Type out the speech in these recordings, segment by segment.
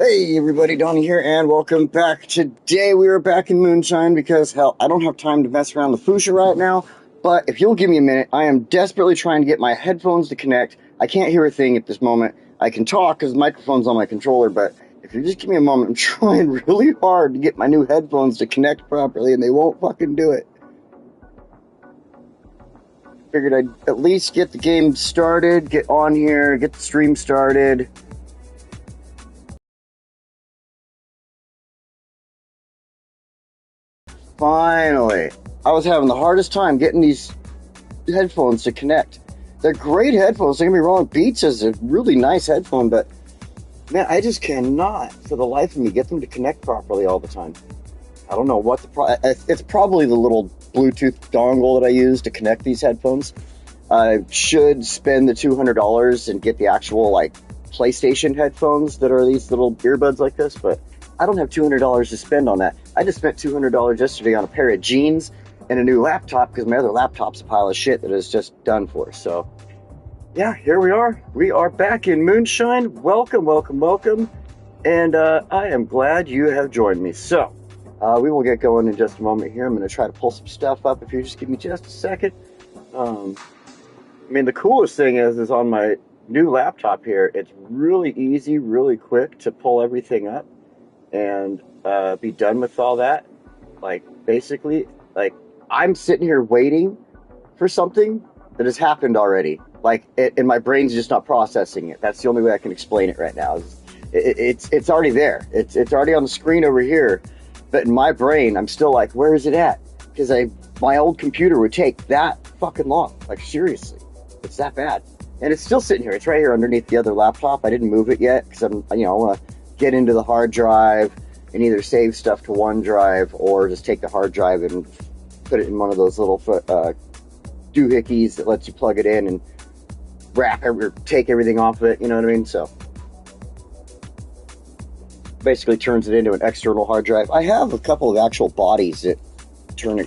Hey everybody, Donnie here, and welcome back. Today we are back in Moonshine because, hell, I don't have time to mess around with Fuchsia right now, but if you'll give me a minute, I am desperately trying to get my headphones to connect. I can't hear a thing at this moment. I can talk because the microphone's on my controller, but if you just give me a moment, I'm trying really hard to get my new headphones to connect properly, and they won't fucking do it. Figured I'd at least get the game started, get on here, get the stream started. Finally, I was having the hardest time getting these headphones to connect. They're great headphones, don't get me wrong. Beats is a really nice headphone, but man, I just cannot, for the life of me, get them to connect properly all the time. I don't know what it's probably the little Bluetooth dongle that I use to connect these headphones. I should spend the $200 and get the actual, like, PlayStation headphones that are these little earbuds like this, but I don't have $200 to spend on that. I just spent $200 yesterday on a pair of jeans and a new laptop because my other laptop's a pile of shit that is just done for. So, yeah, here we are. We are back in Moonshine. Welcome, welcome, welcome. And I am glad you have joined me. So, we will get going in just a moment here. I'm going to try to pull some stuff up if you just give me just a second. I mean, the coolest thing is on my new laptop here, it's really easy, really quick to pull everything up and be done with all that. Like, basically, like, I'm sitting here waiting for something that has happened already. Like, and my brain's just not processing it. That's the only way I can explain it right now. It's already there. It's already on the screen over here. But in my brain, I'm still like, where is it at? Because my old computer would take that fucking long. Like, seriously. It's that bad. And it's still sitting here. It's right here underneath the other laptop. I didn't move it yet because I want to get into the hard drive and either save stuff to OneDrive or just take the hard drive and put it in one of those little doohickeys that lets you plug it in and take everything off of it. You know what I mean? So basically turns it into an external hard drive. I have a couple of actual bodies that turn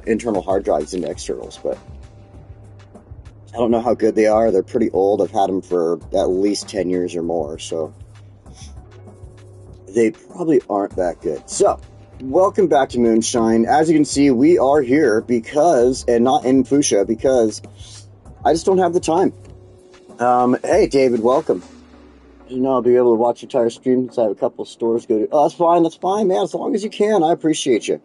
internal hard drives into externals, but I don't know how good they are. They're pretty old. I've had them for at least 10 years or more, so they probably aren't that good. So, welcome back to Moonshine. As you can see, we are here because, and not in Fuchsia, because I just don't have the time. Hey, David, welcome. You know, I'll be able to watch your entire stream since I have a couple of stores to go to. Oh, that's fine, man. As long as you can, I appreciate you.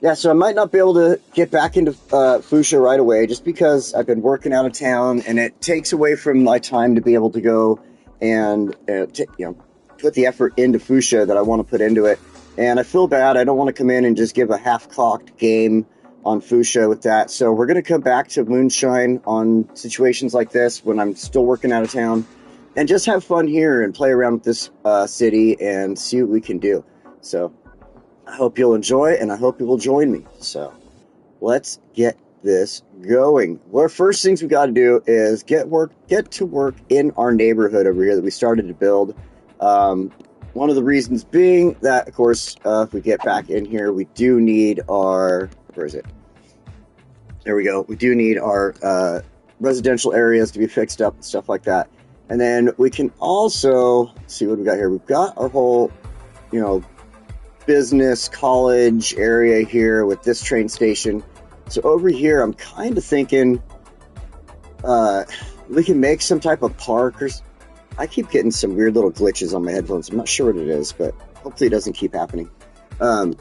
Yeah, so I might not be able to get back into Fuchsia right away just because I've been working out of town and it takes away from my time to be able to go and put the effort into Fuchsia that I want to put into it. And I feel bad. I don't want to come in and just give a half-cocked game on Fuchsia with that. So we're going to come back to Moonshine on situations like this when I'm still working out of town and just have fun here and play around with this city and see what we can do. So I hope you'll enjoy, and I hope you will join me. So, let's get this going. Well, first things we got to do is get to work in our neighborhood over here that we started to build. One of the reasons being that, of course, if we get back in here, we do need our... Where is it? There we go. We do need our residential areas to be fixed up and stuff like that. And then we can also... see what we got here. We've got our whole, business college area here with this train station. So over here I'm kind of thinking we can make some type of park. Or I keep getting some weird little glitches on my headphones. I'm not sure what it is, but hopefully it doesn't keep happening. Maybe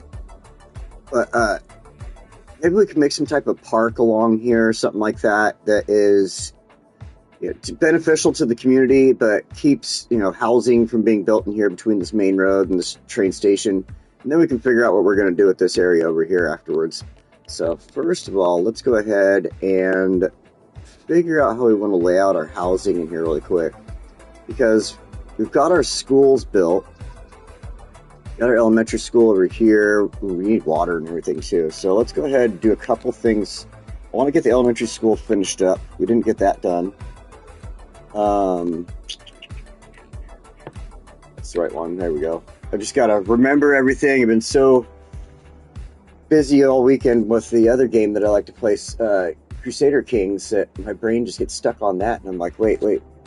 we can make some type of park along here, something like that is beneficial to the community but keeps housing from being built in here between this main road and this train station. And then we can figure out what we're going to do with this area over here afterwards. So first of all, let's go ahead and figure out how we want to lay out our housing in here really quick. Because we've got our schools built. Got our elementary school over here. We need water and everything too. So let's go ahead and do a couple things. I want to get the elementary school finished up. We didn't get that done. That's the right one. There we go. I just got to remember everything. I've been so busy all weekend with the other game that I like to play, Crusader Kings, that my brain just gets stuck on that. And I'm like, wait,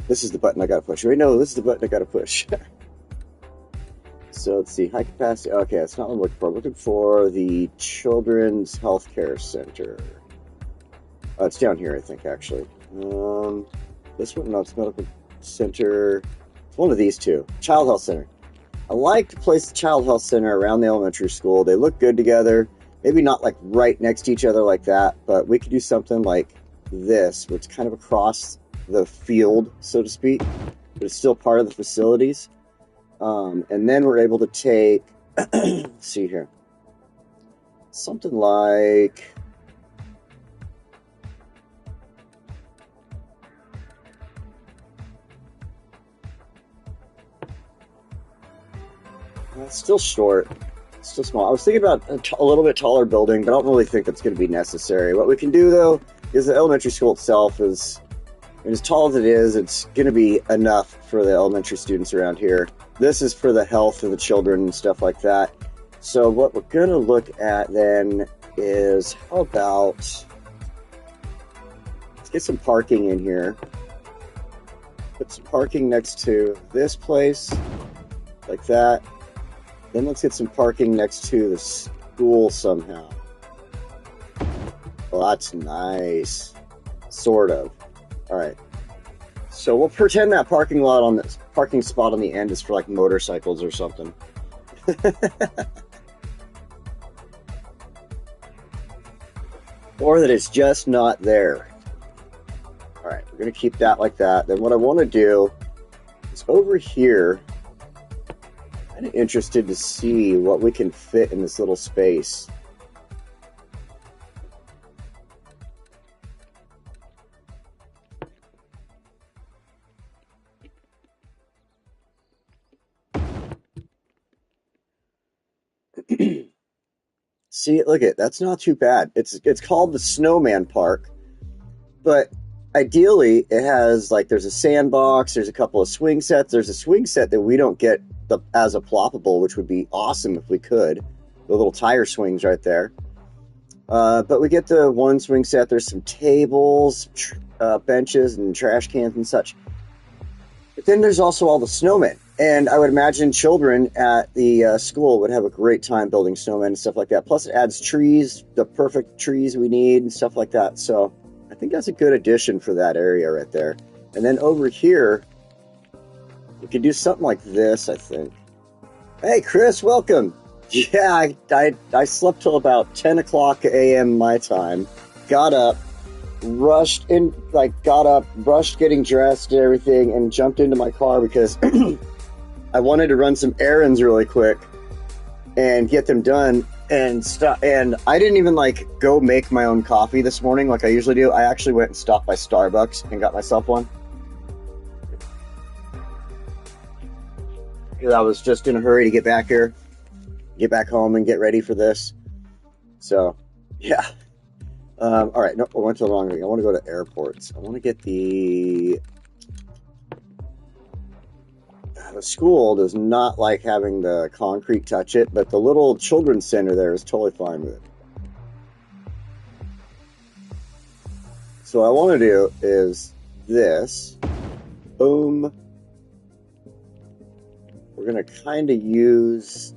this is the button I got to push. Wait, no, this is the button I got to push. So let's see, high capacity. Okay, that's not what I'm looking for. I'm looking for the Children's Healthcare Center. It's down here, I think, actually. This one, no, it's medical center. It's one of these two. Child Health Center. I like to place the Child Health Center around the elementary school. They look good together. Maybe not like right next to each other like that, but we could do something like this, where it's kind of across the field, so to speak, but it's still part of the facilities. And then we're able to take, let's see here, something like, it's still short, it's still small. I was thinking about a little bit taller building, but I don't really think that's going to be necessary. What we can do, though, is the elementary school itself is, as tall as it is, it's going to be enough for the elementary students around here. This is for the health of the children and stuff like that. So what we're going to look at then is, how about, let's get some parking in here. Put some parking next to this place, like that. Then let's get some parking next to the school somehow. Well, that's nice. Sort of. All right. So we'll pretend that parking spot on the end is for like motorcycles or something. Or that it's just not there. All right, we're going to keep that like that. Then what I want to do is over here, I'm kind of interested to see what we can fit in this little space. See, look at that's not too bad. It's called the Snowman Park, but ideally it has like there's a sandbox, there's a couple of swing sets. There's a swing set that we don't get as a ploppable, which would be awesome if we could. The little tire swings right there. But we get the one swing set. There's some tables, benches, and trash cans and such. But then there's also all the snowmen. And I would imagine children at the school would have a great time building snowmen and stuff like that. Plus, it adds trees, the perfect trees we need and stuff like that. So I think that's a good addition for that area right there. And then over here, we could do something like this, I think. Hey, Chris, welcome. Yeah, I slept till about 10 o'clock a.m. my time. Got up. Rushed getting dressed and everything, and jumped into my car because I wanted to run some errands really quick and get them done and stuff. And I didn't even go make my own coffee this morning like I usually do. I actually went and stopped by Starbucks and got myself one. Because I was just in a hurry to get back here, get back home, and get ready for this. So, yeah. All right, no, I went to the wrong thing. I want to go to airports. I want to get the school does not like having the concrete touch it, but the little children's center there is totally fine with it. So what I want to do is this. Boom. We're going to kind of use...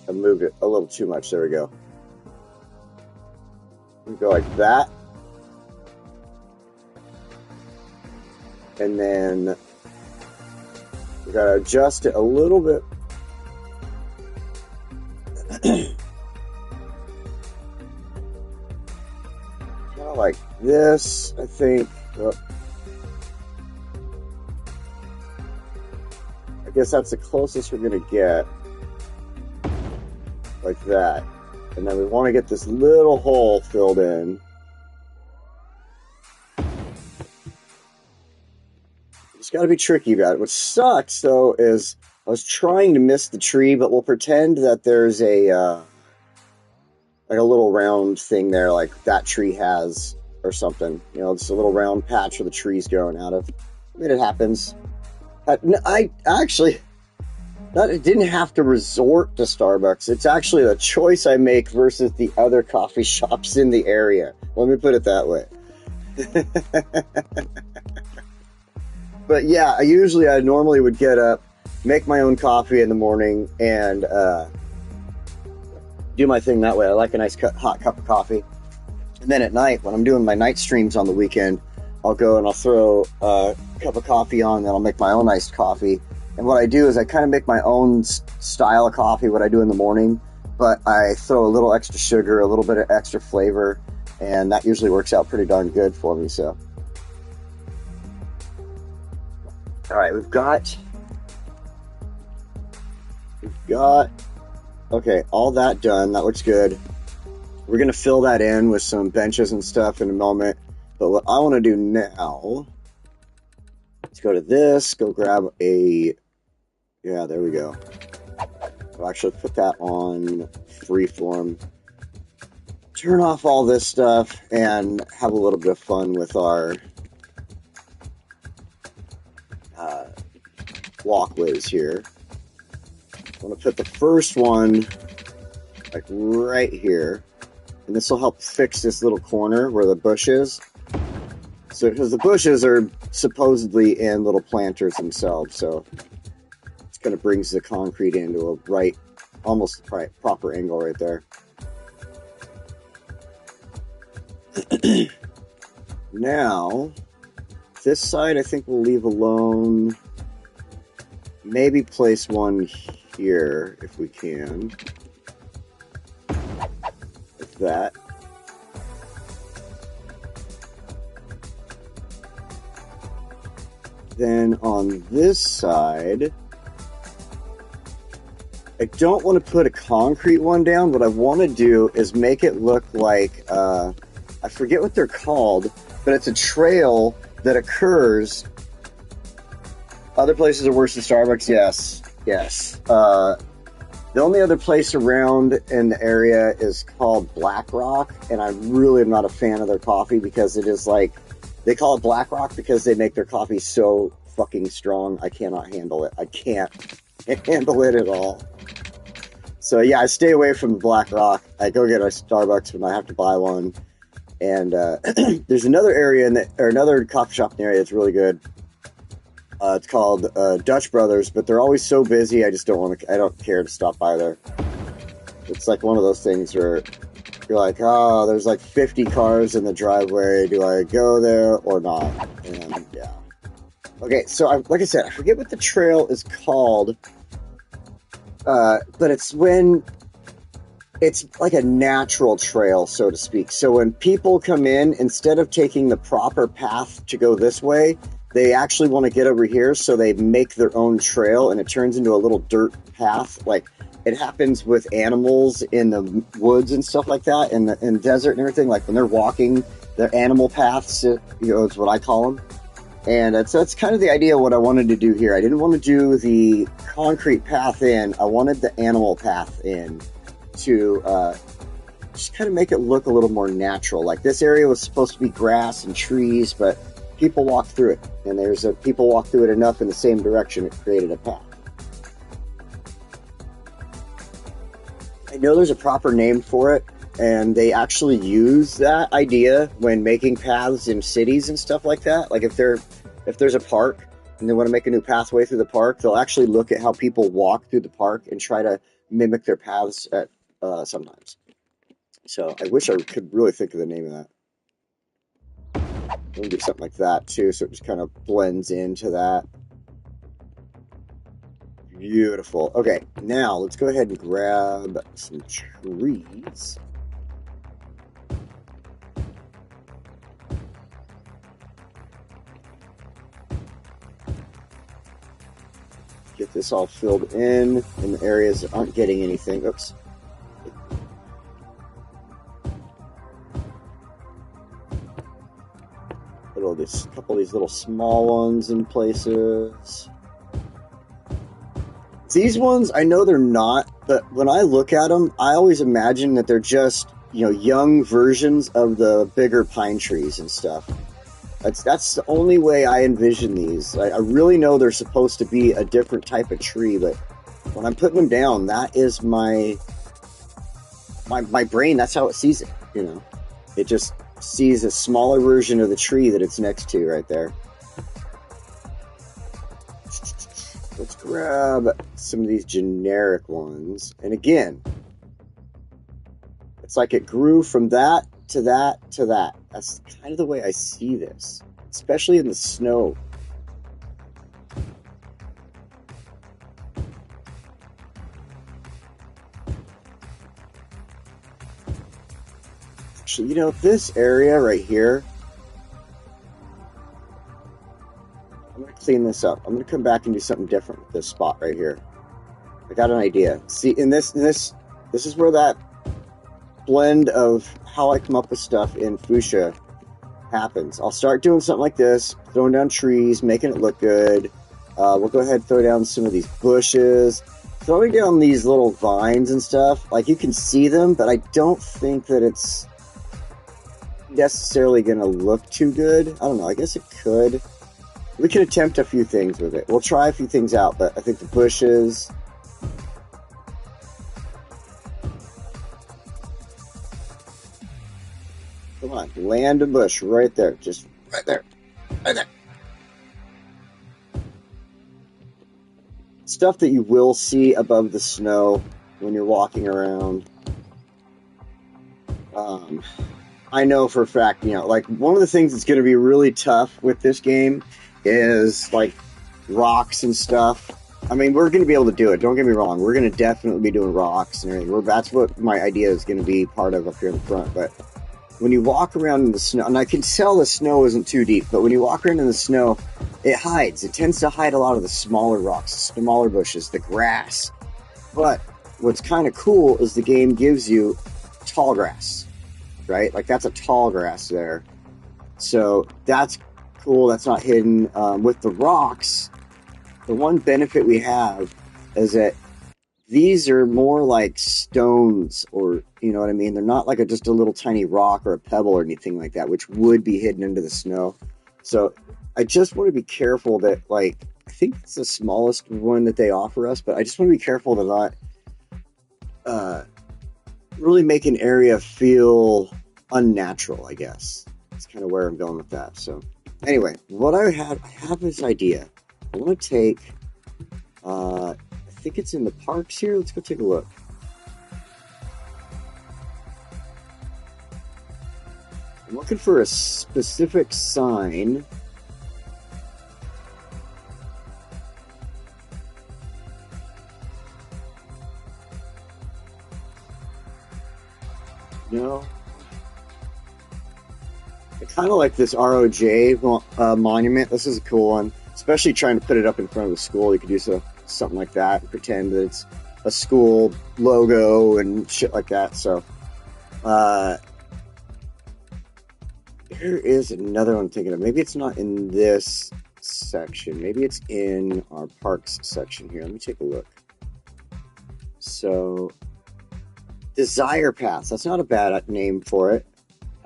I moved it a little too much. There we go. We go like that. And then we got to adjust it a little bit. Kind of like this, I think. Oh. I guess that's the closest we're going to get. Like that. And then we want to get this little hole filled in. It's got to be tricky about it. What sucks, though, is I was trying to miss the tree, but we'll pretend that there's a little round thing there, like that tree has, or something. You know, it's a little round patch where the tree's growing out of. I mean, it happens. I actually... It didn't have to resort to Starbucks. It's actually a choice I make versus the other coffee shops in the area. Let me put it that way. But yeah, I normally would get up, make my own coffee in the morning, and do my thing that way. I like a nice hot cup of coffee. And then at night, when I'm doing my night streams on the weekend, I'll go and I'll throw a cup of coffee on, and then I'll make my own iced coffee. And what I do is I kind of make my own style of coffee, what I do in the morning, but I throw a little extra sugar, a little bit of extra flavor, and that usually works out pretty darn good for me. So, all right, we've got, okay, all that done. That looks good. We're going to fill that in with some benches and stuff in a moment. But what I want to do now, let's go to this, go grab a, yeah, there we go. I'll actually put that on freeform. Turn off all this stuff and have a little bit of fun with our walkways here. I want to put the first one like right here. And this will help fix this little corner where the bush is. So, because the bushes are supposedly in little planters themselves, so it kind of brings the concrete into a right, almost proper angle right there. Now, this side I think we'll leave alone. Maybe place one here if we can. Like that. Then on this side, I don't want to put a concrete one down. What I want to do is make it look like, I forget what they're called, but it's a trail that occurs. Other places are worse than Starbucks, yes, yes. The only other place around in the area is called Black Rock, and I really am not a fan of their coffee because it is like, they call it Black Rock because they make their coffee so fucking strong. I cannot handle it. I can't handle it at all. So yeah, I stay away from Black Rock. I go get a Starbucks when I have to buy one. And there's another area or another coffee shop in the area that's really good. It's called Dutch Brothers, but they're always so busy. I just don't care to stop by there. It's like one of those things where you're like, oh, there's like 50 cars in the driveway. Do I go there or not? And yeah. Okay, so like I said, I forget what the trail is called, but it's when it's like a natural trail, so to speak. So when people come in, instead of taking the proper path to go this way, they actually want to get over here, so they make their own trail, and it turns into a little dirt path. Like, it happens with animals in the woods and stuff like that, in the desert and everything. Like, when they're walking, their animal paths, is what I call them. And so that's kind of the idea of what I wanted to do here. I didn't want to do the concrete path in. I wanted the animal path in to just kind of make it look a little more natural. Like, this area was supposed to be grass and trees, but people walked through it, and people walked through it enough in the same direction it created a path. I know there's a proper name for it, and they actually use that idea when making paths in cities and stuff like that. Like if there's a park and they want to make a new pathway through the park, they'll actually look at how people walk through the park and try to mimic their paths at sometimes. So I wish I could really think of the name of that. We'll do something like that too, so it just kind of blends into that. Beautiful. Okay, now let's go ahead and grab some trees. Get this all filled in the areas that aren't getting anything. Oops. Put a couple of these little small ones in places. These ones, I know they're not, but when I look at them, I always imagine that they're just, young versions of the bigger pine trees and stuff. That's the only way I envision these. I really know they're supposed to be a different type of tree, but when I'm putting them down, that is my brain, that's how it sees it, It just sees a smaller version of the tree that it's next to right there. let's grab some of these generic ones. And again, it's like it grew from that to that to that. That's kind of the way I see this, especially in the snow. Actually, you know, this area right here, I'm going to clean this up. I'm going to come back and do something different with this spot right here. I got an idea. See, this is where that blend of how I come up with stuff in Fuchsia happens. I'll start doing something like this, throwing down trees, making it look good. We'll go ahead and throw down some of these bushes, throwing down these little vines and stuff. Like, you can see them, but I don't think that it's necessarily going to look too good. I don't know. I guess it could. We can attempt a few things with it. We'll try a few things out, but I think the bushes... Come on, land a bush right there. Just right there. Right there. Stuff that you will see above the snow when you're walking around. I know for a fact, you know, like, one of the things that's going to be really tough with this game is, like, rocks and stuff. I mean, we're going to be able to do it. Don't get me wrong. We're going to definitely be doing rocks and everything. That's what my idea is going to be part of up here in the front. But when you walk around in the snow, and I can tell the snow isn't too deep, but when you walk around in the snow, it hides. It tends to hide a lot of the smaller rocks, the smaller bushes, the grass. But what's kind of cool is the game gives you tall grass, right? Like, that's a tall grass there. So that's cool. That's not hidden. With the rocks, the one benefit we have is that these are more like stones, or, you know what I mean? They're not like just a little tiny rock or a pebble or anything like that, which would be hidden into the snow. So I just want to be careful that, like, I think it's the smallest one that they offer us, but I just want to be careful to not really make an area feel unnatural, I guess. That's kind of where I'm going with that. So anyway, what I have this idea. I want to take... I think it's in the parks here. Let's go take a look. I'm looking for a specific sign. No. I kind of like this ROJ monument. This is a cool one. Especially trying to put it up in front of the school. You could do something like that and pretend that it's a school logo and shit like that. So, here is another one I'm thinking of. Maybe it's not in this section. Maybe it's in our parks section here. Let me take a look. So, Desire Paths. That's not a bad name for it.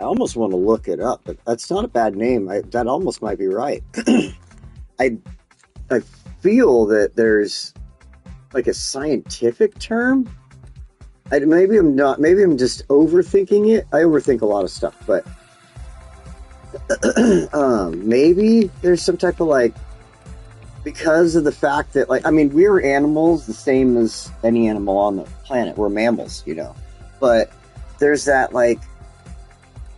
I almost want to look it up, but that's not a bad name. That almost might be right. I feel that there's like a scientific term. Maybe I'm not. Maybe I'm just overthinking it. I overthink a lot of stuff, but maybe there's some type of, like, because of the fact that, like, I mean, we're animals the same as any animal on the planet. We're mammals, you know, but there's that, like,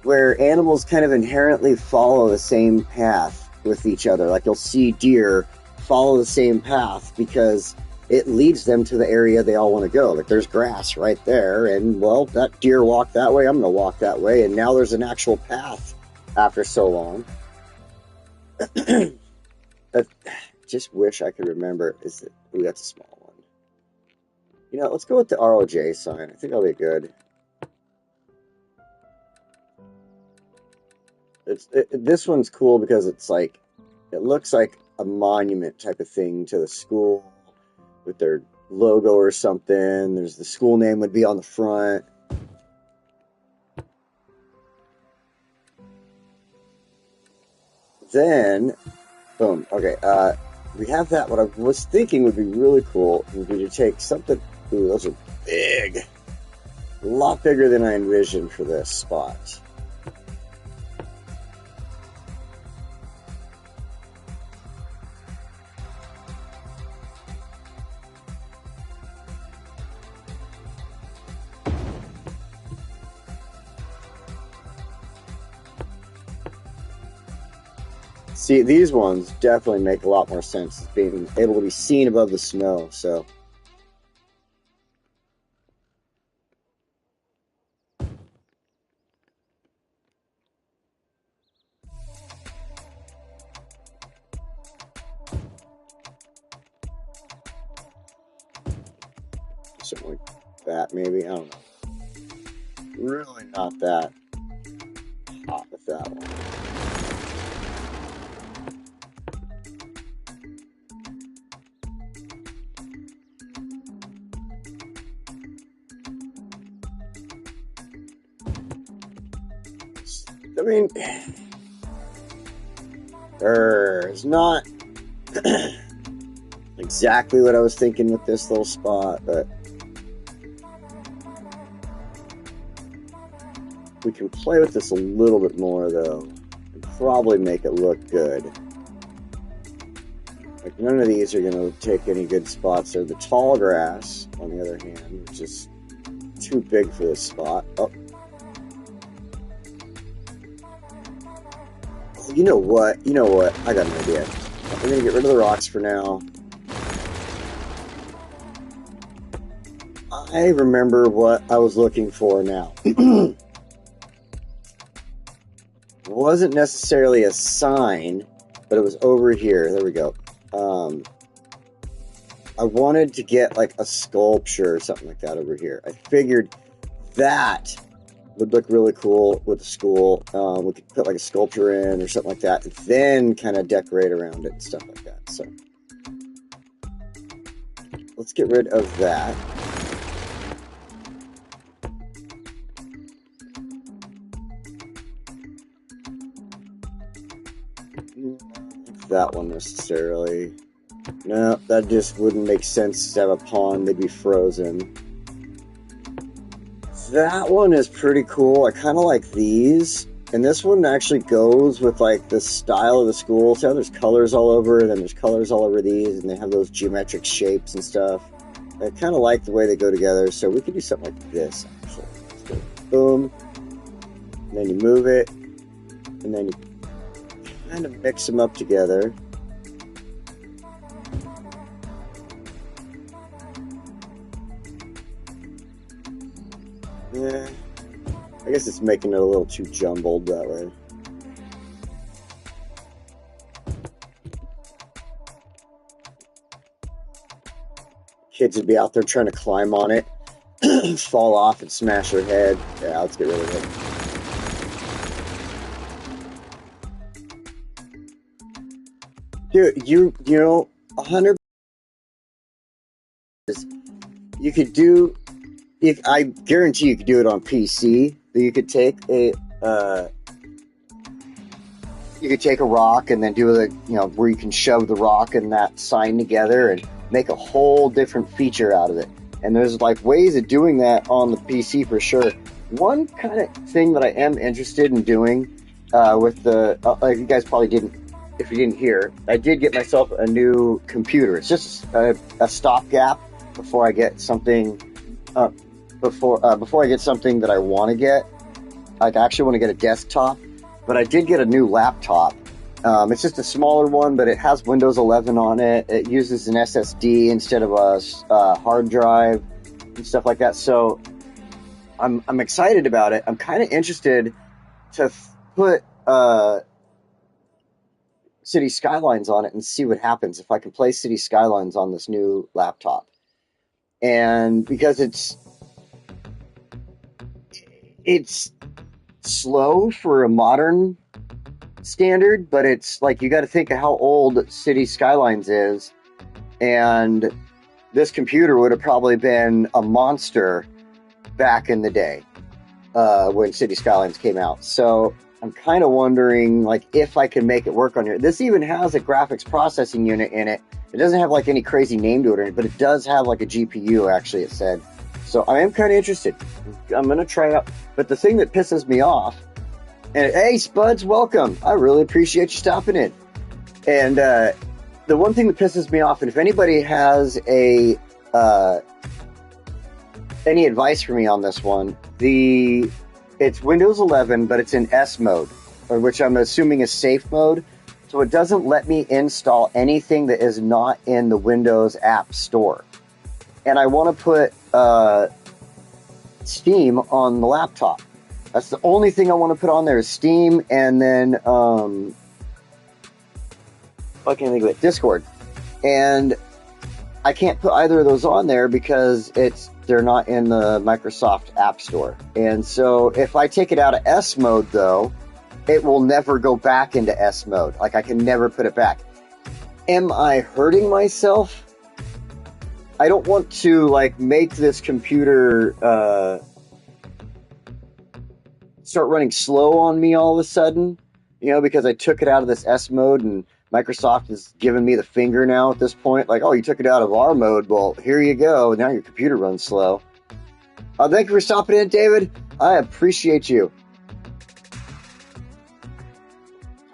where animals kind of inherently follow the same path with each other. Like, you'll see deer follow the same path because it leads them to the area they all want to go. Like, there's grass right there, and, well, that deer walked that way, I'm going to walk that way, and now there's an actual path after so long. I just wish I could remember. Ooh, that's a small one. You know, let's go with the ROJ sign. I think that'll be good. This one's cool because it's like, it looks like a monument type of thing to the school with their logo or something. There's the school name would be on the front. Then, boom. Okay, we have that. What I was thinking would be really cool would be to take something. Ooh, those are big. A lot bigger than I envisioned for this spot. See, these ones definitely make a lot more sense as being able to be seen above the snow, so. Something like that, maybe. I don't know. Really not that hot with that one. I mean, it's not exactly what I was thinking with this little spot, but we can play with this a little bit more, though, and probably make it look good. Like, none of these are going to take any good spots there. The tall grass, on the other hand, which is too big for this spot. Oh. You know what? I got an idea. We're going to get rid of the rocks for now. I remember what I was looking for now. It wasn't necessarily a sign, but it was over here. There we go. I wanted to get like a sculpture or something like that over here. I figured that would look really cool with the school. We could put like a sculpture in or something like that, and then kind of decorate around it and stuff like that. So let's get rid of that. Not that one necessarily. No, that just wouldn't make sense to have a pond. They'd be frozen. That one is pretty cool. I kind of like these. And this one actually goes with like the style of the school. So there's colors all over, and then there's colors all over these, and they have those geometric shapes and stuff. I kind of like the way they go together. So we could do something like this, actually. So, boom. And then you move it. And then you kind of mix them up together. Yeah, I guess it's making it a little too jumbled that way. Kids would be out there trying to climb on it, fall off and smash their head. Yeah, let's get rid of it. Dude, you know, 100. You could do. I guarantee you could do it on PC. You could take a rock and then do where you can shove the rock and that sign together and make a whole different feature out of it. And there's like ways of doing that on the PC for sure. One kind of thing that I am interested in doing with the, like you guys probably didn't, if you didn't hear, I did get myself a new computer. It's just a stopgap before I get something. Before I get something that I want to get. I actually want to get a desktop, but I did get a new laptop. It's just a smaller one, but it has Windows 11 on it. It uses an SSD instead of a hard drive and stuff like that. So I'm excited about it. I'm kind of interested to put City Skylines on it and see what happens if I can play City Skylines on this new laptop. And because it's slow for a modern standard, but it's like you got to think of how old City Skylines is, and this computer would have probably been a monster back in the day when City Skylines came out. So I'm kind of wondering like if I can make it work on here. This even has a graphics processing unit in it. It doesn't have like any crazy name to it, but it does have like a GPU, actually, it said. So I am kind of interested. I'm going to try it out. But the thing that pisses me off, and hey, Spuds, welcome. I really appreciate you stopping in. And the one thing that pisses me off, and if anybody has any advice for me on this one, it's Windows 11, but it's in S mode, which I'm assuming is safe mode. So it doesn't let me install anything that is not in the Windows App Store. And I want to put Steam on the laptop. That's the only thing I want to put on there is Steam, and then I can't think of it, Discord. And I can't put either of those on there because they're not in the Microsoft App Store. And so if I take it out of S mode, though, it will never go back into S mode. Like, I can never put it back. Am I hurting myself? I don't want to, like, make this computer start running slow on me all of a sudden, you know, because I took it out of this S mode, and Microsoft is giving me the finger now at this point. Like, oh, you took it out of R mode. Well, here you go. Now your computer runs slow. Thank you for stopping in, David. I appreciate you.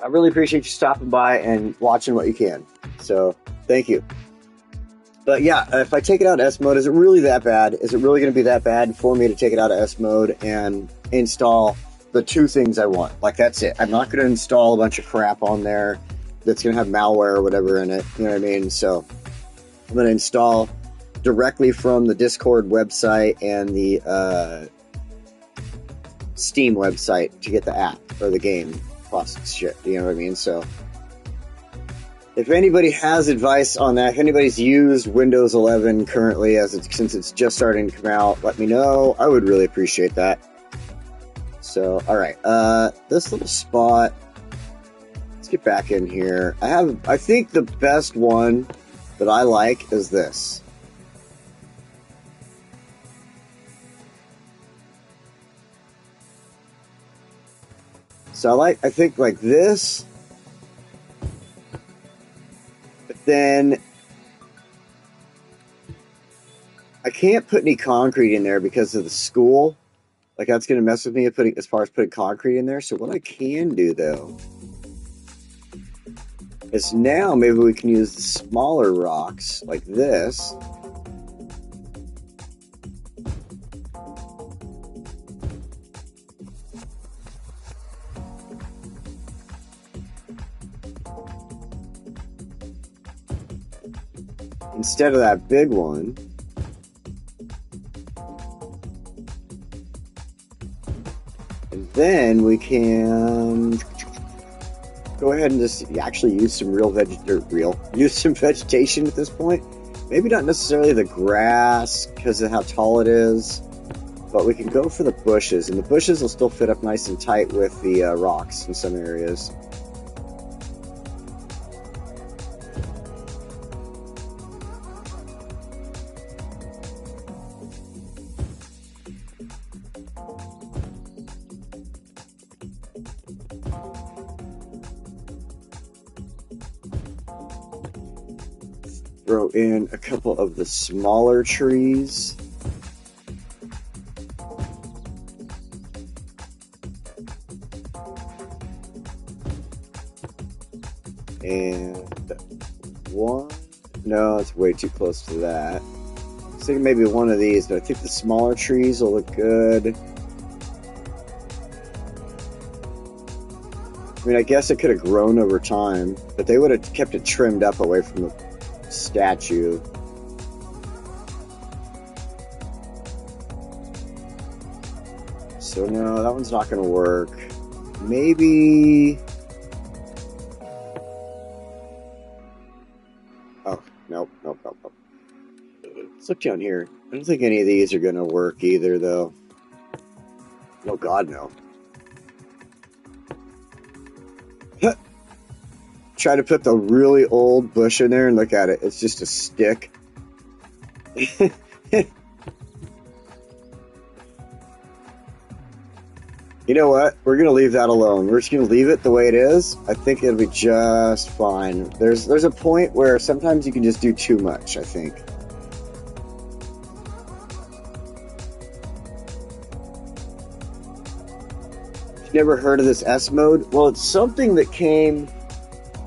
I really appreciate you stopping by and watching what you can. So, thank you. But yeah, if I take it out of S mode, is it really that bad? Is it really going to be that bad for me to take it out of S mode and install the two things I want? Like, that's it. I'm not going to install a bunch of crap on there that's going to have malware or whatever in it. You know what I mean? So, I'm going to install directly from the Discord website and the Steam website to get the app or the game. Plus shit, you know what I mean? So, if anybody has advice on that, if anybody's used Windows 11 currently since it's just starting to come out, let me know. I would really appreciate that. So, all right, this little spot. Let's get back in here. I think the best one that I like is this. So I think like this, but then I can't put any concrete in there because of the school. Like, that's going to mess with me as far as putting concrete in there. So what I can do, though, is now maybe we can use the smaller rocks like this. Instead of that big one. And then we can go ahead and just actually use some use some vegetation at this point. Maybe not necessarily the grass because of how tall it is, but we can go for the bushes, and the bushes will still fit up nice and tight with the rocks in some areas. Throw in a couple of the smaller trees. And one. No, it's way too close to that. I was thinking maybe one of these, but I think the smaller trees will look good. I mean, I guess it could have grown over time, but they would have kept it trimmed up away from the statue. So no, that one's not going to work. Maybe... Oh, nope. Let's look down here. I don't think any of these are going to work either, though. Oh, God, no. Try to put the really old bush in there and look at it. It's just a stick. You know what? We're going to leave that alone. We're just going to leave it the way it is. I think it'll be just fine. There's a point where sometimes you can just do too much, I think. You've never heard of this S mode? Well, it's something that came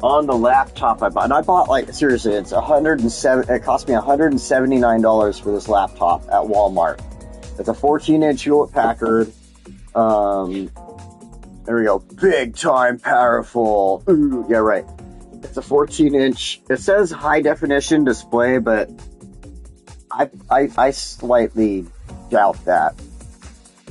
on the laptop I bought. And I bought, like, seriously, it cost me $179 for this laptop at Walmart. It's a 14-inch Hewlett-Packard. There we go. Big time powerful. Ooh, yeah, right. It's a 14-inch. It says high definition display, but I slightly doubt that.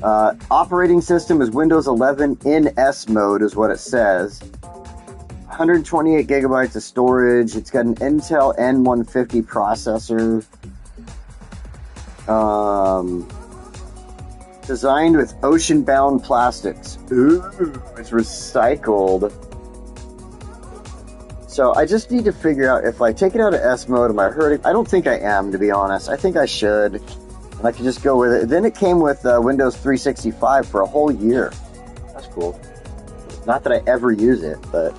Operating system is Windows 11 in S mode, is what it says. 128 gigabytes of storage. It's got an Intel N150 processor. Designed with ocean-bound plastics. Ooh, it's recycled. So I just need to figure out if I take it out of S mode, am I hurting? I don't think I am, to be honest. I think I should. And I can just go with it. Then it came with Windows 365 for a whole year. That's cool. Not that I ever use it, but...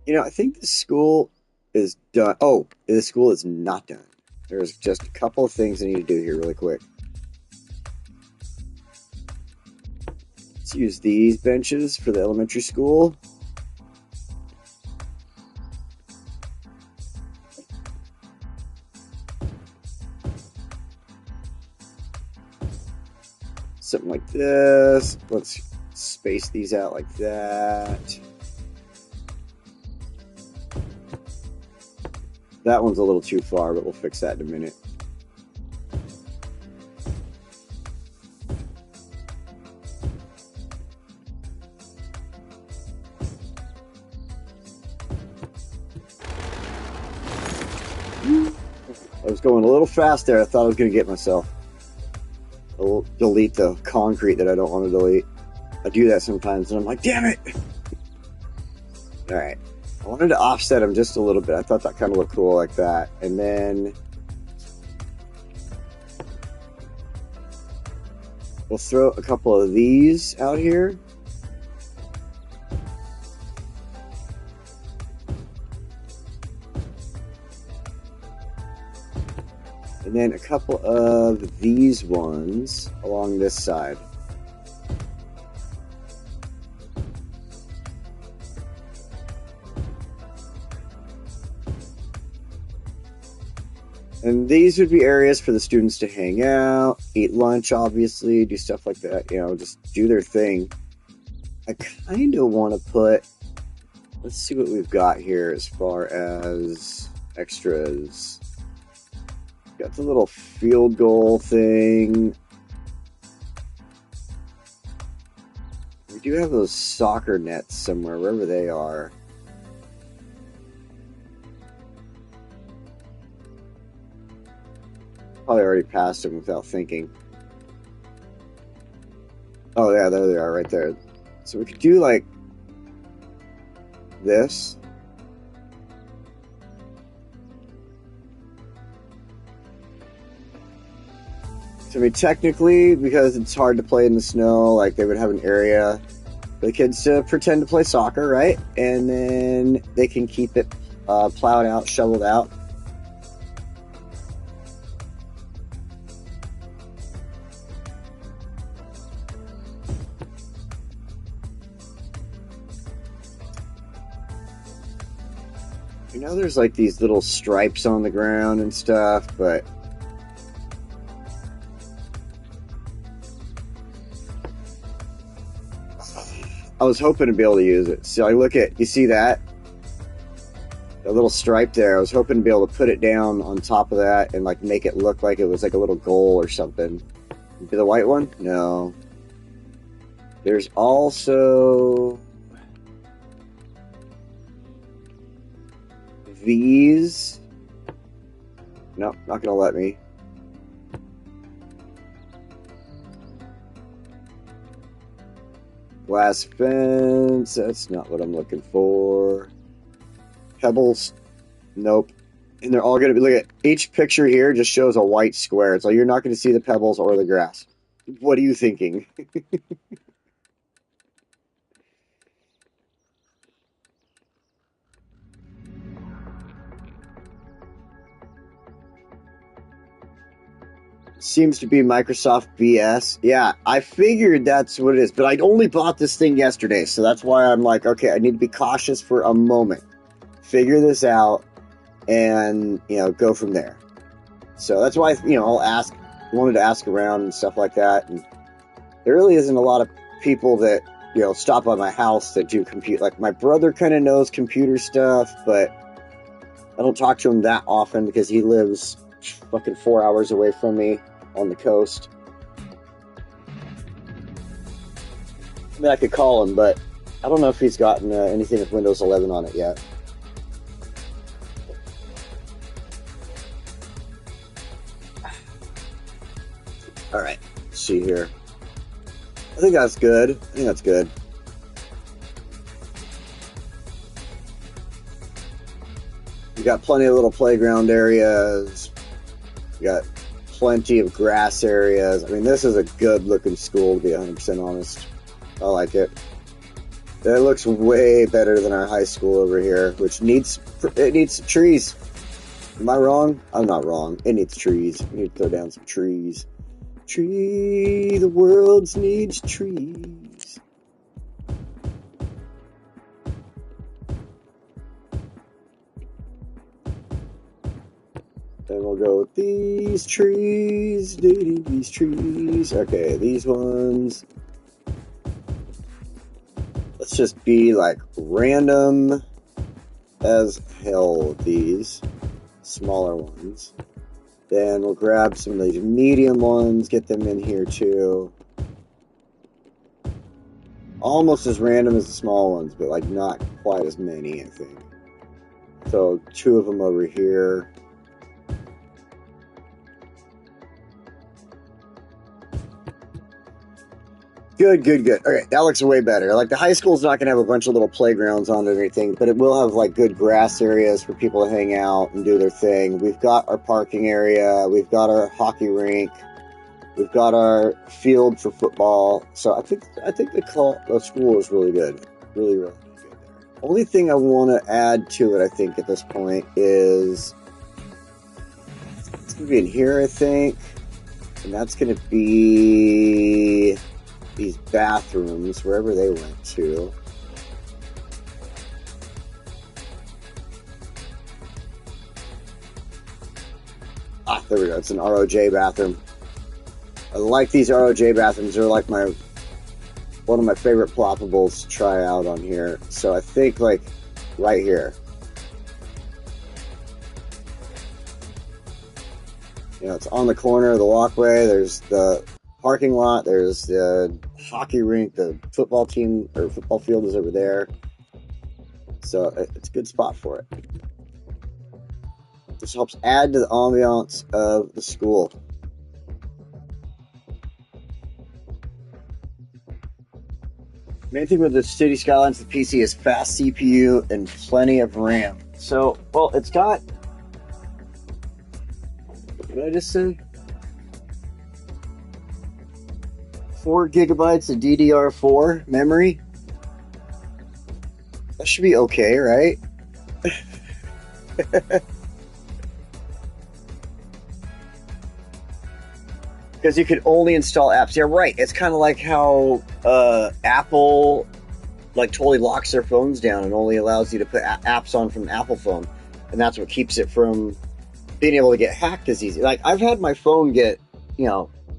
You know, I think the school is done. Oh, the school is not done. There's just a couple of things I need to do here really quick. Let's use these benches for the elementary school. Something like this. Let's space these out like that. That one's a little too far, but we'll fix that in a minute. I was going a little fast there. I thought I was going to get myself. I'll delete the concrete that I don't want to delete. I do that sometimes, and I'm like, damn it! Alright. I wanted to offset them just a little bit. I thought that kind of looked cool like that. And then we'll throw a couple of these out here. And then a couple of these ones along this side. And these would be areas for the students to hang out, eat lunch, obviously, do stuff like that, you know, just do their thing. I kind of want to put, let's see what we've got here as far as extras. Got the little field goal thing. We do have those soccer nets somewhere, wherever they are. Probably already passed them without thinking. Oh yeah, there they are, right there. So we could do like this. So I mean, technically, because it's hard to play in the snow, like they would have an area for the kids to pretend to play soccer, right? And then they can keep it plowed out, shoveled out. You know, there's like these little stripes on the ground and stuff, but I was hoping to be able to use it. So I look at, you see that? The little stripe there. I was hoping to be able to put it down on top of that and like make it look like it was like a little goal or something. The white one? No. There's also these. Nope, not gonna let me. Glass fence, that's not what I'm looking for. Pebbles, nope. And they're all gonna be, look at each picture here just shows a white square, so you're not gonna see the pebbles or the grass. What are you thinking? Seems to be Microsoft BS. Yeah, I figured that's what it is, but I only bought this thing yesterday, so that's why I'm like, okay, I need to be cautious for a moment. Figure this out, and, you know, go from there. So that's why, you know, wanted to ask around and stuff like that, and there really isn't a lot of people that, stop by my house that do compute. Like, my brother kind of knows computer stuff, but I don't talk to him that often because he lives fucking 4 hours away from me on the coast. I mean, I could call him, but I don't know if he's gotten anything with Windows 11 on it yet. All right, let's see here. I think that's good. We got plenty of little playground areas. We got plenty of grass areas. I mean, this is a good-looking school, to be 100% honest. I like it. It looks way better than our high school over here, which needs some trees. Am I wrong? I'm not wrong. It needs trees. We need to throw down some trees. The world needs trees. Then we'll go with these trees. These trees. Okay, these ones. Let's just be like random as hell with these smaller ones. Then we'll grab some of these medium ones, get them in here too. Almost as random as the small ones, but like not quite as many, I think. So 2 of them over here. Good. Okay, that looks way better. Like, the high school's not going to have a bunch of little playgrounds on it or anything, but it will have, like, good grass areas for people to hang out and do their thing. We've got our parking area. We've got our hockey rink. We've got our field for football. So I think the school is really good. Really good there. Only thing I want to add to it, I think, at this point is... it's going to be in here, I think. And that's going to be... these bathrooms, wherever they went to. There we go. It's an ROJ bathroom. I like these ROJ bathrooms. They're like one of my favorite ploppables to try out on here. So I think, like, right here. It's on the corner of the walkway. There's the parking lot. There's the hockey rink. The football team or football field is over there. So it's a good spot for it. This helps add to the ambiance of the school. Main thing with the City Skylines, the PC, is fast CPU and plenty of RAM. So, well, it's got... what did I just say? 4 gigabytes of DDR4 memory. That should be okay, right? Because you could only install apps. Yeah, right. It's kind of like how Apple like totally locks their phones down and only allows you to put apps on from the Apple phone, and that's what keeps it from being able to get hacked as easy. Like, I've had my phone get,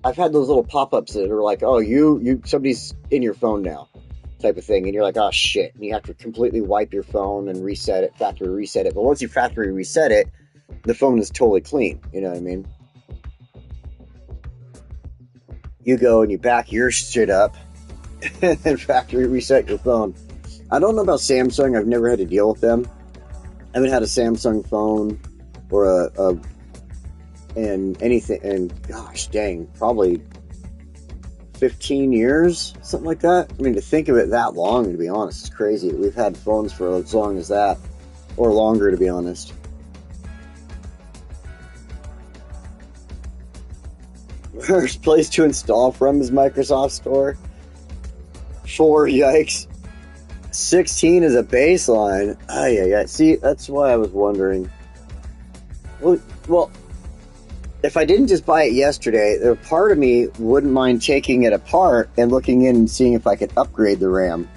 I've had those little pop-ups that are like, oh, somebody's in your phone now, type of thing, and you're like, oh shit, and you have to completely wipe your phone and reset it, factory reset it. But once you factory reset it, the phone is totally clean. You know what I mean? You go and you back your shit up and factory reset your phone. I don't know about Samsung. I've never had to deal with them. I haven't had a Samsung phone or and gosh dang, probably 15 years, something like that. I mean, to think of it that long, to be honest, it's crazy. We've had phones for as long as that, or longer, to be honest. Worst place to install from is Microsoft Store. 4, yikes. 16 is a baseline. Yeah. See, that's why I was wondering. Well, if I didn't just buy it yesterday, a part of me wouldn't mind taking it apart and looking in and seeing if I could upgrade the RAM.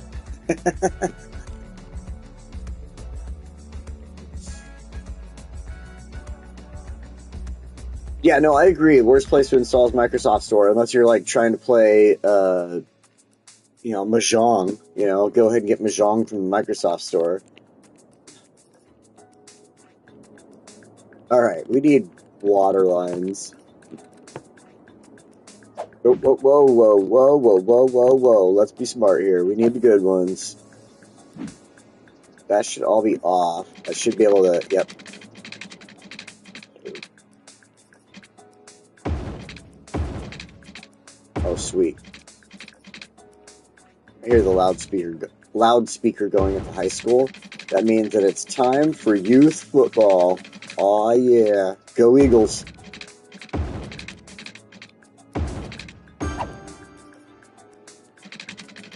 Yeah, no, I agree. Worst place to install is Microsoft Store, unless you're like trying to play Mahjong. Go ahead and get Mahjong from the Microsoft Store. Alright, we need water lines. Whoa, whoa, whoa, whoa, whoa, whoa, whoa, whoa, whoa. Let's be smart here. We need the good ones. That should all be off. I should be able to, yep. Oh, sweet. I hear the loudspeaker going at the high school. That means that it's time for youth football. Aw, yeah. Go Eagles.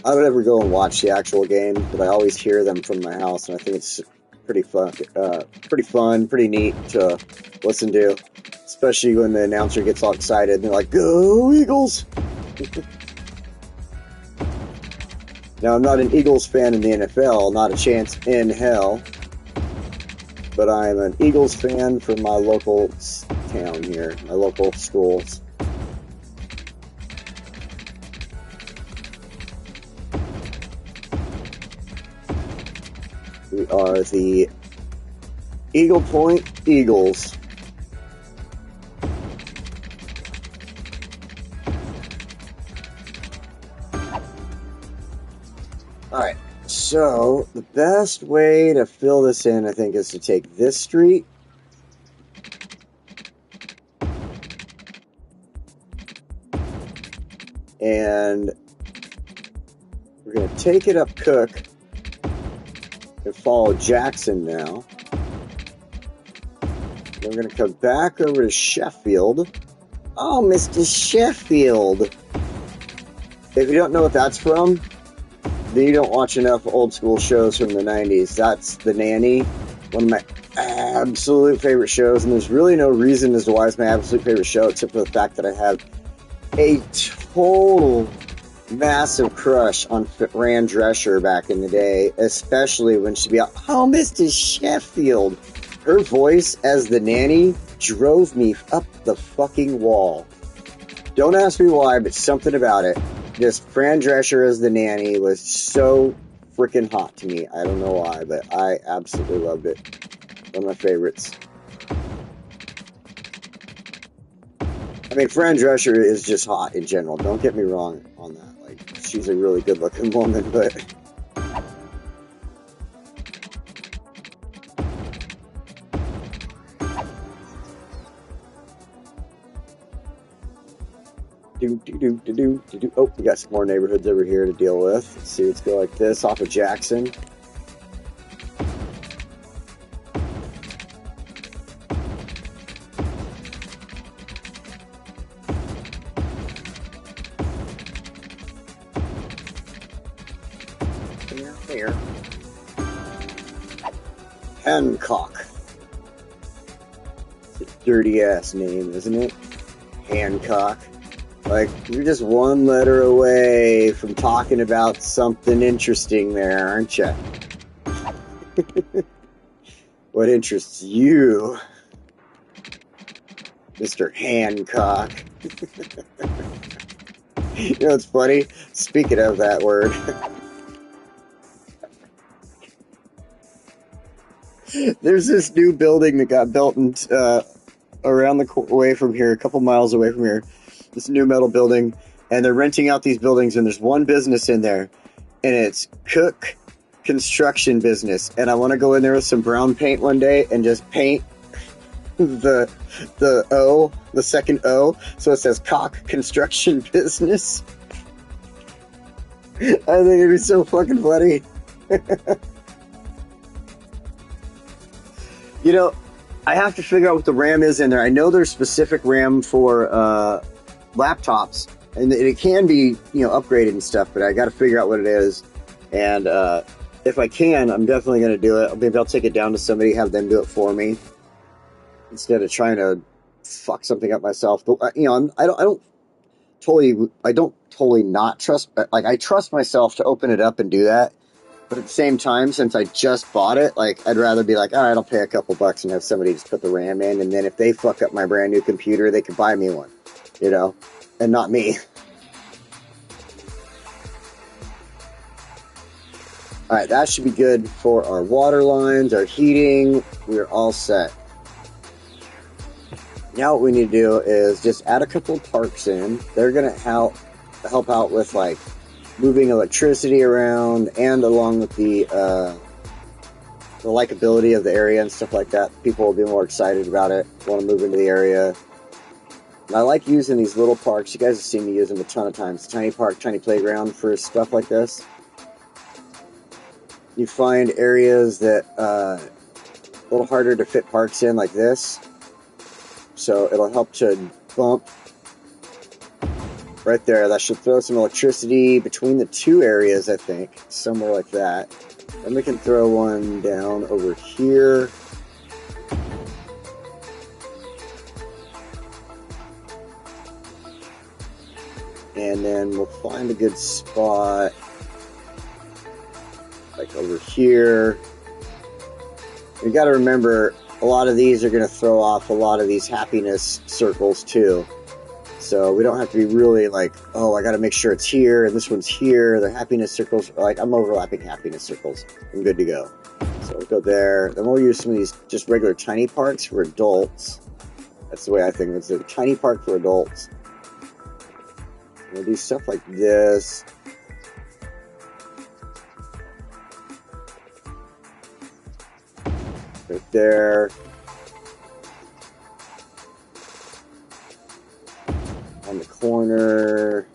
I don't ever go and watch the actual game, but I always hear them from my house, and I think it's pretty fun, pretty neat to listen to, especially when the announcer gets all excited and they're like, "Go Eagles!" Now, I'm not an Eagles fan in the NFL, not a chance in hell, but I'm an Eagles fan from my local town here, my local schools. We are the Eagle Point Eagles. Alright, so the best way to fill this in, I think, is to take this street. And we're going to take it up Cook and follow Jackson now. We're going to come back over to Sheffield. Oh, Mr. Sheffield. If you don't know what that's from, then you don't watch enough old school shows from the 90s. That's The Nanny, one of my absolute favorite shows, and there's really no reason as to why it's my absolute favorite show, except for the fact that I have a total massive crush on Fran Drescher back in the day, especially when she'd be out, "Oh, Mr. Sheffield." Her voice as the nanny drove me up the fucking wall. Don't ask me why, but something about it. Just Fran Drescher as the nanny was so freaking hot to me. I don't know why, but I absolutely loved it. One of my favorites. I mean, Fran Drescher is just hot in general. Don't get me wrong on that. Like, she's a really good-looking woman, but... Oh, we got some more neighborhoods over here to deal with. Let's see, let's go like this off of Jackson. Here. Hancock. It's a dirty ass name, isn't it? Hancock. Like, you're just one letter away from talking about something interesting there, aren't you? What interests you, Mr. Hancock? You know what's funny? Speaking of that word, there's this new building that got built around the way from here, a couple miles away from here. This new metal building, and they're renting out these buildings, and there's one business in there, and it's Cook Construction Business. And I want to go in there with some brown paint one day and just paint the O, the second O, so it says Cock Construction Business. I think it'd be so fucking funny. You know, I have to figure out what the RAM is in there. I know there's specific RAM for laptops, and it can be, upgraded and stuff, but I got to figure out what it is. And if I can, I'm definitely going to do it. Maybe I'll take it down to somebody, have them do it for me, instead of trying to fuck something up myself. But I don't totally not trust. Like, I trust myself to open it up and do that. But at the same time, since I just bought it, like, I'd rather be like, all right, I'll pay a couple bucks and have somebody just put the RAM in, and then if they fuck up my brand new computer, they can buy me one, and not me. All right, that should be good for our water lines, our heating. We're all set. Now what we need to do is just add a couple of parks in. They're going to help out with like moving electricity around and along with the likability of the area and stuff like that. People will be more excited about it, want to move into the area. And I like using these little parks. You guys have seen me use them a ton of times. Tiny park, tiny playground for stuff like this. You find areas that a little harder to fit parks in like this. So it'll help to bump right there. That should throw some electricity between the two areas, I think. Somewhere like that. Then we can throw one down over here. And then we'll find a good spot. Like over here. You got to remember, a lot of these are going to throw off a lot of these happiness circles too. So we don't have to be really like, oh, I got to make sure it's here and this one's here. The happiness circles, like I'm overlapping happiness circles. I'm good to go. So we'll go there. Then we'll use some of these just regular tiny parks for adults. That's the way I think of it. It's a tiny park for adults. We'll do stuff like this. Right there. On the corner.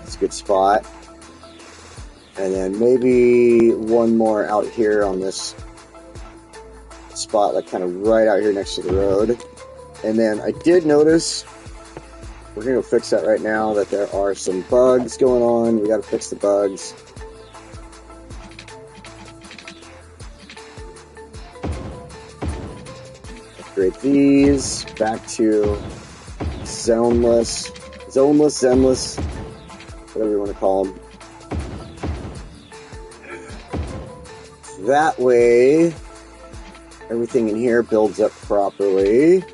It's a good spot. And then maybe one more out here on this spot, like kind of right out here next to the road. And then I did notice, we're going to go fix that right now, that there are some bugs going on. We got to fix the bugs. Upgrade these back to zoneless, whatever you want to call them. That way, everything in here builds up properly.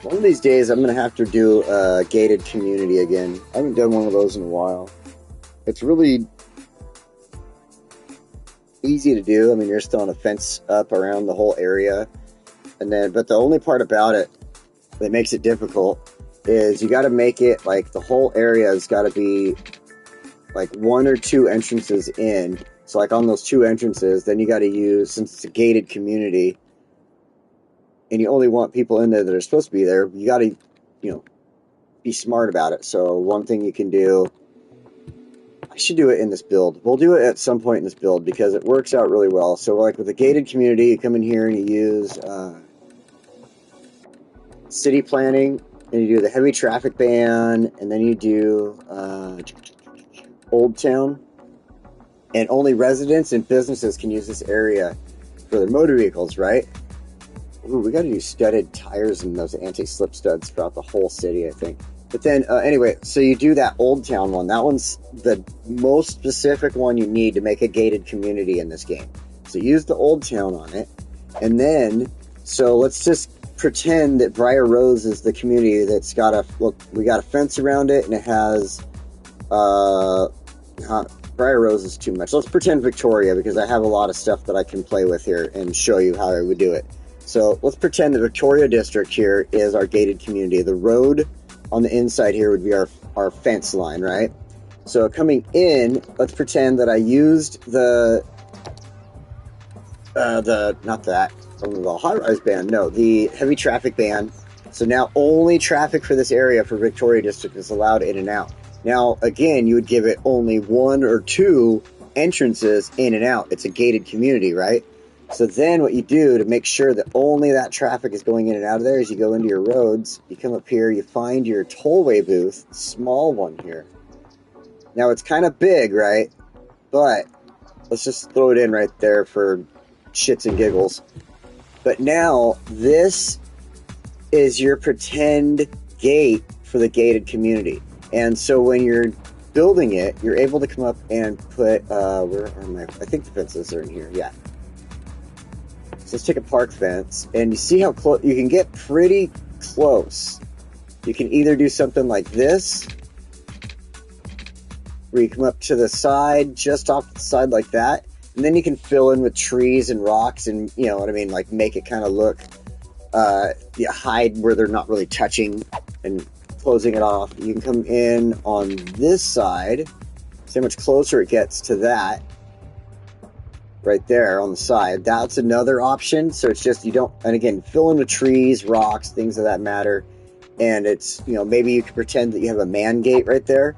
One of these days, I'm going to have to do a gated community again. I haven't done one of those in a while. It's really easy to do. I mean, you're just throwing a fence up around the whole area. But the only part about it that makes it difficult is you got to make it like the whole area has got to be like 1 or 2 entrances in. So like on those 2 entrances, then you got to use, since it's a gated community, and you only want people in there that are supposed to be there, you got to, be smart about it. So one thing you can do, I should do it in this build. We'll do it at some point in this build because it works out really well. So like with a gated community, you come in here and you use city planning, and you do the heavy traffic ban, and then you do Old Town. And only residents and businesses can use this area for their motor vehicles, right? Ooh, we got to use studded tires and those anti-slip studs throughout the whole city, I think. But then, anyway, so you do that Old Town one. That one's the most specific one you need to make a gated community in this game. So use the Old Town on it. And then, so let's just pretend that Briar Rose is the community that's got a, look, we got a fence around it, and it has, Briar Rose is too much. Let's pretend Victoria, because I have a lot of stuff that I can play with here and show you how I would do it. So let's pretend the Victoria District here is our gated community. The road on the inside here would be our fence line, right? So coming in, let's pretend that I used the high-rise ban, no, the heavy traffic ban. So now only traffic for this area for Victoria District is allowed in and out. Now, again, you would give it only 1 or 2 entrances in and out. It's a gated community, right? So then what you do to make sure that only that traffic is going in and out of there is you go into your roads, you come up here, you find your tollway booth, small one here. Now it's kind of big, right? But let's just throw it in right there for shits and giggles. But now this is your pretend gate for the gated community. And so when you're building it, you're able to come up and put, where are my, I think the fences are in here, yeah. So let's take a park fence, and you see how close you can get. Pretty close. You can either do something like this, where you come up to the side, just off the side like that, and then you can fill in with trees and rocks, and you know what I mean, like make it kind of look, you hide where they're not really touching, and closing it off. You can come in on this side. See how much closer it gets to that. Right there on the side. That's another option. So it's just, you don't, and again, fill in with trees, rocks, things of that matter. And it's, you know, maybe you can pretend that you have a man gate right there.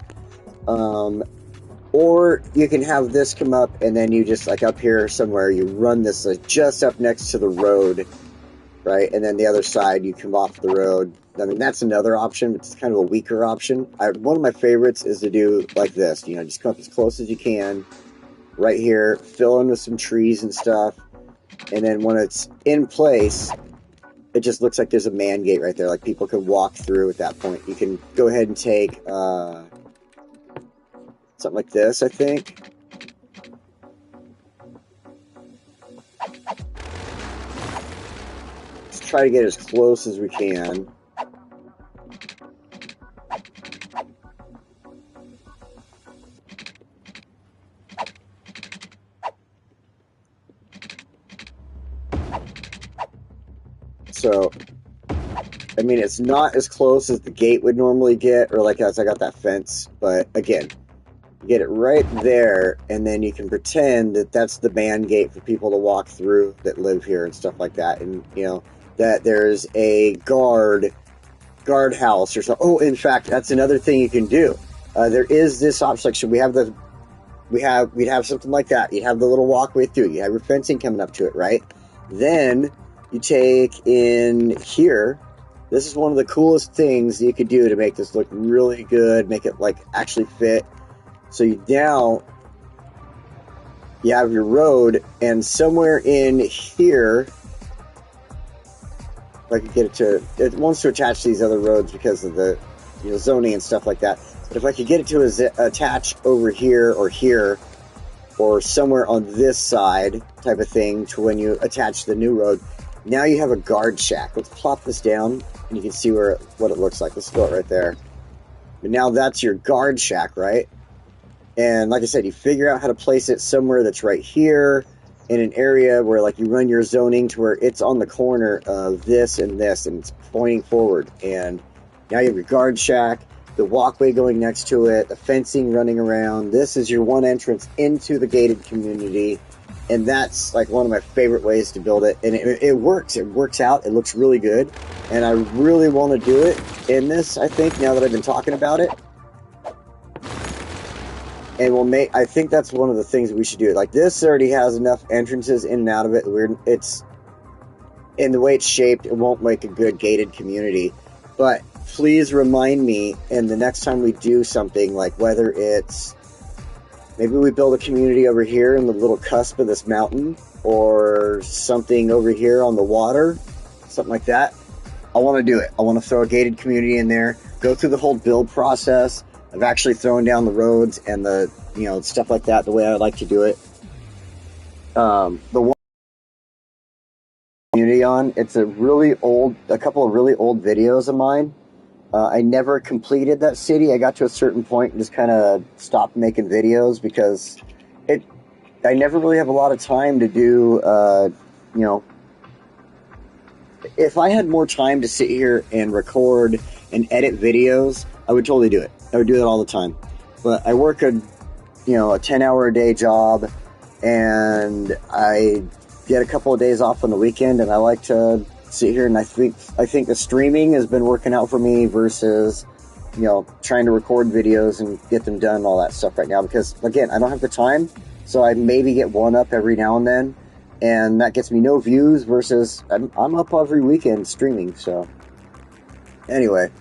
Or you can have this come up, and then you just, like up here somewhere, you run this like just up next to the road, right? And then the other side, you come off the road. I mean, that's another option, but it's kind of a weaker option. One of my favorites is to do like this, you know, just come up as close as you can. Right here, fill in with some trees and stuff, and then when it's in place, it just looks like there's a man gate right there, like people can walk through at that point. You can go ahead and take something like this, I think. Let's try to get as close as we can. So, I mean, it's not as close as the gate would normally get, or like as I got that fence, but again, you get it right there, and then you can pretend that that's the man gate for people to walk through that live here and stuff like that, and, you know, that there's a guardhouse or something. Oh, in fact, that's another thing you can do. There is this option, like, we'd have something like that. You'd have the little walkway through. You have your fencing coming up to it, right? Then you take in here. This is one of the coolest things you could do to make this look really good, make it like actually fit. So you have your road, and somewhere in here, if I could get it wants to attach to these other roads because of the, you know, zoning and stuff like that. But if I could get it to attach over here, or somewhere on this side type of thing, to when you attach the new road, now you have a guard shack. Let's plop this down, and you can see what it looks like. Let's throw it right there. But now that's your guard shack, right? And like I said, you figure out how to place it somewhere that's right here, in an area where, like, you run your zoning to where it's on the corner of this, and it's pointing forward. And now you have your guard shack, the walkway going next to it, the fencing running around. This is your one entrance into the gated community, and that's like one of my favorite ways to build it. And it works. It works out. It looks really good, and I really want to do it in this, I think, now that I've been talking about it. And I think that's one of the things that we should do. Like, this already has enough entrances in and out of it. It's, in the way it's shaped, it won't make a good gated community. But please remind me, and the next time we do something, like whether it's, maybe we build a community over here in the little cusp of this mountain, or something over here on the water, something like that. I want to do it. I want to throw a gated community in there, go through the whole build process of actually throwing down the roads and the, you know, stuff like that, the way I like to do it. The one community on, it's a couple of really old videos of mine. I never completed that city. I got to a certain point and just kind of stopped making videos because I never really have a lot of time to do, you know, if I had more time to sit here and record and edit videos, I would totally do it. I would do that all the time. But I work a 10-hour-a-day job, and I get a couple of days off on the weekend, and I like to sit here, and I think the streaming has been working out for me versus, you know, trying to record videos and get them done and all that stuff right now, because, again, I don't have the time, so I maybe get one up every now and then, and that gets me no views versus I'm up every weekend streaming. So anyway,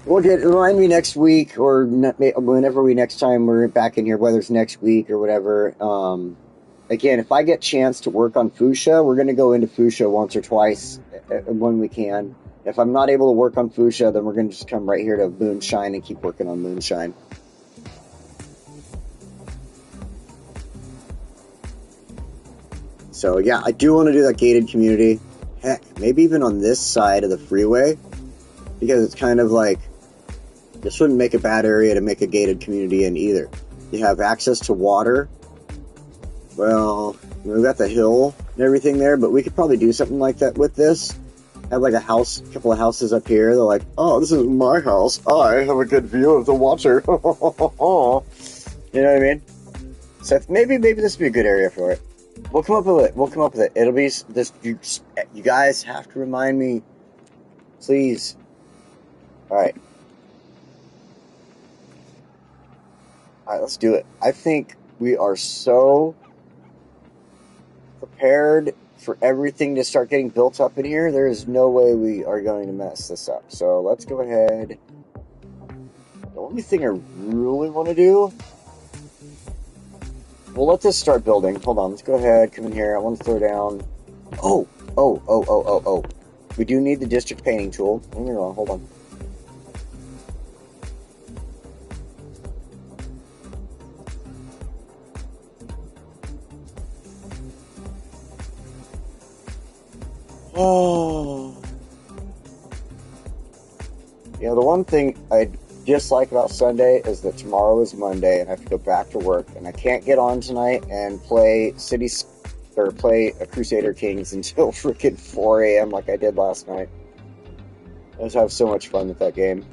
remind me next week, or whenever next time we're back in here, whether it's next week or whatever. Again, if I get a chance to work on Fuchsia, we're going to go into Fuchsia once or twice when we can. If I'm not able to work on Fuchsia, then we're going to just come right here to Moonshine and keep working on Moonshine. So yeah, I do want to do that gated community. Heck, maybe even on this side of the freeway, because it's kind of like, this wouldn't make a bad area to make a gated community in either. You have access to water. Well, we've got the hill and everything there, but we could probably do something like that with this. Have like a couple of houses up here. They're like, oh, this is my house. I have a good view of the water. You know what I mean? So maybe this would be a good area for it. We'll come up with it. It'll be this. You guys have to remind me, please. All right, let's do it. I think we are so prepared for everything to start getting built up in here. There is no way we are going to mess this up. So let's go ahead. The only thing I really want to do, we'll let this start building. Hold on, let's go ahead, come in here. I want to throw down. Oh. We do need the district painting tool. Hold on. Oh. You know, the one thing I dislike about Sunday is that tomorrow is Monday and I have to go back to work and I can't get on tonight and play a Crusader Kings until freaking 4 a.m. like I did last night. I just have so much fun with that game.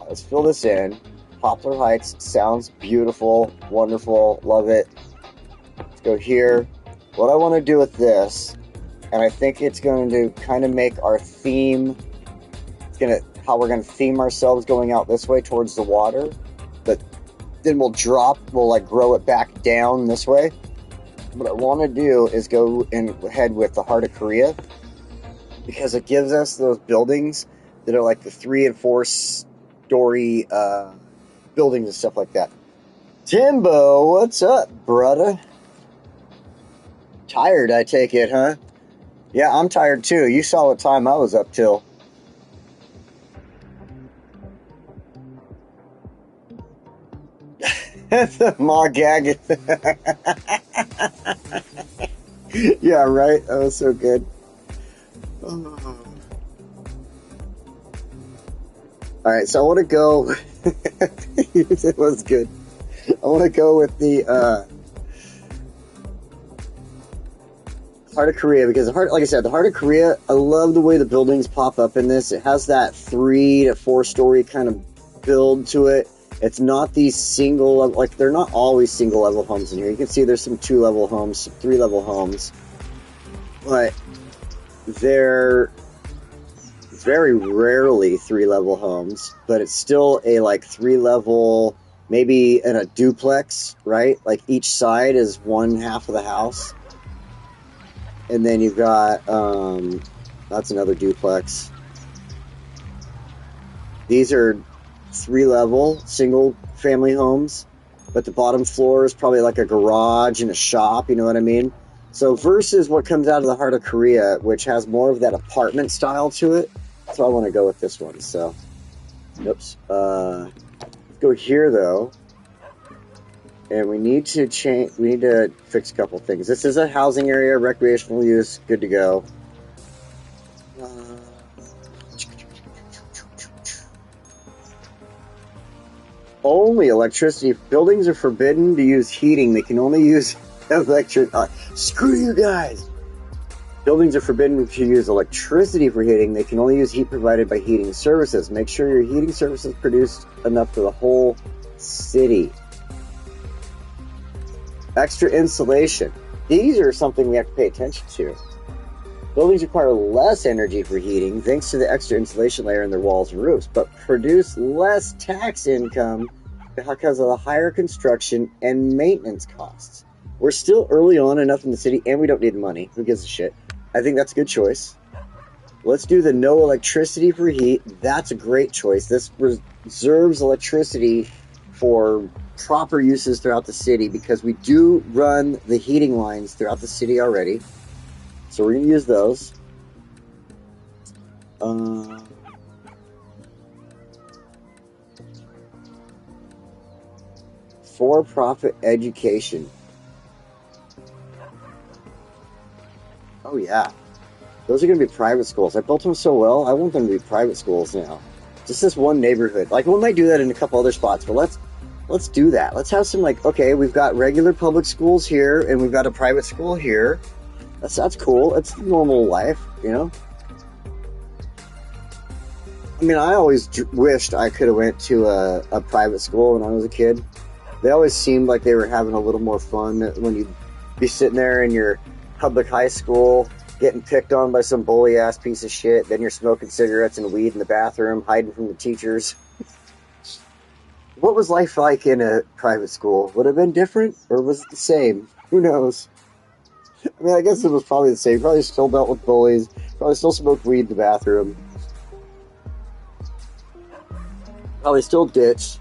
Let's fill this in. Poplar Heights sounds beautiful, wonderful, love it. Let's go here. What I want to do with this, and I think it's going to kind of make our theme, how we're going to theme ourselves going out this way towards the water, but then we'll grow it back down this way. What I want to do is go ahead with the Heart of Korea, because it gives us those buildings that are like the 3 and 4 story buildings and stuff like that. Timbo, what's up, brother? Tired, I take it, huh? Yeah, I'm tired too. You saw what time I was up till. The maw gag. Yeah, right? That was so good. Oh. Alright, so I want to go. It was good. I want to go with the Heart of Korea, because like I said, the Heart of Korea, I love the way the buildings pop up in this. It has that 3 to 4 story kind of build to it. It's not these single, like they're not always single level homes in here. You can see there's some 2 level homes, some 3 level homes, but they're very rarely 3 level homes, but it's still a like 3 level, maybe in a duplex, right? Like each side is one half of the house. And then you've got, that's another duplex. These are 3 level, single family homes, but the bottom floor is probably like a garage and a shop, you know what I mean? So versus what comes out of the Heart of Korea, which has more of that apartment style to it, so I want to go with this one. So, oops. Let's go here though. And we need to fix a couple things. This is a housing area, recreational use, good to go. Only electricity. Buildings are forbidden to use heating. They can only use electric. Screw you guys! Buildings are forbidden to use electricity for heating. They can only use heat provided by heating services. Make sure your heating services produce enough for the whole city. Extra insulation. These are something we have to pay attention to. Buildings require less energy for heating thanks to the extra insulation layer in their walls and roofs, but produce less tax income because of the higher construction and maintenance costs. We're still early on enough in the city, and we don't need money. Who gives a shit? I think that's a good choice. Let's do the no electricity for heat. That's a great choice. This reserves electricity for proper uses throughout the city, because we do run the heating lines throughout the city already. So we're going to use those. For-profit education. yeah. Those are going to be private schools. I built them so well, I want them to be private schools now. Just this one neighborhood. Like, we might do that in a couple other spots, but let's do that. Let's have some, like, okay, we've got regular public schools here, and we've got a private school here. That's cool. That's normal life, you know? I mean, I always wished I could have went to a private school when I was a kid. They always seemed like they were having a little more fun when you'd be sitting there in your public high school, getting picked on by some bully-ass piece of shit. Then you're smoking cigarettes and weed in the bathroom, hiding from the teachers. What was life like in a private school? Would it have been different, or was it the same? Who knows? I mean, I guess it was probably the same. Probably still dealt with bullies. Probably still smoked weed in the bathroom. Probably still ditched.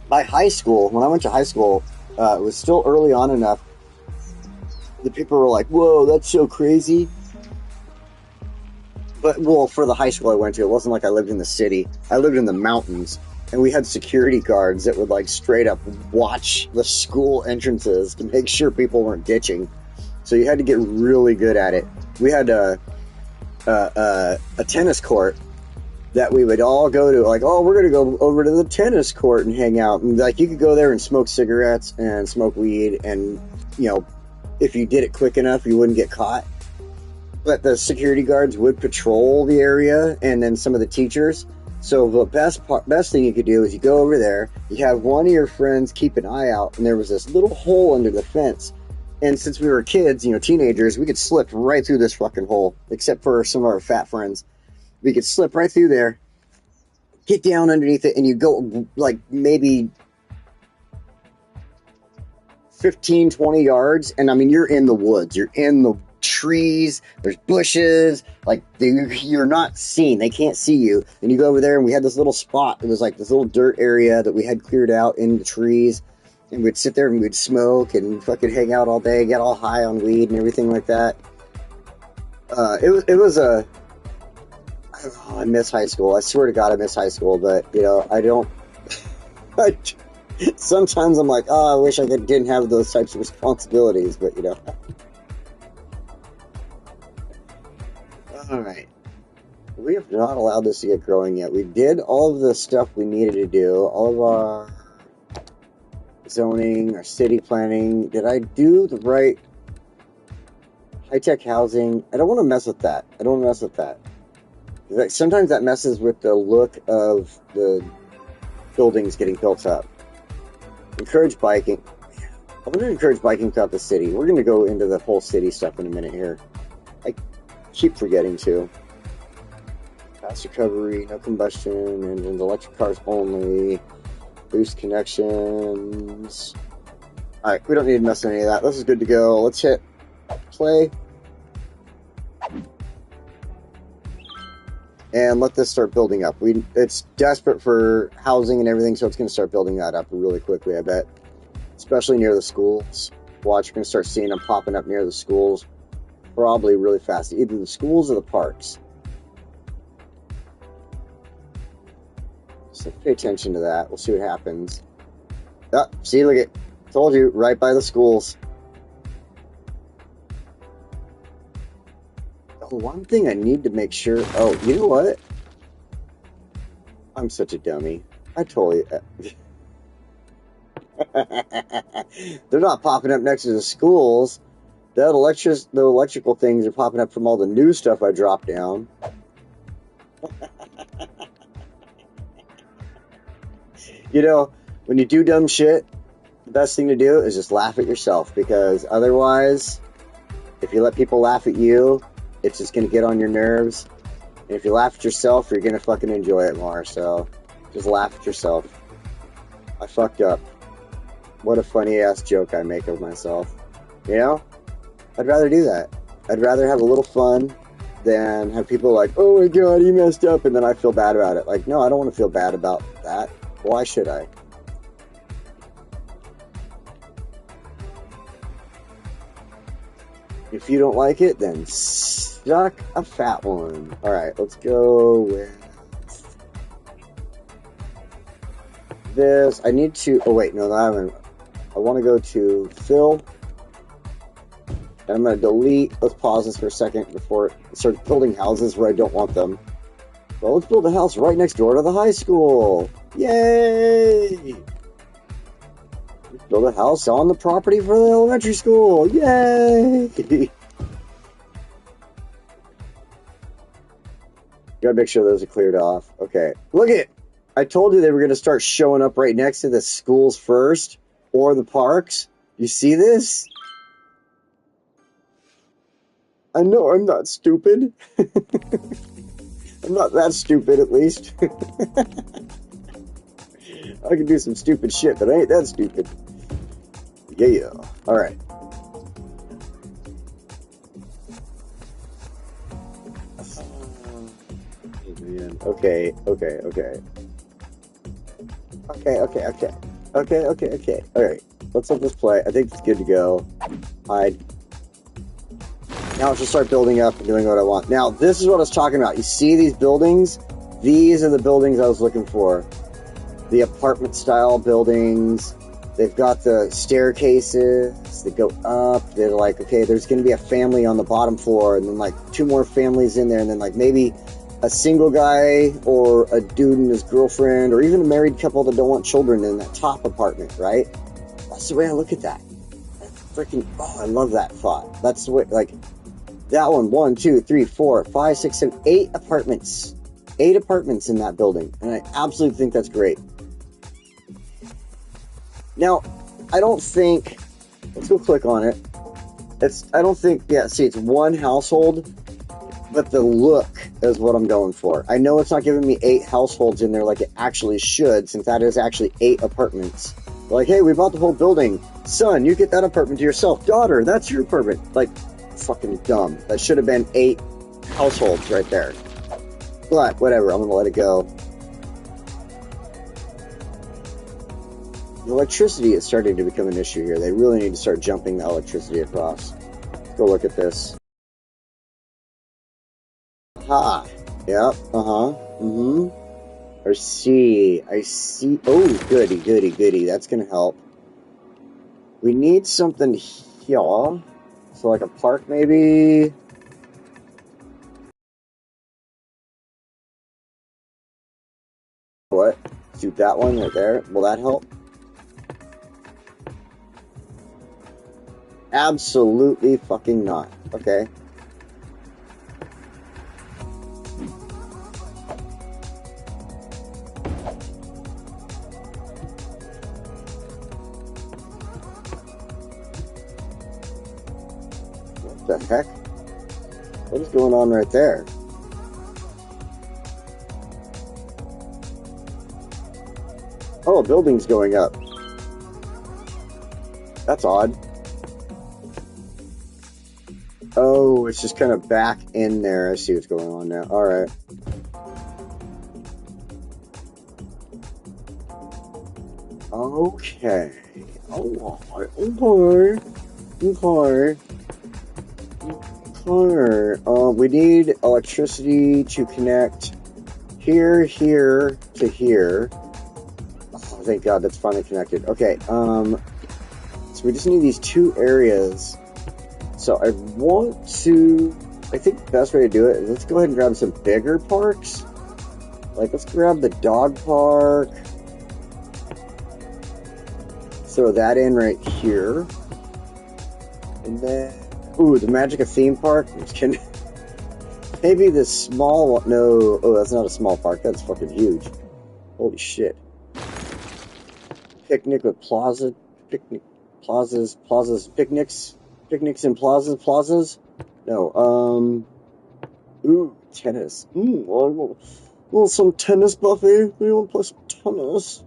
By high school, when I went to high school, it was still early on enough that people were like, whoa, that's so crazy. But, well, for the high school I went to, it wasn't like I lived in the city. I lived in the mountains, and we had security guards that would, like, straight up watch the school entrances to make sure people weren't ditching. So you had to get really good at it. We had a tennis court that we would all go to, like, oh, we're going to go over to the tennis court and hang out. And, like, you could go there and smoke cigarettes and smoke weed, and, you know, if you did it quick enough, you wouldn't get caught. But the security guards would patrol the area, and then some of the teachers. So the best thing you could do is you go over there, you have one of your friends keep an eye out, and there was this little hole under the fence. And since we were kids, you know, teenagers, we could slip right through this fucking hole, except for some of our fat friends. We could slip right through there, get down underneath it, and you go, like, maybe 15, 20 yards, and, I mean, you're in the woods. You're in the trees. There's bushes. Like, you're not seen. They can't see you. And you go over there, and we had this little spot. It was, like, this little dirt area that we had cleared out in the trees, and we'd sit there, and we'd smoke and fucking hang out all day, get all high on weed and everything like that. It was a... Oh, I miss high school. I swear to God, I miss high school, but, you know, I don't... Sometimes I'm like, oh, I wish I didn't have those types of responsibilities, but, you know. Alright. We have not allowed this to get growing yet. We did all of the stuff we needed to do. All of our zoning, our city planning. Did I do the right high-tech housing? I don't want to mess with that. Like, sometimes that messes with the look of the buildings getting built up. Encourage biking. I'm going to encourage biking throughout the city. We're going to go into the whole city stuff in a minute here. I keep forgetting to. Fast recovery, no combustion, engines, electric cars only. Boost connections. Alright, we don't need to mess with any of that. This is good to go. Let's hit play. And let this start building up. It's desperate for housing and everything, so it's going to start building that up really quickly, I bet. Especially near the schools. Watch, you're going to start seeing them popping up near the schools. Probably really fast. Either the schools or the parks. So pay attention to that. We'll see what happens. Oh, see, look at... Told you, right by the schools. One thing I need to make sure... Oh, you know what? I'm such a dummy. I totally... They're not popping up next to the schools. The electrical things are popping up from all the new stuff I dropped down. You know, when you do dumb shit, the best thing to do is just laugh at yourself. Because otherwise, if you let people laugh at you... it's just going to get on your nerves. And if you laugh at yourself, you're going to fucking enjoy it more. So, just laugh at yourself. I fucked up. What a funny-ass joke I make of myself. You know? I'd rather do that. I'd rather have a little fun than have people like, oh my god, you messed up, and then I feel bad about it. Like, no, I don't want to feel bad about that. Why should I? If you don't like it, then suck a fat one. Alright, let's go with this. I need to... oh, wait, no, I want to go to fill. And I'm going to delete. Let's pause this for a second before I start building houses where I don't want them. Well, let's build a house right next door to the high school. Yay! Let's build a house on the property for the elementary school. Yay! Gotta make sure those are cleared off. Okay. Look at it. I told you they were going to start showing up right next to the schools first or the parks. You see this? I know I'm not stupid. I'm not that stupid, at least. I can do some stupid shit, but I ain't that stupid. Yeah. Alright. Oh, man. Okay. Alright. Let's let this play. I think it's good to go. Hide. Now let's just start building up and doing what I want. Now, this is what I was talking about. You see these buildings? These are the buildings I was looking for. The apartment-style buildings. They've got the staircases that go up. They're like, okay, there's going to be a family on the bottom floor, and then like 2 more families in there, and then like maybe a single guy or a dude and his girlfriend, or even a married couple that don't want children in that top apartment, right? That's the way I look at that. That's freaking, I love that thought. That's the way, like, that one, 1, 2, 3, 4, 5, 6, 7, 8 apartments. 8 apartments in that building, and I absolutely think that's great. Now, I don't think, let's go click on it. I don't think, see, it's 1 household, but the look is what I'm going for. I know it's not giving me 8 households in there like it actually should, since that is actually 8 apartments. They're like, hey, we bought the whole building. Son, you get that apartment to yourself. Daughter, that's your apartment. Like, fucking dumb. That should have been 8 households right there. But, whatever, I'm gonna let it go. The electricity is starting to become an issue here. They really need to start jumping the electricity across. Let's go look at this. Aha. Yep. I see. Oh, goody. That's gonna help. We need something here. So like a park, maybe? What? Shoot that one right there. Will that help? Absolutely fucking not. Okay. What the heck? What is going on right there? Oh, a building's going up. That's odd. Oh, it's just kind of back in there. I see what's going on now. Alright. Okay. Okay. We need electricity to connect here to here. Oh, thank God that's finally connected. Okay, so we just need these 2 areas. So I think the best way to do it is let's go ahead and grab some bigger parks. Like, let's grab the dog park. Throw that in right here. And then, ooh, the Magica theme park. Maybe the small one. No, oh, that's not a small park. That's fucking huge. Holy shit. Picnic with plazas. Picnics in plazas? No, ooh, tennis. Want some tennis, Buffy? We want to play some tennis.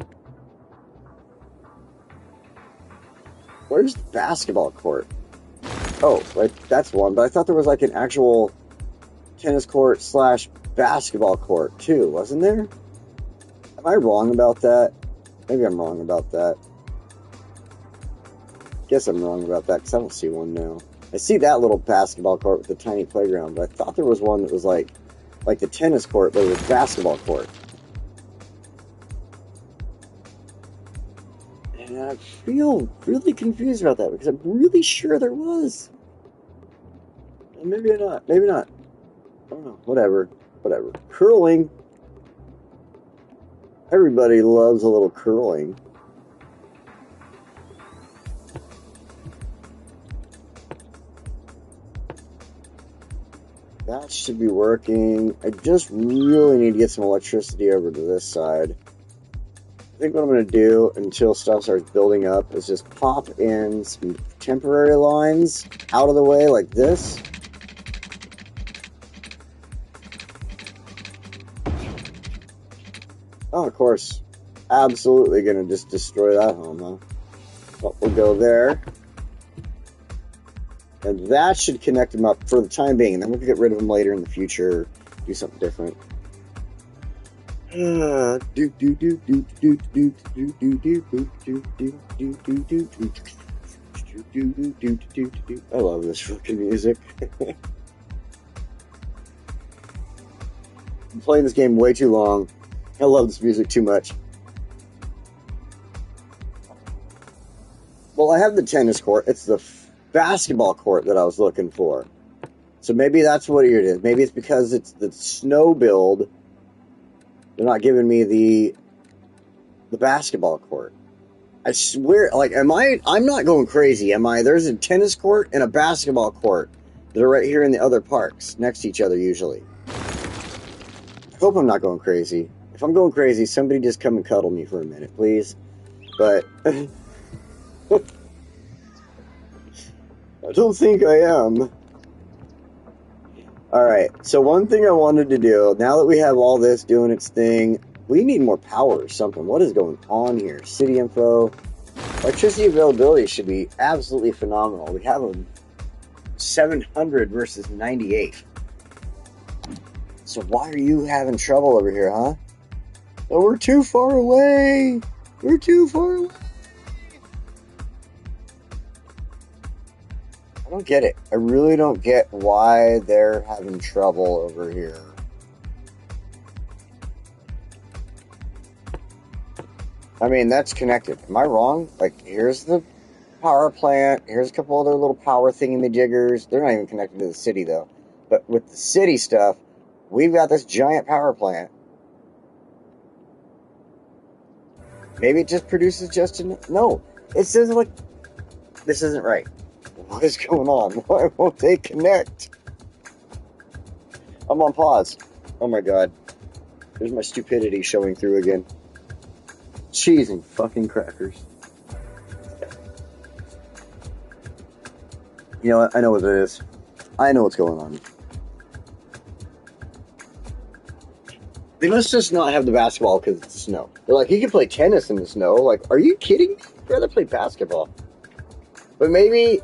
Where's the basketball court? Oh, right, that's one, but I thought there was like an actual tennis court / basketball court too, wasn't there? Am I wrong about that? Maybe I'm wrong about that. Guess I'm wrong about that because I don't see one now. I see that little basketball court with the tiny playground, but I thought there was one that was like the tennis court, but it was basketball court. And I feel really confused about that because I'm really sure there was. Maybe not. Maybe not. I don't know. Whatever. Whatever. Curling. Everybody loves a little curling. That should be working. I just really need to get some electricity over to this side. I think what I'm going to do until stuff starts building up is just pop in some temporary lines out of the way like this. Oh, of course. Absolutely going to just destroy that home, huh? But we'll go there. And that should connect them up for the time being. And then we'll get rid of them later in the future. Do something different. I love this fucking music. I'm playing this game way too long. I love this music too much. Well, I have the tennis court. It's the basketball court that I was looking for. So maybe that's what it is. Maybe it's because it's the snow build. They're not giving me the basketball court. I swear, like, I'm not going crazy, am I? There's a tennis court and a basketball court that are right here in the other parks, next to each other usually. I hope I'm not going crazy. If I'm going crazy, somebody just come and cuddle me for a minute, please. But I don't think I am. Alright, so one thing I wanted to do, now that we have all this doing its thing, we need more power or something. What is going on here? City info. Electricity availability should be absolutely phenomenal. We have a 700 versus 98. So why are you having trouble over here, huh? Oh, we're too far away. We're too far away. I don't get it. I really don't get why they're having trouble over here. I mean, that's connected. Am I wrong? Like, here's the power plant. Here's a couple other little power thingy-majiggers. They're not even connected to the city, though. But with the city stuff, we've got this giant power plant. Maybe it just produces just enough. No, it says, like, this isn't right. What is going on? Why won't they connect? I'm on pause. Oh my god. There's my stupidity showing through again. Cheese and fucking crackers. You know what? I know what it is. I know what's going on. They must just not have the basketball because it's snow. They're like, you can play tennis in the snow. Like, are you kidding me? I'd rather play basketball. But maybe...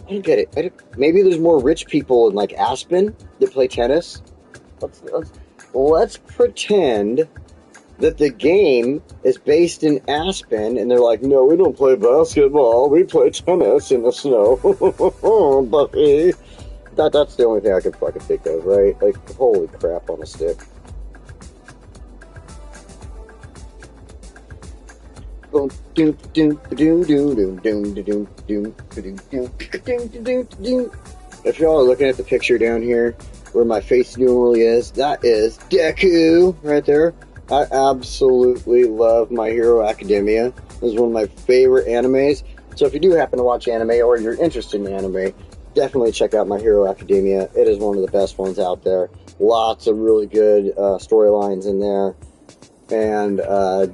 I don't get it. Maybe there's more rich people in, like, Aspen that play tennis. Let's pretend that the game is based in Aspen, and they're like, no, we don't play basketball. We play tennis in the snow. Buffy. That's the only thing I could fucking think of, right? Like, holy crap on a stick. If y'all are looking at the picture down here where my face normally is, that is Deku right there. I absolutely love My Hero Academia. This is one of my favorite animes. So if you do happen to watch anime or you're interested in anime, definitely check out My Hero Academia. It is one of the best ones out there. Lots of really good storylines in there. And,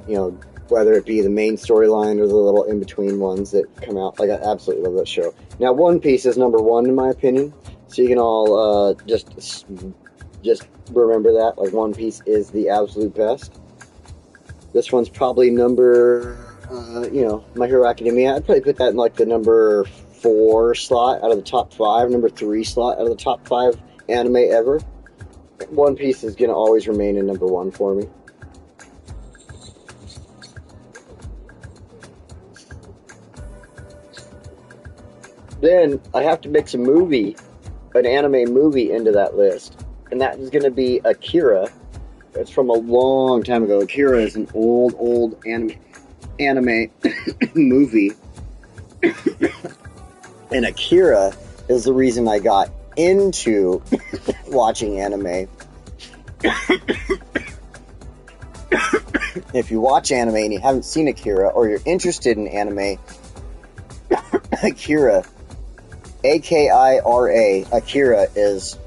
you know, whether it be the main storyline or the little in-between ones that come out. Like, I absolutely love that show. Now, One Piece is number one, in my opinion. So you can all just remember that. Like, One Piece is the absolute best. This one's probably number, you know, My Hero Academia. I'd probably put that in, like, the number 4 slot out of the top 5. Number 3 slot out of the top 5 anime ever. One Piece is going to always remain in number 1 for me. Then I have to mix an anime movie into that list. And that is going to be Akira. It's from a long time ago. Akira is an old anime movie. And Akira is the reason I got into watching anime. If you watch anime and you haven't seen Akira, or you're interested in anime, Akira, Akira, Akira is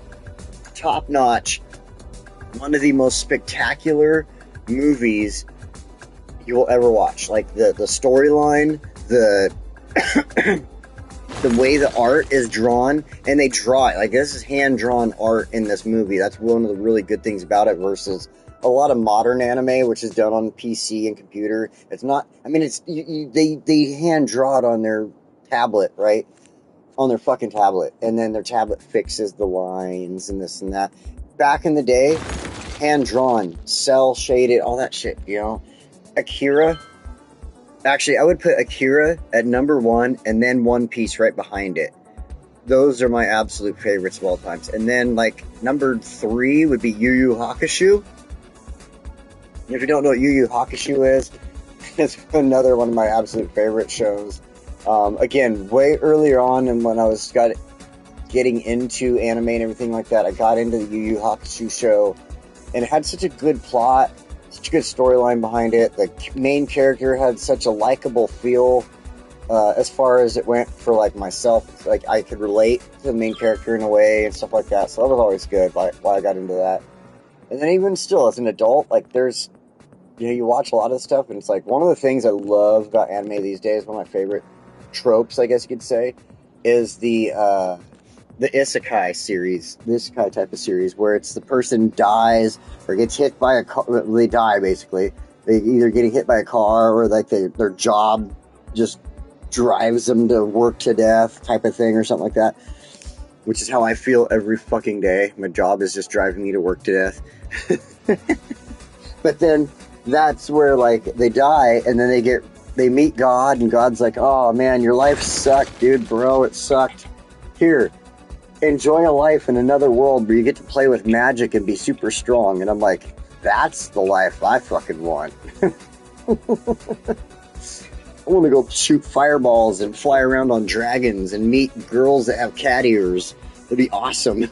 top-notch, one of the most spectacular movies you will ever watch. Like, the storyline, the the way the art is drawn, and they draw it. Like, this is hand-drawn art in this movie. That's one of the really good things about it versus a lot of modern anime, which is done on PC and computer. It's not, I mean, it's, they hand-draw it on their tablet, right? On their fucking tablet. And then their tablet fixes the lines and this and that. Back in the day, hand-drawn, cel-shaded, all that shit, you know? Akira, actually, I would put Akira at number 1 and then One Piece right behind it. Those are my absolute favorites of all times. And then, like, number 3 would be Yu Yu Hakusho. If you don't know what Yu Yu Hakusho is, it's another one of my absolute favorite shows. Again, way earlier on, and when I was getting into anime and everything like that, I got into the Yu Yu Hakusho show, and it had such a good plot, such a good storyline behind it. The main character had such a likable feel, as far as it went for, like, myself. Like, I could relate to the main character in a way and stuff like that, so that was always good why I got into that. And then even still, as an adult, like, there's, you know, you watch a lot of stuff, and it's like, one of the things I love about anime these days, one of my favorite tropes, I guess you could say, is the isekai series, the isekai type of series, where it's the person dies or gets hit by a car. They die, basically. They either getting hit by a car, or like their job just drives them to work to death type of thing, or something like that. Which is how I feel every fucking day. My job is just driving me to work to death. But then that's where, like, they die, and then they meet God, and God's like, oh man, your life sucked, dude, bro, it sucked. Here, enjoy a life in another world where you get to play with magic and be super strong. And I'm like, that's the life I fucking want. I want to go shoot fireballs and fly around on dragons and meet girls that have cat ears. It'd be awesome.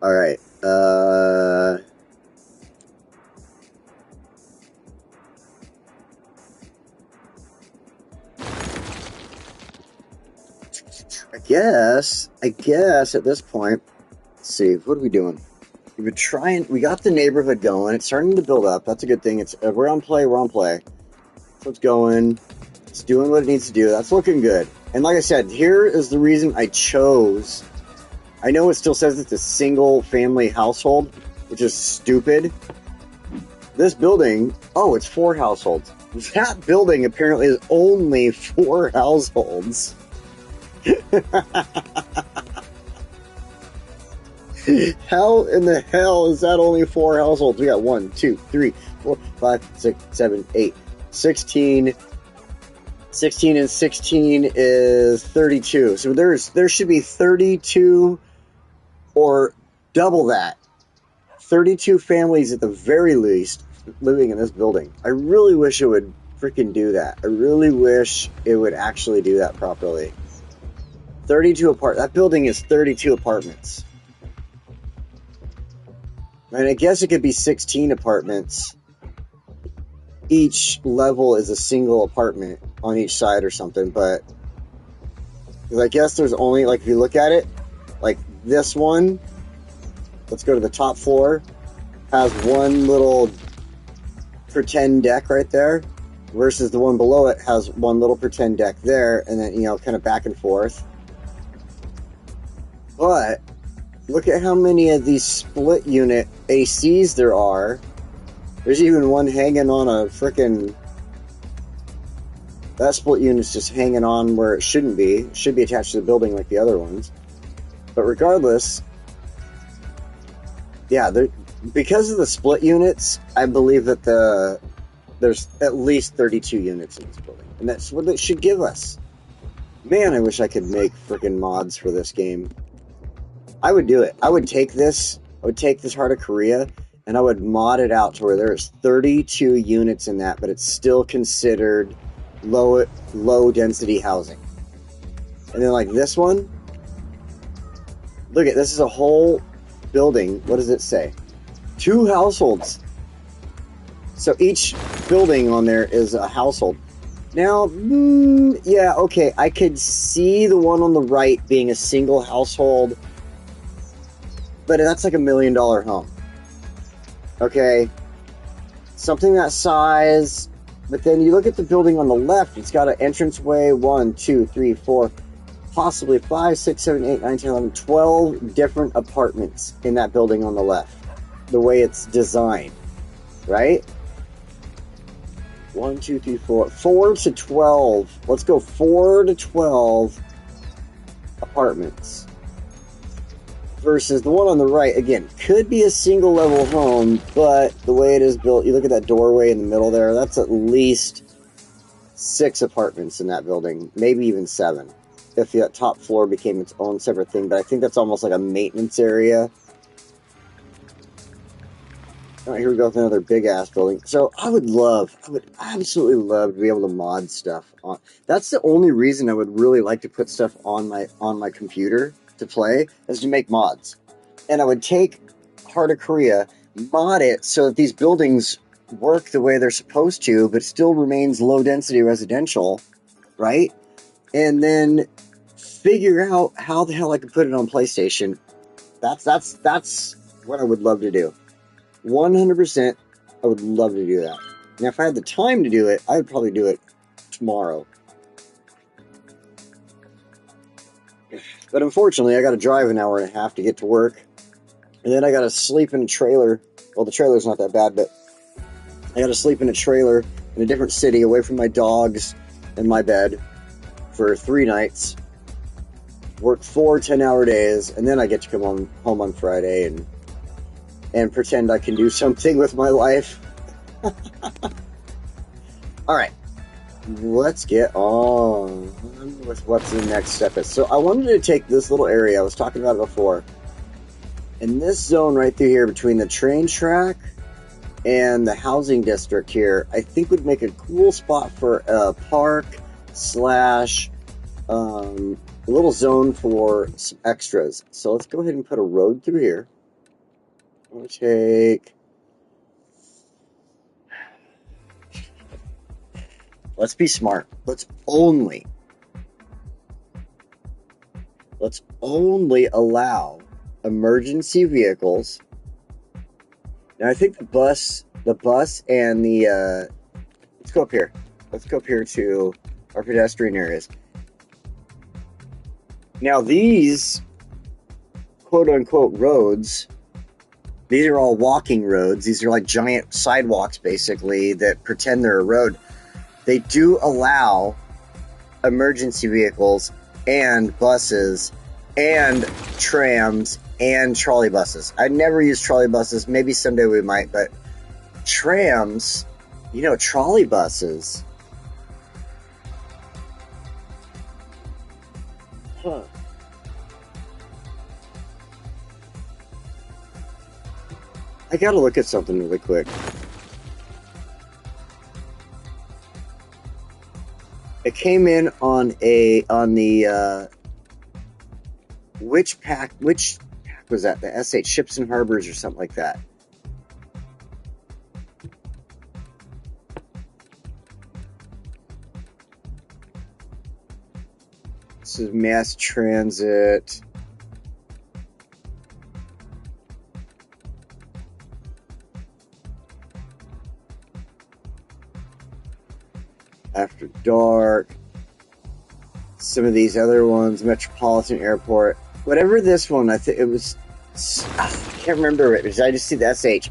All right. I guess at this point, let's see, what are we doing? We've been trying, we got the neighborhood going. It's starting to build up. That's a good thing. It's, we're on play. So it's going. It's doing what it needs to do. That's looking good. And like I said, here is the reason I chose. I know it still says it's a single family household, which is stupid. This building, oh, it's 4 households. That building apparently is only 4 households. How in the hell is that only 4 households? We got 1, 2, 3, 4, 5, 6, 7, 8, 16. 16 and 16 is 32. So there should be 32 or double that. 32 families at the very least living in this building. I really wish it would freaking do that. I really wish it would actually do that properly. 32 that building is 32 apartments. And I guess it could be 16 apartments. Each level is a single apartment on each side or something, but because I guess there's only, like, if you look at it, like this one, let's go to the top floor, has one little pretend deck right there, versus the one below it has one little pretend deck there, and then, you know, kind of back and forth. But look at how many of these split unit ACs there are. There's even one hanging on a frickin'... That split unit's just hanging on where it shouldn't be. It should be attached to the building like the other ones. But regardless... Yeah, because of the split units, I believe that there's at least 32 units in this building. And that's what it should give us. Man, I wish I could make frickin' mods for this game. I would do it. I would take this Heart of Korea, and I would mod it out to where there's 32 units in that, but it's still considered low density housing. And then like this one, look at this is a whole building. What does it say? 2 households. So each building on there is a household. Now, yeah, okay, I could see the one on the right being a single household, but that's like $1 million home. Okay, something that size. But then you look at the building on the left, it's got an entranceway, 1, 2, 3, 4, possibly 5, 6, 7, 8, 9, 10, 11, 12 different apartments in that building on the left. The way it's designed, right? 1, 2, 3, 4. 4 to 12. Let's go 4 to 12 apartments. Versus the one on the right, again, could be a single level home, but the way it is built, you look at that doorway in the middle there, that's at least 6 apartments in that building, maybe even 7. If that top floor became its own separate thing, but I think that's almost like a maintenance area. All right, here we go with another big ass building. So I would absolutely love to be able to mod stuff on. That's the only reason I would really like to put stuff on my computer to play, is to make mods. And I would take Heart of Korea, mod it so that these buildings work the way they're supposed to, but still remains low density residential, right? And then figure out how the hell I could put it on PlayStation. That's what I would love to do. 100%, I would love to do that. Now, if I had the time to do it, I would probably do it tomorrow. But unfortunately, I got to drive an hour and a half to get to work. And then I got to sleep in a trailer. Well, the trailer's not that bad, but I got to sleep in a trailer in a different city away from my dogs and my bed for 3 nights. Work 4 10-hour days, and then I get to come home on Friday and pretend I can do something with my life. Alright, let's get on with what's the next step is. So I wanted to take this little area, I was talking about it before, and this zone right through here between the train track and the housing district here, I think would make a cool spot for a park slash a little zone for some extras. So let's go ahead and put a road through here. We'll take... Let's be smart. Let's only allow emergency vehicles. Now I think the bus and the let's go up here. Let's go up here to our pedestrian areas. Now these quote unquote roads, these are all walking roads. These are like giant sidewalks basically that pretend they're a road. They do allow emergency vehicles and buses and trams and trolley buses. I never use trolley buses. Maybe someday we might, but trams, trolley buses. Huh. I gotta look at something really quick. It came in on the which pack was that? The S8 Ships and Harbors or something like that. This is mass transit. After dark. Some of these other ones, Metropolitan Airport. Whatever this one, I think it was... I can't remember it, because I just see the SH.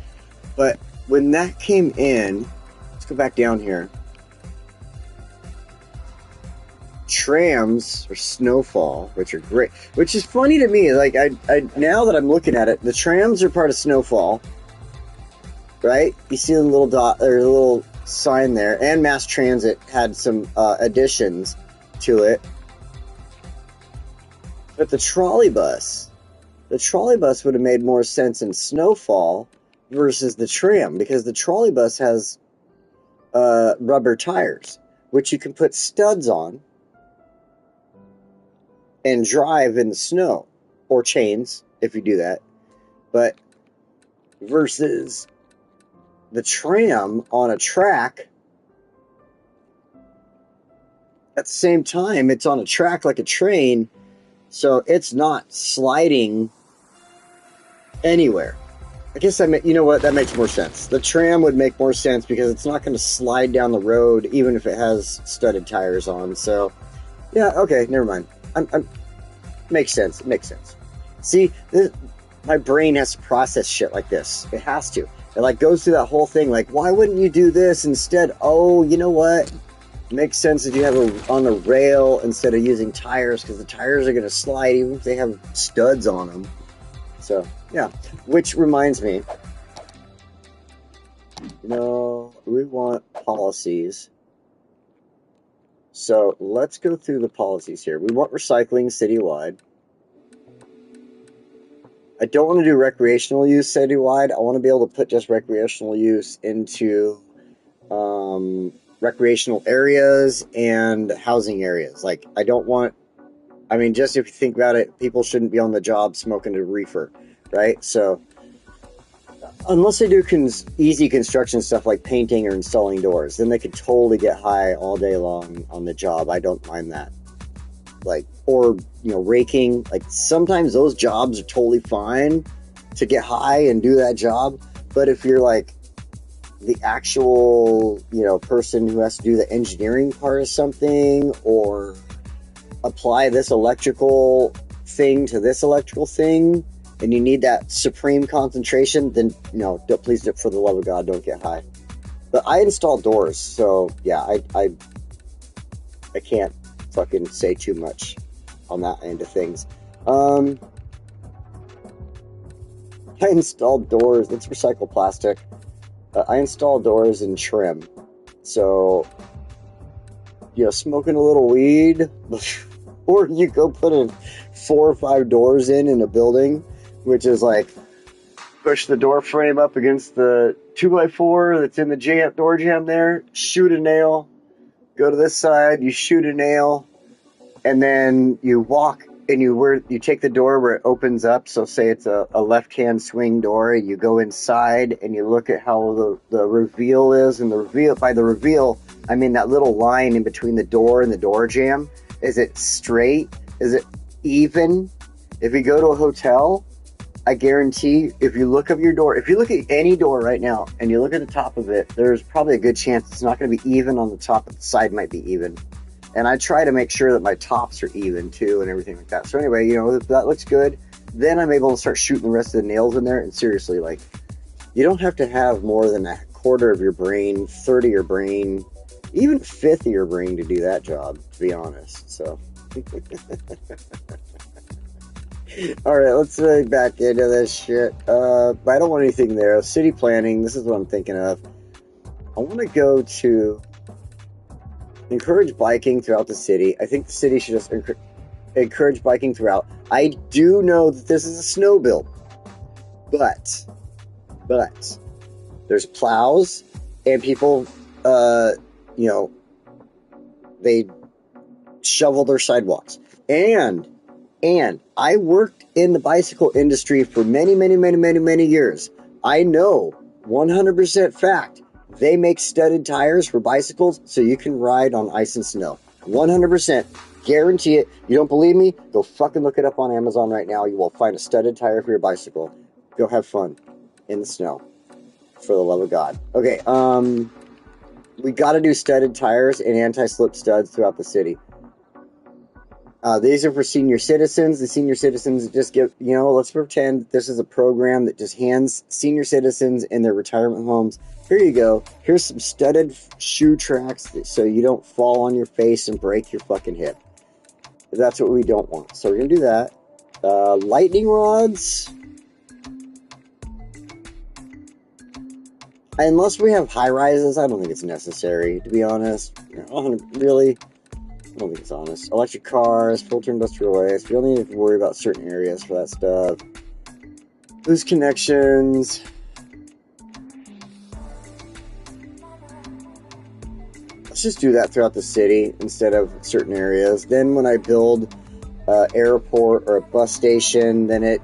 But when that came in... Let's go back down here. Trams, or Snowfall, which are great. Which is funny to me. Like, I now that I'm looking at it, the trams are part of Snowfall. Right? You see the little dot, or the little sign there. And Mass Transit had some additions to it. But the trolley bus the trolley bus would have made more sense in snowfall versus the tram, because the trolley bus has rubber tires, which you can put studs on and drive in the snow, or chains if you do that. But versus the tram on a track, at the same time, it's on a track like a train, so it's not sliding anywhere. I guess you know what? That makes more sense. The tram would make more sense because it's not going to slide down the road, even if it has studded tires on. So, yeah, okay, never mind. Makes sense. It makes sense. See, my brain has to process shit like this. It has to. It like goes through that whole thing. Like, why wouldn't you do this instead? Oh, you know what? It makes sense if you have on a rail instead of using tires, because the tires are going to slide even if they have studs on them. So, yeah. Which reminds me, we want policies. So let's go through the policies here. We want recycling citywide. I don't want to do recreational use citywide. I want to be able to put just recreational use into recreational areas and housing areas. Like, I don't want, just if you think about it, people shouldn't be on the job smoking a reefer, right? So, unless they do easy construction stuff like painting or installing doors, then they could totally get high all day long on the job. I don't mind that. Like, or, raking. Like, sometimes those jobs are totally fine to get high and do that job. But if you're like the actual, person who has to do the engineering part of something, or apply this electrical thing to this electrical thing, and you need that supreme concentration, then please, for the love of God, don't get high. But I install doors, so yeah, I can't fucking say too much on that end of things. I installed doors. Let's recycle plastic. I install doors and trim. So, smoking a little weed, or you go put in 4 or 5 doors in a building, which is like, push the door frame up against the 2x4 that's in the door jamb there, shoot a nail, go to this side, you shoot a nail, and then you walk and you take the door where it opens up. So say it's a left-hand swing door, you go inside and you look at how the reveal is, and by the reveal, I mean that little line in between the door and the door jamb. Is it straight? Is it even? If you go to a hotel, I guarantee if you look up your door, if you look at any door right now and you look at the top of it, there's probably a good chance it's not going to be even on the top, but the side might be even. And I try to make sure that my tops are even too and everything like that. So anyway, if that looks good, then I'm able to start shooting the rest of the nails in there. And seriously, like, you don't have to have more than a quarter of your brain, third of your brain, even a fifth of your brain to do that job, to be honest. So, all right, let's get back into this shit. But I don't want anything there. City planning, this is what I'm thinking of. I want to go to encourage biking throughout the city. I think the city should just encourage biking throughout. I do know that this is a snow build, but there's plows and people, they shovel their sidewalks. And I worked in the bicycle industry for many, many, many, many, many years. I know 100% fact they make studded tires for bicycles so you can ride on ice and snow. 100%. Guarantee it. You don't believe me? Go fucking look it up on Amazon right now. You will find a studded tire for your bicycle. Go have fun in the snow. For the love of God. Okay, we got to do studded tires and anti-slip studs throughout the city. These are for senior citizens. The senior citizens just get, let's pretend this is a program that just hands senior citizens in their retirement homes. Here you go. Here's some studded shoe tracks so you don't fall on your face and break your fucking hip. That's what we don't want. So we're going to do that. Lightning rods. Unless we have high rises, I don't think it's necessary, to be honest. Really? I don't think it's honest. Electric cars, filter industrial waste. We don't need to worry about certain areas for that stuff. Boost connections. Let's just do that throughout the city instead of certain areas. Then when I build an airport or a bus station, then it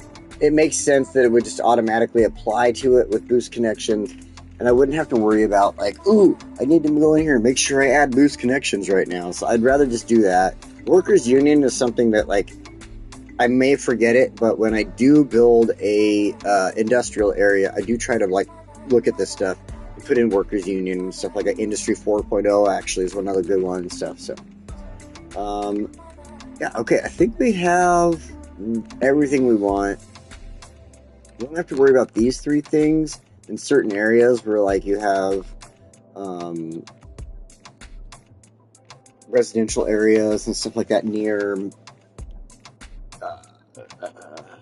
makes sense that it would just automatically apply to it with boost connections. And I wouldn't have to worry about like, ooh, I need to go in here and make sure I add boost connections right now. So I'd rather just do that. Workers union is something that like, I may forget it, but when I do build a industrial area, I do try to like look at this stuff and put in workers union and stuff like that. Industry 4.0 actually is one other good one and stuff. So, yeah, okay. I think we have everything we want. We don't have to worry about these three things in certain areas where like you have residential areas and stuff like that near.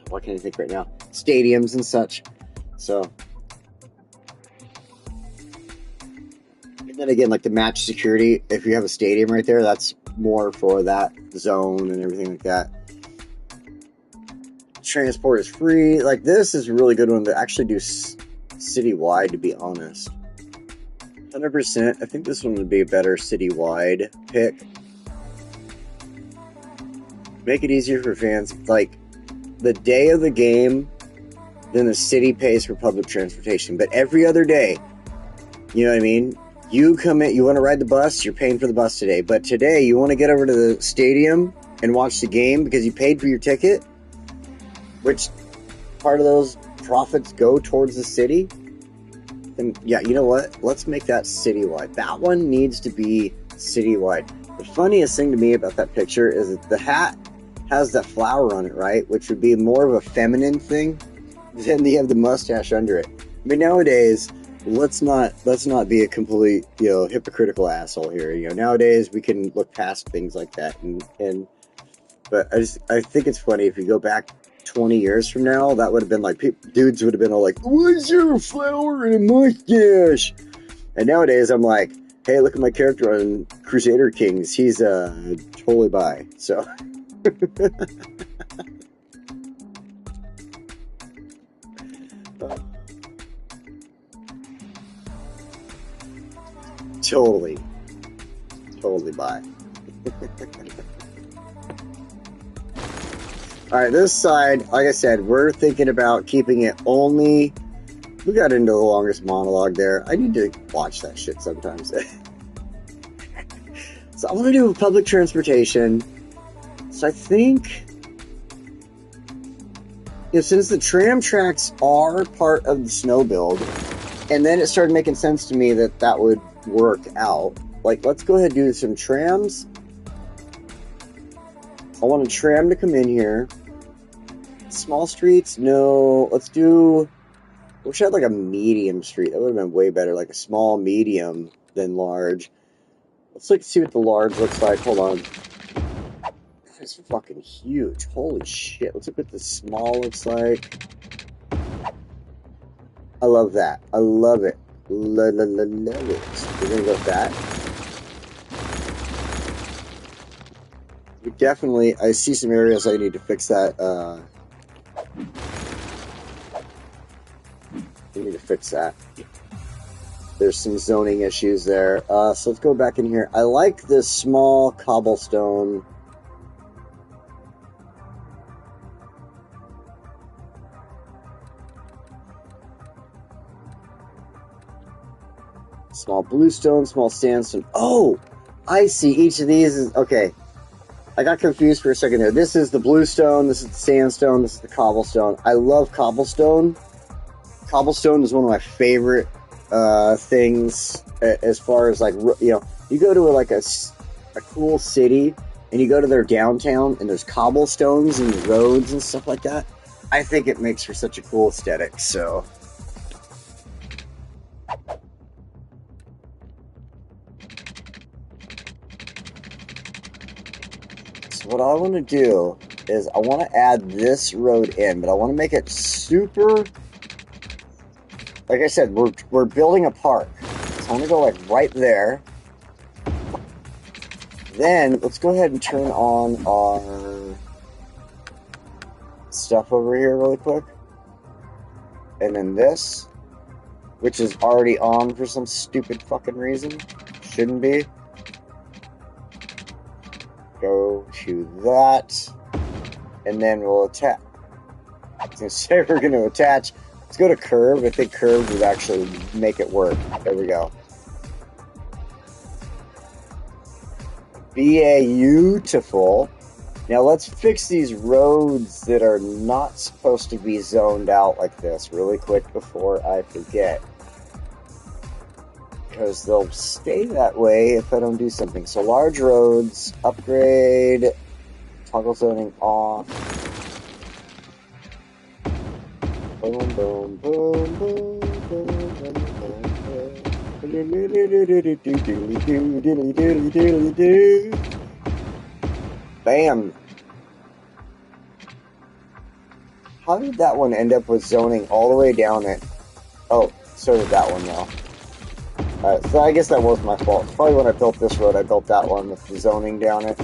What can I think right now? Stadiums and such. So, and then again, like the match security, if you have a stadium right there, that's more for that zone and everything like that. Transport is free. Like this is a really good one to actually do citywide, to be honest. 100%. I think this one would be a better citywide pick. Make it easier for fans. Like, the day of the game, then the city pays for public transportation. But every other day, you know what I mean? You come in, you want to ride the bus, you're paying for the bus today. But today, you want to get over to the stadium and watch the game because you paid for your ticket, which part of those profits go towards the city. And yeah, you know what? Let's make that citywide. That one needs to be citywide. The funniest thing to me about that picture is that the hat has that flower on it, right? Which would be more of a feminine thing. Then you have the mustache under it. I mean, nowadays, let's not be a complete, hypocritical asshole here. Nowadays we can look past things like that. But I think it's funny if you go back 20 years from now, that would have been like dudes would have been all like, "Why's there a flower and a mustache?" And nowadays I'm like, "Hey, look at my character on Crusader Kings. He's totally bi." So. Totally bi. Alright, this side, like I said, we're thinking about keeping it only. We got into the longest monologue there. I need to watch that shit sometimes. So I want to do public transportation. So I think, since the tram tracks are part of the snow build, and then it started making sense to me that that would work out. Like, let's go ahead and do some trams. I want a tram to come in here. Small streets, no. Let's do. I wish I had like a medium street. That would have been way better. Like a small, medium than large. Let's see what the large looks like. Hold on. It's fucking huge. Holy shit. Let's look what the small looks like. I love that. I love it. Love it. We're gonna go with that. We definitely, I see some areas I need to fix that. We need to fix that. There's some zoning issues there. So let's go back in here. I like this small cobblestone. Small bluestone, small sandstone. Oh, I see. Each of these is... Okay. I got confused for a second there. This is the bluestone. This is the sandstone. This is the cobblestone. I love cobblestone. Cobblestone is one of my favorite things as far as, like, you go to, a cool city and you go to their downtown and there's cobblestones and roads and stuff like that. I think it makes for such a cool aesthetic, so... What I want to do is I want to add this road in, but I want to make it super. Like I said, we're building a park, so I want to go like right there. Then let's go ahead and turn on our stuff over here really quick. and then this, which is already on for some stupid fucking reason. Shouldn't be. Go to that, and then we'll attach. I was going to say we're going to attach. Let's go to curve. I think curve would actually make it work. There we go. Beautiful. Now let's fix these roads that are not supposed to be zoned out like this really quick before I forget. Because they'll stay that way if I don't do something. So large roads, upgrade, toggle zoning off. Boom, boom, boom, boom, boom, boom, boom. Bam. How did that one end up with zoning all the way down it? Oh, so did that one though. Alright, so I guess that was my fault. Probably when I built this road, I built that one with the zoning down it.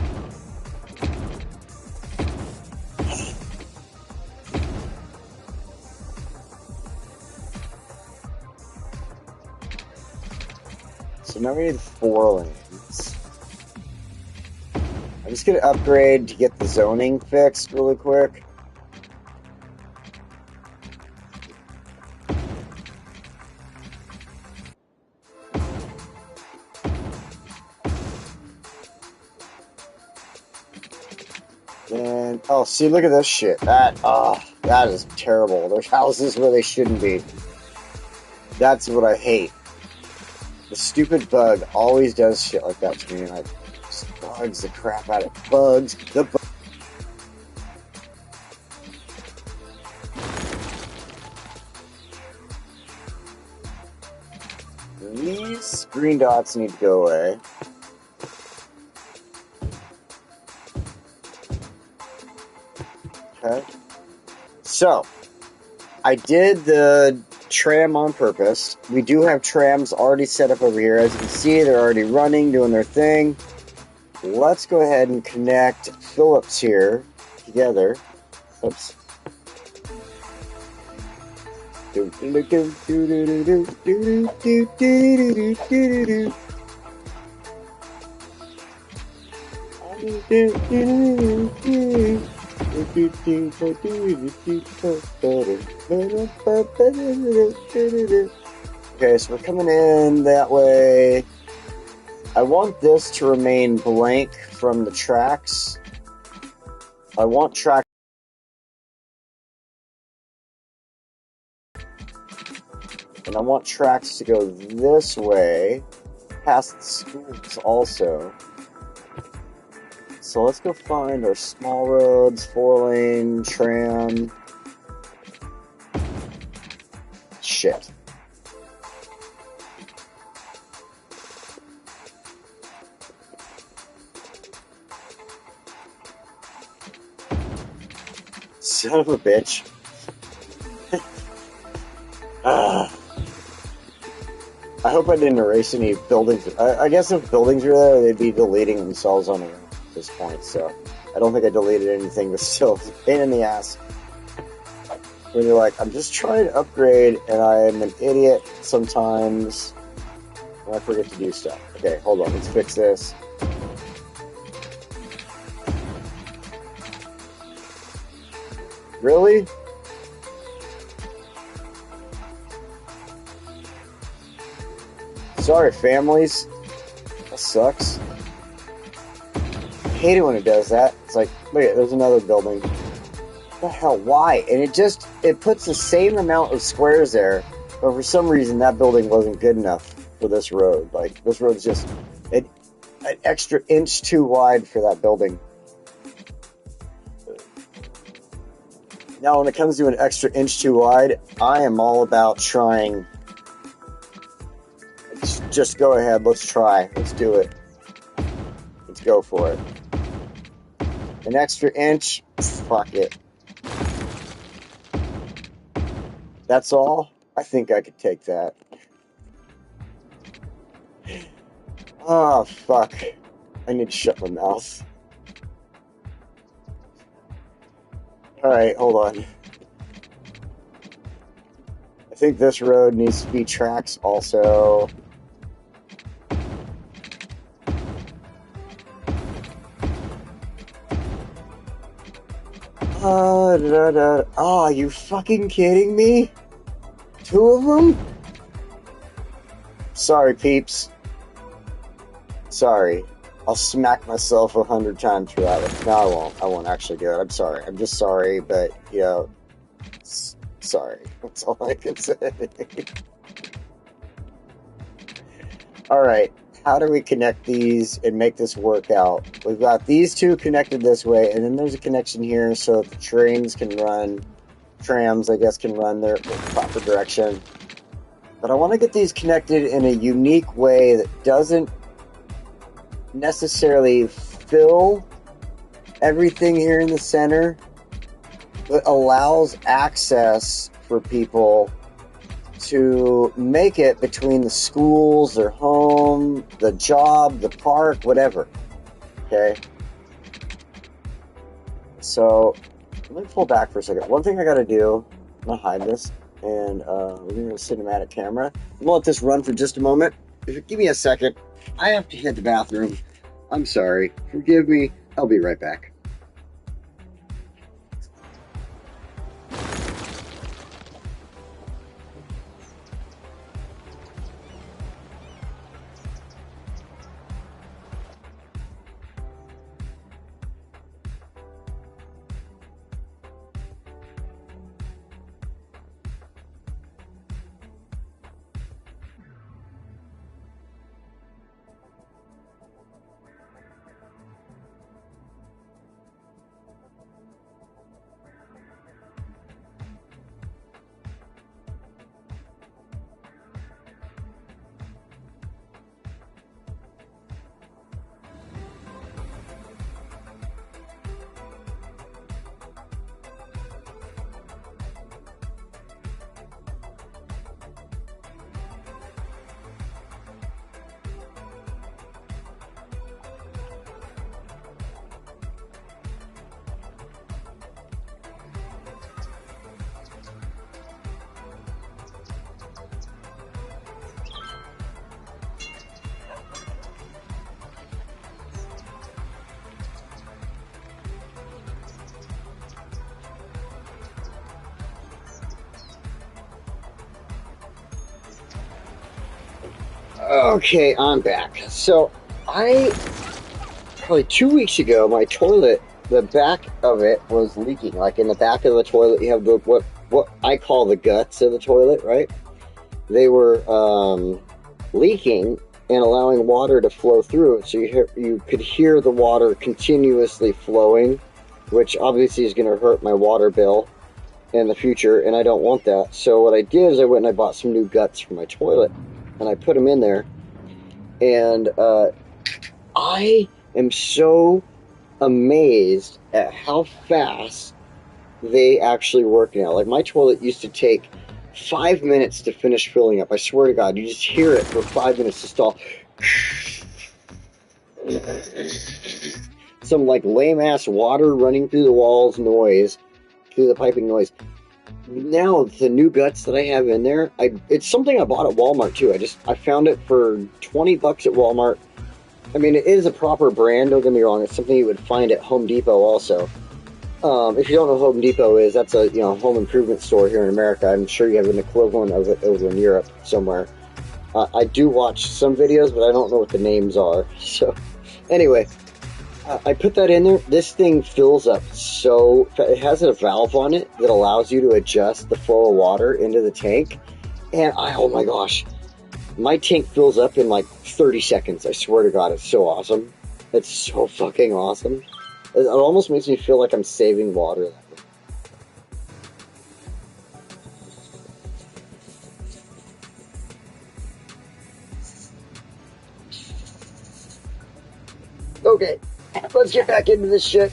So now we need 4 lanes. I'm just going to upgrade to get the zoning fixed really quick. And, oh, see, look at this shit. That is terrible. There's houses where they shouldn't be. That's what I hate. The stupid bug always does shit like that to me, and I just bugs the crap out of it. Bugs the bug. These green dots need to go away. Okay. So, I did the tram on purpose. We do have trams already set up over here. As you can see, they're already running, doing their thing. Let's go ahead and connect Phillips here together. Oops. Okay, so we're coming in that way. I want this to remain blank from the tracks. I want track. And I want tracks to go this way, past the schools also. So let's go find our small roads, 4-lane, tram. Shit. Son of a bitch. I hope I didn't erase any buildings. I guess if buildings were there, they'd be deleting themselves on their own at this point, so I don't think I deleted anything, but still, it's a pain in the ass. When you're like, I'm just trying to upgrade, and I'm an idiot sometimes when I forget to do stuff. Okay, hold on, let's fix this. Really? Sorry, families. That sucks. I hate it when it does that. It's like, wait, there's another building. What the hell? Why? And it puts the same amount of squares there, but for some reason that building wasn't good enough for this road. Like, this road's just an extra inch too wide for that building. Now, when it comes to an extra inch too wide, I am all about trying. Just go ahead. Let's try. Let's do it. Let's go for it. An extra inch? Fuck it. That's all? I think I could take that. Oh, fuck. I need to shut my mouth. Alright, hold on. think this road needs to be tracks also. Oh, are you fucking kidding me? 2 of them? Sorry, peeps. Sorry. I'll smack myself 100 times for that. No, I won't. I won't actually do it. I'm sorry. I'm just sorry, but, you know, sorry. That's all I can say. Alright. How do we connect these and make this work out? We've got these 2 connected this way, and then there's a connection here so the trains can run, trams, I guess, can run their proper direction. But I want to get these connected in a unique way that doesn't necessarily fill everything here in the center, but allows access for people to make it between the schools, their home, the job, the park, whatever. Okay? So, let me pull back for a second. One thing I gotta do, I'm gonna hide this, and we're gonna do a cinematic camera. I'm gonna let this run for just a moment. If you give me a second, I have to hit the bathroom. I'm sorry. Forgive me. I'll be right back. Okay, I'm back. So, probably 2 weeks ago, my toilet, the back of it was leaking. Like in the back of the toilet, you have what I call the guts of the toilet, right? They were leaking and allowing water to flow through it. So you could hear the water continuously flowing, which obviously is going to hurt my water bill in the future, and I don't want that. So what I did is I went and I bought some new guts for my toilet, and I put them in there, and I am so amazed at how fast they actually work now. Like, my toilet used to take 5 minutes to finish filling up. I swear to God, you just hear it for 5 minutes to stall. Some, like, lame-ass water running through the walls noise, through the piping noise. Now, the new guts that I have in there, it's something I bought at Walmart, too. I found it for $20 at Walmart. I mean, it is a proper brand, don't get me wrong. It's something you would find at Home Depot also. If you don't know what Home Depot is, that's a home improvement store here in America. I'm sure you have an equivalent of it over in Europe somewhere. I do watch some videos, but I don't know what the names are. So, anyway, I put that in there. This thing fills up so fast. It has a valve on it that allows you to adjust the flow of water into the tank. And oh my gosh, my tank fills up in like 30 seconds. I swear to God, it's so awesome. It's so fucking awesome. It almost makes me feel like I'm saving water. Okay, let's get back into this shit.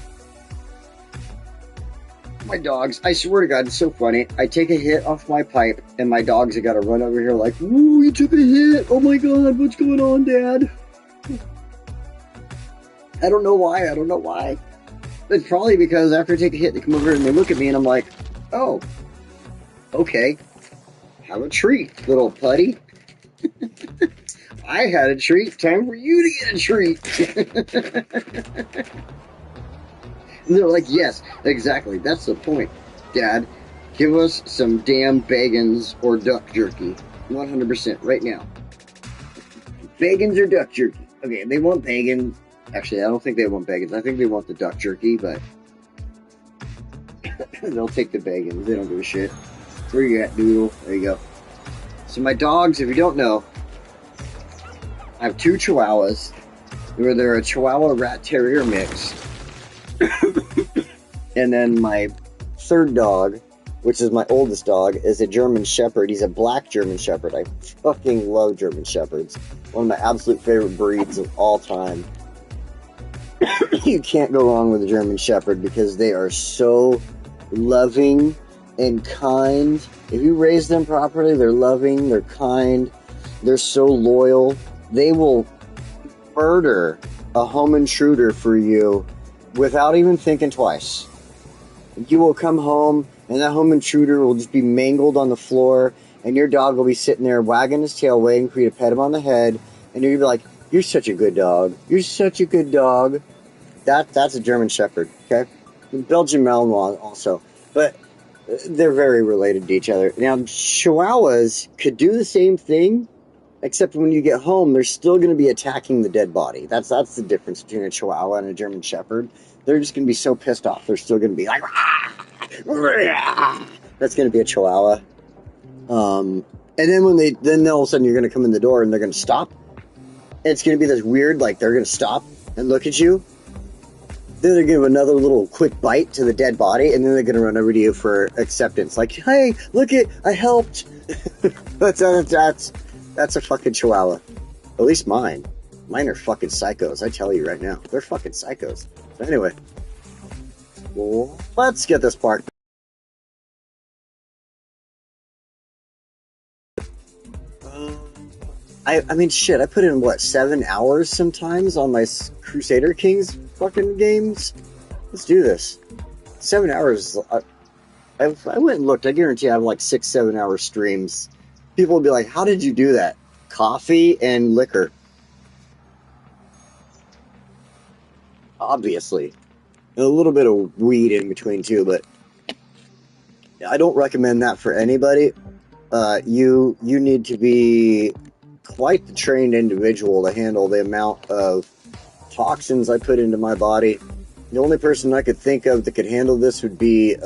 My dogs, I swear to God, it's so funny. I take a hit off my pipe, and my dogs have got to run over here like, "Ooh, you took a hit. Oh my God, what's going on, Dad?" I don't know why. It's probably because after I take a hit, they come over and they look at me, and I'm like, "Oh, okay." Have a treat, little putty. I had a treat. Time for you to get a treat. And they're like, yes, exactly. That's the point, Dad. Give us some damn bagans or duck jerky. 100% right now. Bagans or duck jerky. Okay, they want bacon. Actually, I don't think they want bagans. I think they want the duck jerky, but they'll take the bagans. They don't give a shit. Where you at, Doodle? There you go. So my dogs, if you don't know, I have 2 Chihuahuas. They're a Chihuahua Rat Terrier mix. And then my 3rd dog, which is my oldest dog, is a German Shepherd. He's a black German Shepherd. I fucking love German Shepherds. One of my absolute favorite breeds of all time. You can't go wrong with a German Shepherd because they are so loving and kind. If you raise them properly, they're loving, they're kind, they're so loyal. They will murder a home intruder for you without even thinking twice. You will come home and that home intruder will just be mangled on the floor, and your dog will be sitting there wagging his tail, waiting for you to pet him on the head, and you'll be like, "You're such a good dog. You're such a good dog." That's a German Shepherd, okay? Belgian Malinois also, but they're very related to each other. Now, Chihuahuas could do the same thing, except when you get home, they're still going to be attacking the dead body. That's the difference between a Chihuahua and a German Shepherd. They're just going to be so pissed off. They're still going to be like, "Rah! Rah!" That's going to be a Chihuahua. And then then all of a sudden you're going to come in the door and they're going to stop. And it's going to be this weird, like they're going to stop and look at you. Then they're going to give another little quick bite to the dead body, and then they're going to run over to you for acceptance. Like, "Hey, look it, I helped." That's a fucking Chihuahua. At least mine. Mine are fucking psychos, I tell you right now. They're fucking psychos. So anyway. Well, let's get this part. I mean, shit, I put in, 7 hours sometimes on my Crusader Kings fucking games? Let's do this. 7 hours. I went and looked. I guarantee I have 6-7 hour streams. People will be like, "How did you do that?" Coffee and liquor. Obviously. And a little bit of weed in between too, but I don't recommend that for anybody. You need to be quite the trained individual to handle the amount of toxins I put into my body. The only person I could think of that could handle this would be,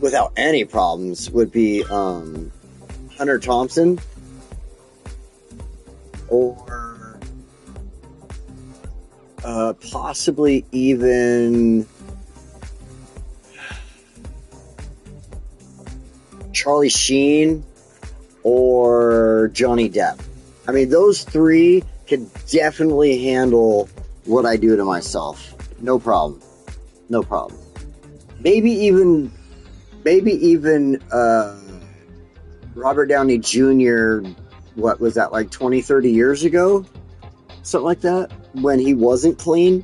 without any problems, would be Hunter Thompson, or possibly even Charlie Sheen or Johnny Depp. I mean, those 3 could definitely handle what I do to myself. No problem. No problem. Maybe even Robert Downey Jr., what was that, 20, 30 years ago? Something like that? When he wasn't clean,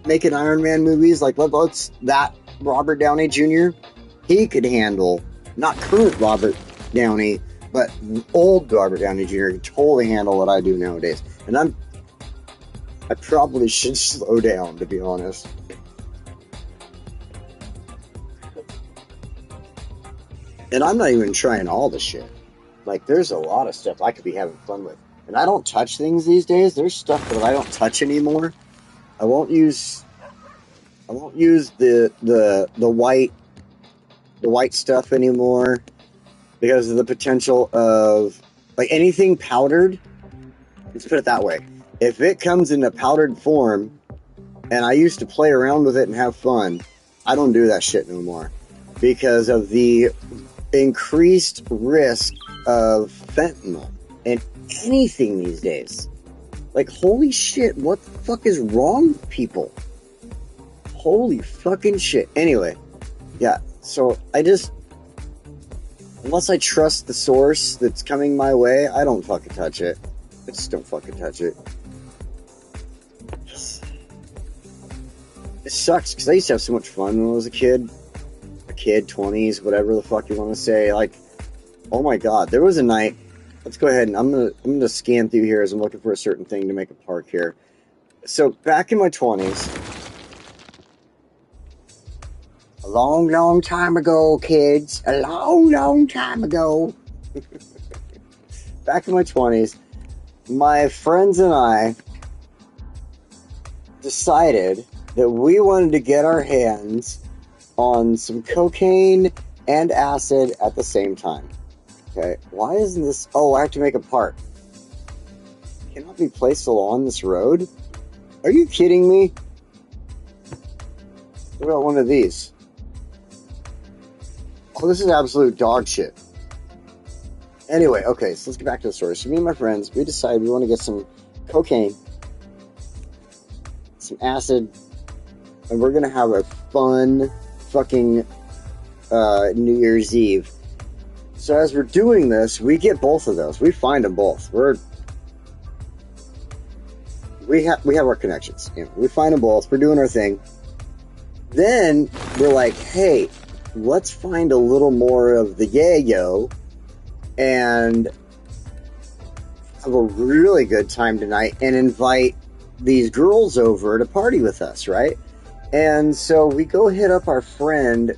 making Iron Man movies, let's that Robert Downey Jr., he could handle, not current Robert Downey, but old Robert Downey Jr. could totally handle what I do nowadays. And I probably should slow down, to be honest. And I'm not even trying all the shit. There's a lot of stuff I could be having fun with. And I don't touch things these days. There's stuff that I don't touch anymore. I won't use the white stuff anymore because of the potential of anything powdered. Let's put it that way. If it comes in a powdered form and I used to play around with it and have fun, I don't do that shit no more because of the increased risk of fentanyl in anything these days. Holy shit, what the fuck is wrong with people? Holy fucking shit. Anyway, yeah, so unless I trust the source that's coming my way, I don't fucking touch it. I just don't fucking touch it. It sucks, because I used to have so much fun when I was a kid, 20s, whatever the fuck you want to say. Oh my God, there was a night. Let's go ahead and I'm gonna scan through here as I'm looking for a certain thing to make a park here. So back in my 20s, a long, long time ago, kids, a long, long time ago. Back in my 20s, my friends and I decided that we wanted to get our hands on some cocaine and acid at the same time. Okay, why isn't this? Oh, I have to make a park. Cannot be placed along this road? Are you kidding me? What about one of these? Oh, this is absolute dog shit. Anyway, okay, so let's get back to the story. So me and my friends, we decided we want to get some cocaine, some acid, and we're going to have a fun fucking New Year's Eve. So as we're doing this, we get both of those. We find them both. We have our connections. You know, we find them both. We're doing our thing. Then we're like, hey, let's find a little more of the yayo and have a really good time tonight and invite these girls over to party with us, right? And so we go hit up our friend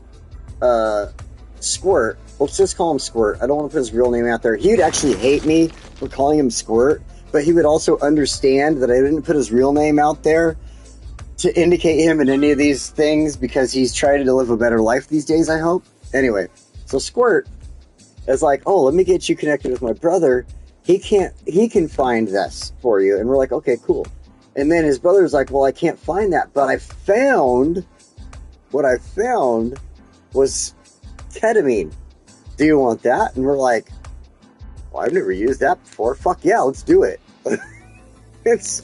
Squirt. Let's just call him Squirt. I don't want to put his real name out there. He would actually hate me for calling him Squirt, but he would also understand that I didn't put his real name out there to indicate him in any of these things because he's trying to live a better life these days, I hope. Anyway, so Squirt is like, oh, let me get you connected with my brother. He can find this for you. And we're like, okay, cool. And then his brother's like, well, I can't find that, but what I found was ketamine. Do you want that? And we're like, well, I've never used that before. Fuck yeah, let's do it. It's...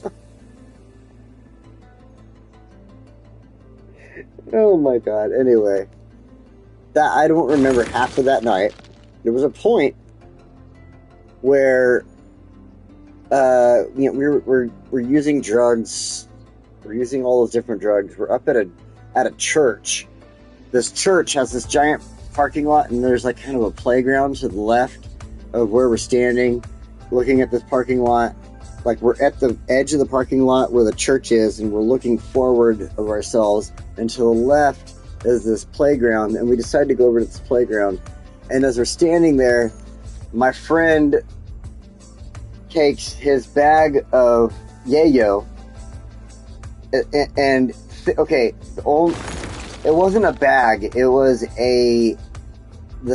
Oh my God. Anyway, that I don't remember half of that night. There was a point where we're using drugs. We're using all those different drugs. We're up at a church. This church has this giant parking lot, and there's like kind of a playground to the left of where we're standing, looking at this parking lot. Like we're at the edge of the parking lot where the church is, and we're looking forward of ourselves, and to the left is this playground, and we decided to go over to this playground. And as we're standing there, my friend takes his bag of yayo, and okay, it wasn't a bag, it was the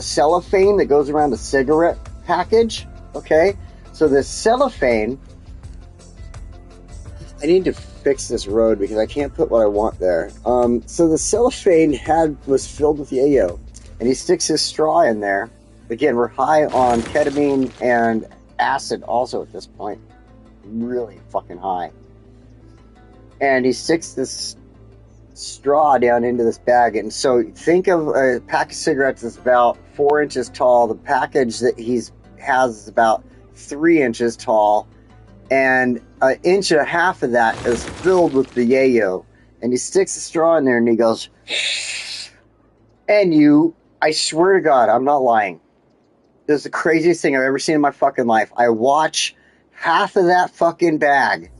cellophane that goes around a cigarette package, okay? So this cellophane, I need to fix this road because I can't put what I want there. So the cellophane was filled with yayo, and he sticks his straw in there. Again, we're high on ketamine and acid also at this point. Really fucking high. And he sticks this straw down into this bag. And so think of a pack of cigarettes that's about 4 inches tall. The package that he has is about 3 inches tall. And an inch and a half of that is filled with the yayo. And he sticks the straw in there and he goes, and I swear to God, I'm not lying. This is the craziest thing I've ever seen in my fucking life. I watch half of that fucking bag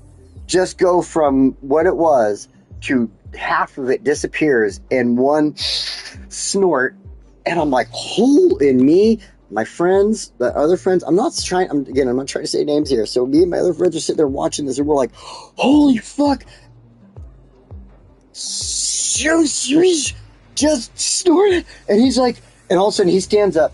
just go from what it was to half of it disappears in one snort. And I'm like, hole in me. My friends, the other friends, I'm not trying to say names here. So me and my other friends are sitting there watching this, and we're like, holy fuck. Just snorted. And he's like, and all of a sudden he stands up,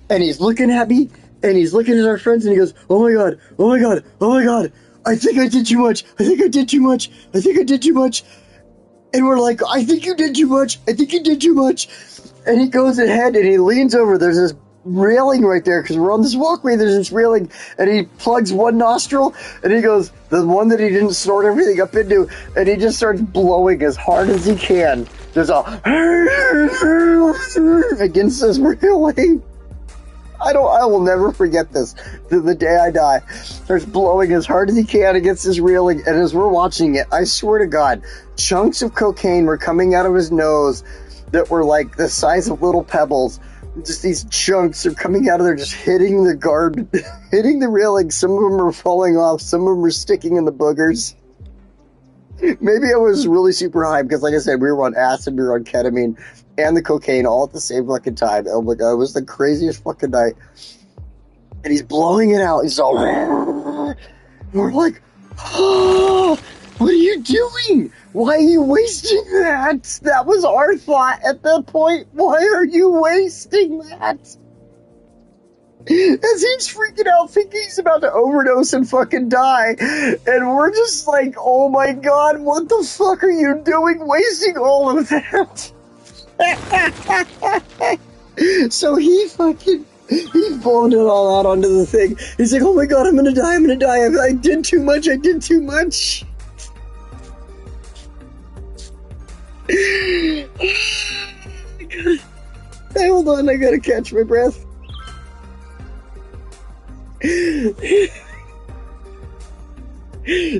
and he's looking at me, and he's looking at our friends, and he goes, oh my God, oh my God, oh my God. I think I did too much. I think I did too much. I think I did too much. And we're like, I think you did too much. I think you did too much. And he goes ahead and he leans over. There's this railing right there because we're on this walkway. There's this railing, and he plugs one nostril, and he goes, the one that he didn't snort everything up into, and he just starts blowing as hard as he can. There's a against this railing. I will never forget this to the day I die. Starts blowing as hard as he can against this railing, and as we're watching it, I swear to God, chunks of cocaine were coming out of his nose that were like the size of little pebbles, just these chunks are coming out of there, just hitting the guard, hitting the railing. Some of them are falling off. Some of them are sticking in the boogers. Maybe I was really super high because, like I said, we were on acid, we were on ketamine, and the cocaine all at the same fucking time. Oh my god, it was the craziest fucking night. And he's blowing it out. He's all, and we're like, oh, what are you doing? Why are you wasting that? That was our thought at that point. Why are you wasting that? As he's freaking out, thinking he's about to overdose and fucking die. And we're just like, oh my god, what the fuck are you doing wasting all of that? So he blown it all out onto the thing. He's like, oh my god, I'm gonna die. I did too much. Hey, hold on, I gotta catch my breath.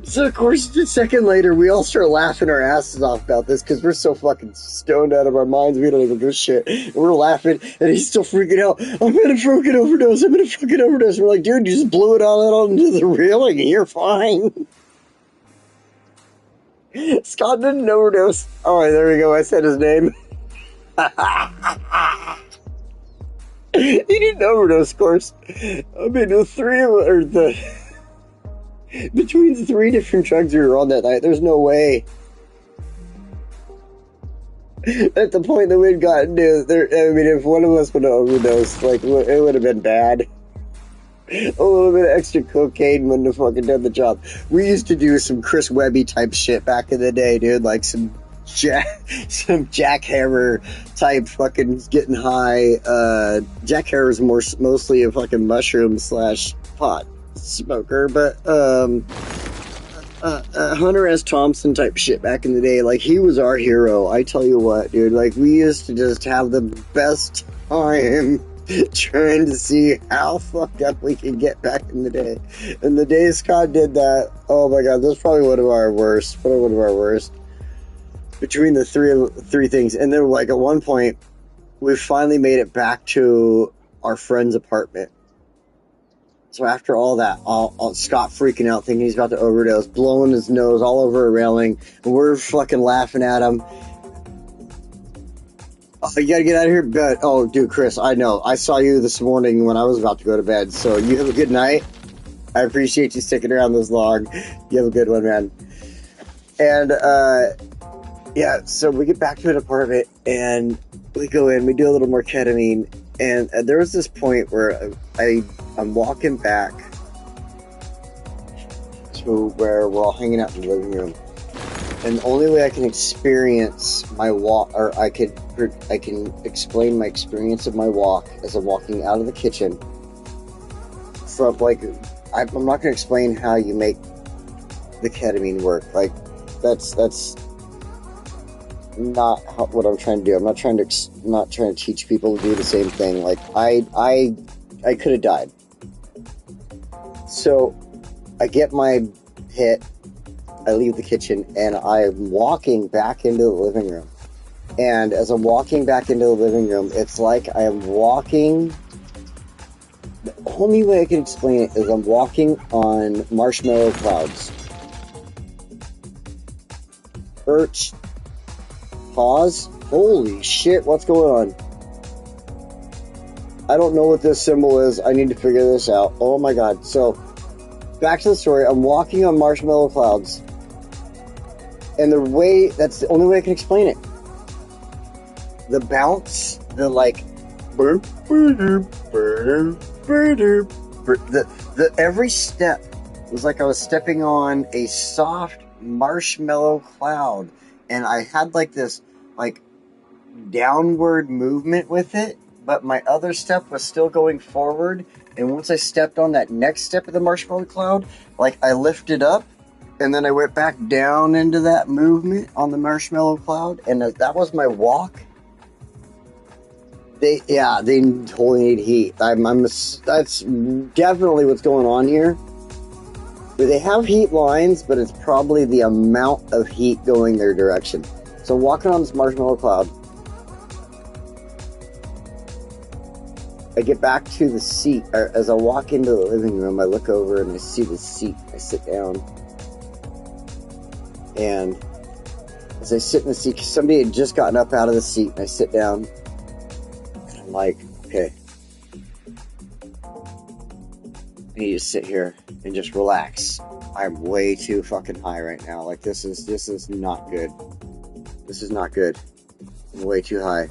So, of course, a second later, we all start laughing our asses off about this because we're so fucking stoned out of our minds, we don't even give a shit. And we're laughing, and he's still freaking out. I'm gonna fucking overdose. We're like, dude, you just blew it all out onto the railing, and you're fine. Scott didn't overdose. Alright, there we go, I said his name. He didn't overdose, of course. I mean, between the three different drugs we were on that night, there's no way. At the point that we'd gotten to, I mean, if one of us would have overdosed, like, it would have been bad. A little bit of extra cocaine wouldn't have fucking done the job. We used to do some Chris Webby type shit back in the day, dude, like some jackhammer type fucking getting high. Jackhammer is mostly a fucking mushroom / pot smoker, but Hunter S. Thompson type shit back in the day, like, he was our hero. I tell you what, dude, like, we used to just have the best time trying to see how fucked up we could get back in the day. And the day Scott did that, oh my god, that's probably one of our worst. Between the three things. And then, like, at one point, we finally made it back to our friend's apartment. So after all that, Scott freaking out, thinking he's about to overdose, blowing his nose all over a railing, and we're fucking laughing at him. Oh, you gotta get out of here, but oh, dude, Chris, I know. I saw you this morning when I was about to go to bed, so you have a good night. I appreciate you sticking around this long. You have a good one, man. And, yeah, so we get back to an apartment, and we go in, we do a little more ketamine, and there was this point where I'm walking back to where we're all hanging out in the living room. And the only way I can experience my walk, or I can explain my experience of my walk as I'm walking out of the kitchen. From, like, I'm not going to explain how you make the ketamine work. Like, that's not what I'm trying to do. I'm not trying to teach people to do the same thing. Like, I could have died. So I get my hit. I leave the kitchen, and I'm walking back into the living room. And as I'm walking back into the living room, it's like I am walking... The only way I can explain it is I'm walking on marshmallow clouds. Birch. Pause. Holy shit, what's going on? I don't know what this symbol is. I need to figure this out. Oh my god. So, back to the story. I'm walking on marshmallow clouds. And that's the only way I can explain it. The bounce, the like, the every step was like I was stepping on a soft marshmallow cloud. And I had like this, like, downward movement with it, but my other step was still going forward. And once I stepped on that next step of the marshmallow cloud, like, I lifted up, and then I went back down into that movement on the marshmallow cloud, and that was my walk. They totally need heat. That's definitely what's going on here. They have heat lines, but it's probably the amount of heat going their direction. So I'm walking on this marshmallow cloud. I get back to the seat. As I walk into the living room, I look over and I see the seat. I sit down. And as I sit in the seat, somebody had just gotten up out of the seat, and I sit down. And I'm like, okay. I need to sit here and just relax. I'm way too fucking high right now. Like, this is not good. This is not good. I'm way too high.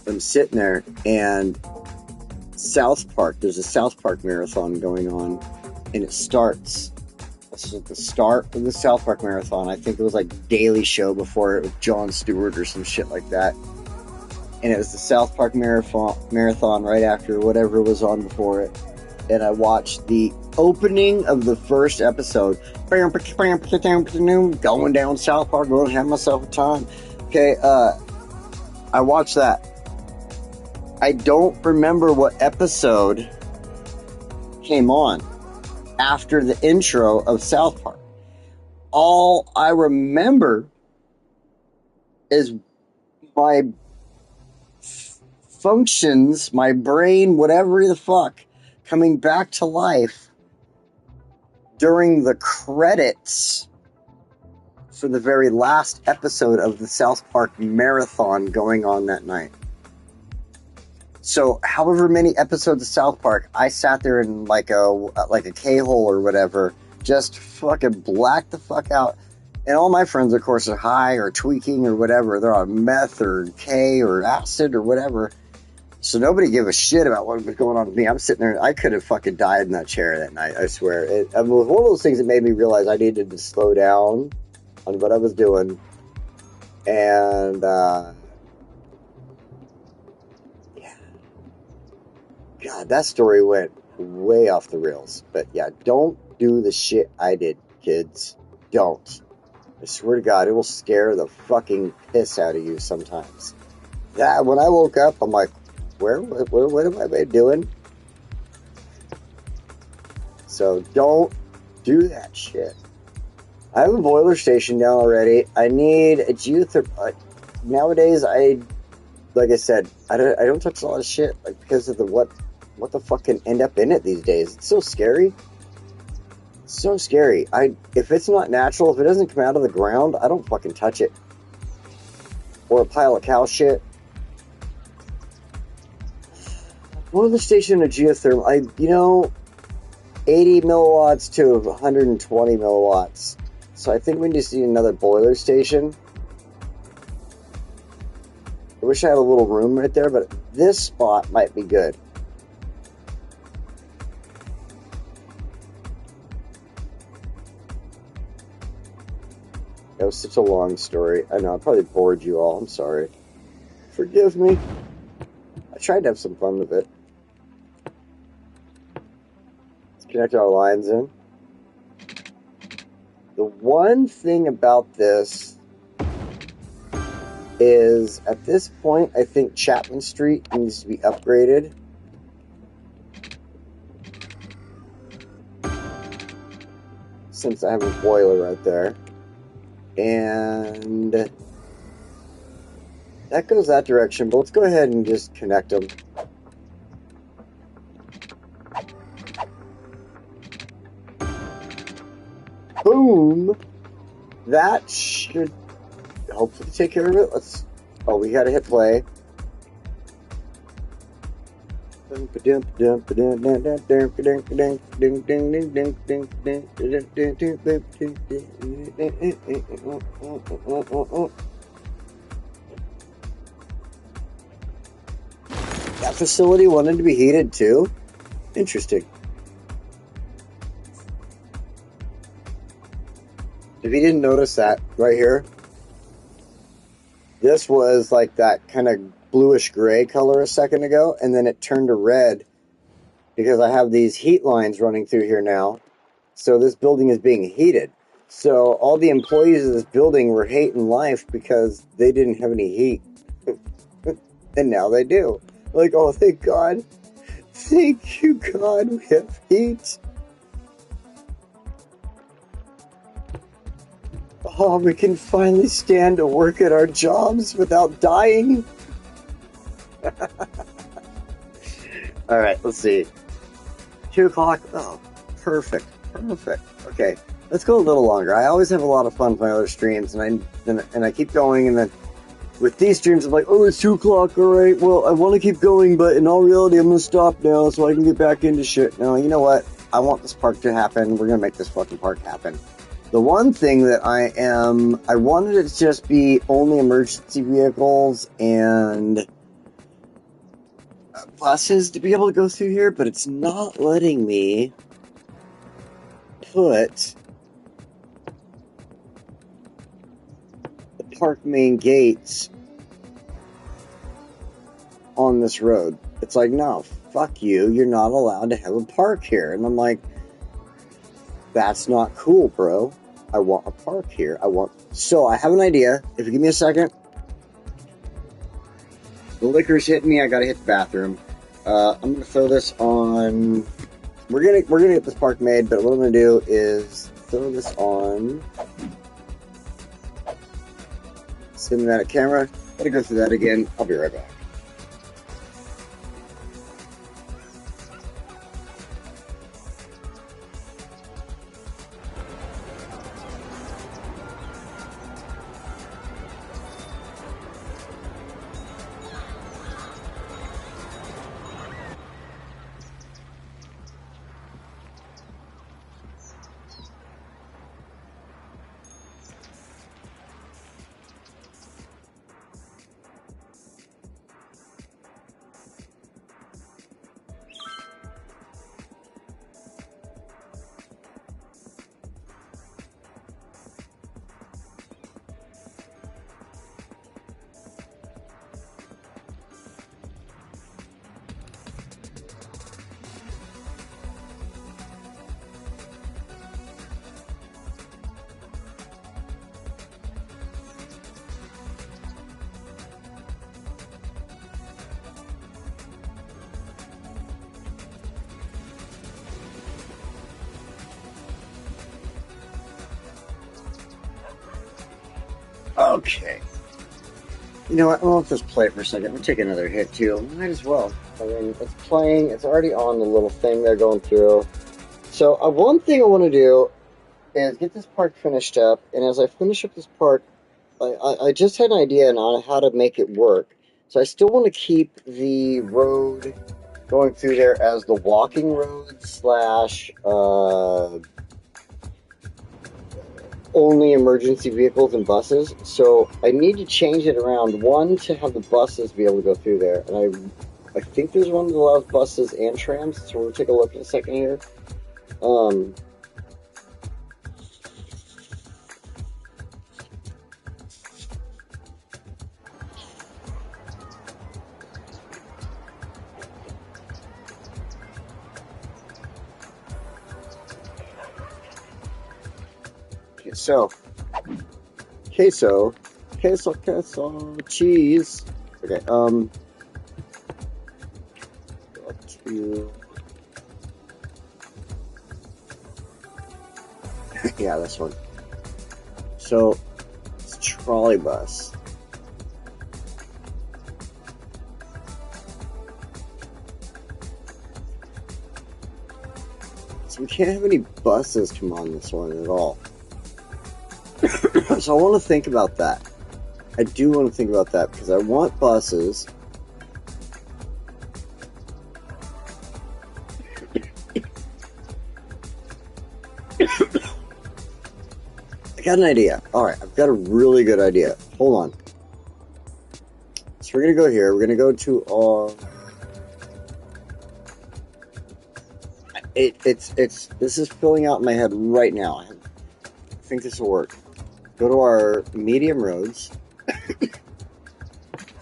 I'm sitting there, and South Park, there's a South Park marathon going on, and it starts. This is the start of the South Park marathon. I think it was like Daily Show before it with Jon Stewart or some shit like that. And it was the South Park marathon right after whatever was on before it. And I watched the opening of the first episode. Going down South Park, going to have myself a time. Okay, I watched that. I don't remember what episode came on after the intro of South Park. All I remember is my functions, my brain, whatever the fuck, coming back to life during the credits for the very last episode of the South Park marathon going on that night. So, however many episodes of South Park, I sat there in like a K-hole or whatever, just fucking blacked the fuck out. And all my friends, of course, are high or tweaking or whatever. They're on meth or K or acid or whatever. So nobody gave a shit about what was going on with me. I'm sitting there, I could have fucking died in that chair that night, I swear. It was one of those things that made me realize I needed to slow down on what I was doing. And, yeah. God, that story went way off the rails. But yeah, don't do the shit I did, kids. Don't. I swear to God, it will scare the fucking piss out of you sometimes. That, when I woke up, I'm like, what am I doing? So don't do that shit. I have a boiler station down already. I need a geothermal. Nowadays, like I said, I don't touch a lot of shit, like, because of what the fuck can end up in it these days. It's so scary. It's so scary. If it's not natural, if it doesn't come out of the ground, I don't fucking touch it. Or a pile of cow shit. Boiler station and a geothermal, 80 milliwatts to 120 milliwatts. So I think we just need another boiler station. I wish I had a little room right there, but this spot might be good. That was such a long story. I know, I probably bored you all. I'm sorry. Forgive me. I tried to have some fun with it. Let's connect our lines in. The one thing about this is, at this point, I think Chapman Street needs to be upgraded. Since I have a boiler right there. And that goes that direction, but let's go ahead and just connect them. Boom! That should hopefully take care of it. We gotta hit play. That facility wanted to be heated too? Interesting. If you didn't notice that right here, this was like that kind of bluish gray color a second ago, and then it turned to red because I have these heat lines running through here now. So this building is being heated. So all the employees of this building were hating life because they didn't have any heat. And now they do. Like, oh, thank God. Thank you, God, we have heat. Oh, we can finally stand to work at our jobs without dying. All right, let's see. 2 o'clock. Oh, perfect. Perfect. Okay, let's go a little longer. I always have a lot of fun with my other streams, and I keep going, and then with these streams, I'm like, oh, it's 2 o'clock. All right, well, I want to keep going, but in all reality, I'm gonna stop now so I can get back into shit. No, you know what? I want this park to happen. We're gonna make this fucking park happen. The one thing that I wanted it to just be only emergency vehicles and buses to be able to go through here, but it's not letting me put the park main gates on this road. It's like, no, fuck you, you're not allowed to have a park here. And I'm like, that's not cool, bro. I want a park here. So I have an idea. If you give me a second. The liquor's hitting me. I gotta hit the bathroom. I'm gonna throw this on. We're gonna get this park made, but what I'm gonna do is throw this on cinematic camera. Gotta go through that again. I'll be right back. Okay. You know what? I'm gonna just play it for a second. I'm gonna take another hit too. Might as well. I mean, it's playing. It's already on the little thing they're going through. So, one thing I want to do is get this park finished up. And as I finish up this park, I just had an idea on how to make it work. So I still want to keep the road going through there as the walking road / only emergency vehicles and buses. So I need to change it around. One, to have the buses be able to go through there. And I think there's one that allows buses and trams. So we'll take a look in a second here. So, queso, cheese. Okay, yeah, this one. So, it's trolley bus. So we can't have any buses come on this one at all. So I want to think about that. I do want to think about that because I want buses. I got an idea. Alright, I've got a really good idea. Hold on. So we're going to go here. We're going to go to our... This is filling out in my head right now. I think this will work. Go to our medium roads.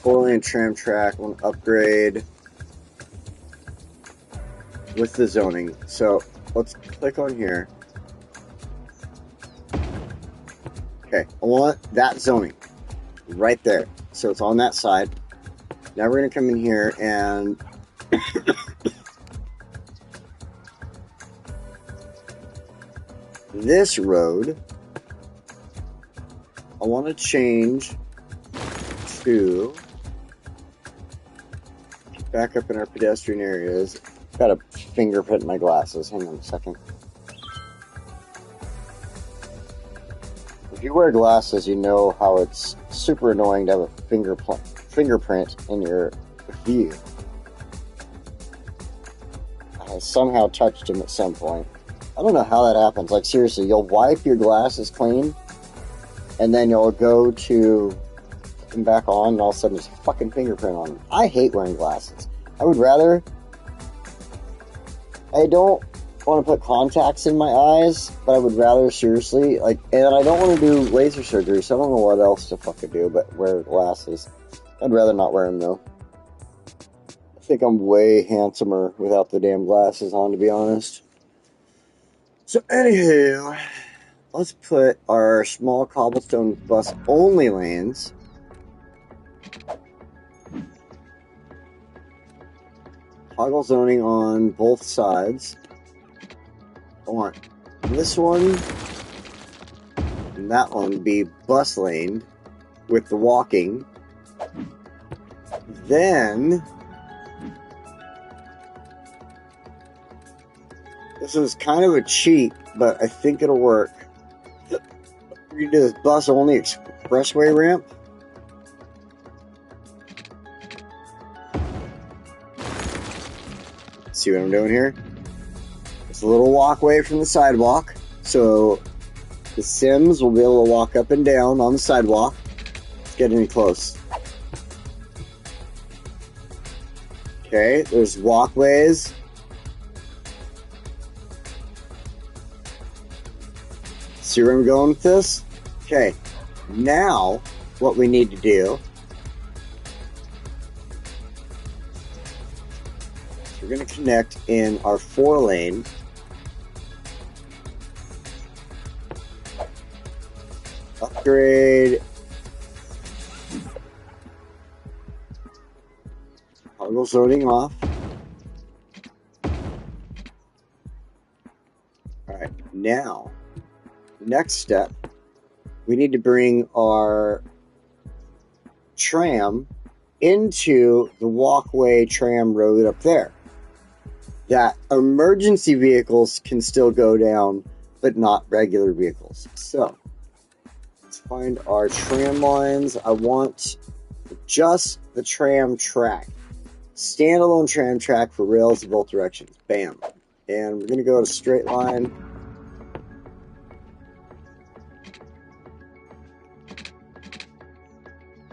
4-lane tram track. I want to upgrade with the zoning. So let's click on here. Okay, I want that zoning right there. So it's on that side. Now we're going to come in here and this road, I want to change to back up in our pedestrian areas. Got a fingerprint in my glasses. Hang on a second. If you wear glasses, you know how it's super annoying to have a fingerprint in your view. I somehow touched him at some point. I don't know how that happens. Like, seriously, you'll wipe your glasses clean, and then you'll go to put them back on, and all of a sudden there's a fucking fingerprint on them. I hate wearing glasses. I don't want to put contacts in my eyes, but I would rather seriously, like, and I don't want to do laser surgery, so I don't know what else to fucking do but wear glasses. I'd rather not wear them, though. I think I'm way handsomer without the damn glasses on, to be honest. So, anywho, let's put our small cobblestone bus only lanes toggle zoning on both sides. I want this one and that one be bus laned with the walking. Then this is kind of a cheat, but I think it'll work. We do this bus only expressway ramp. See what I'm doing here? It's a little walkway from the sidewalk, so the Sims will be able to walk up and down on the sidewalk. It's getting close. Okay, there's walkways. See where I'm going with this? Okay, now what we need to do, we're going to connect in our 4-lane. Upgrade. Toggle zoning off. Alright, now, next step, we need to bring our tram into the walkway tram road up there. That emergency vehicles can still go down, but not regular vehicles. So, let's find our tram lines. I want just the tram track. Standalone tram track for rails in both directions. Bam. And we're going to go to straight line.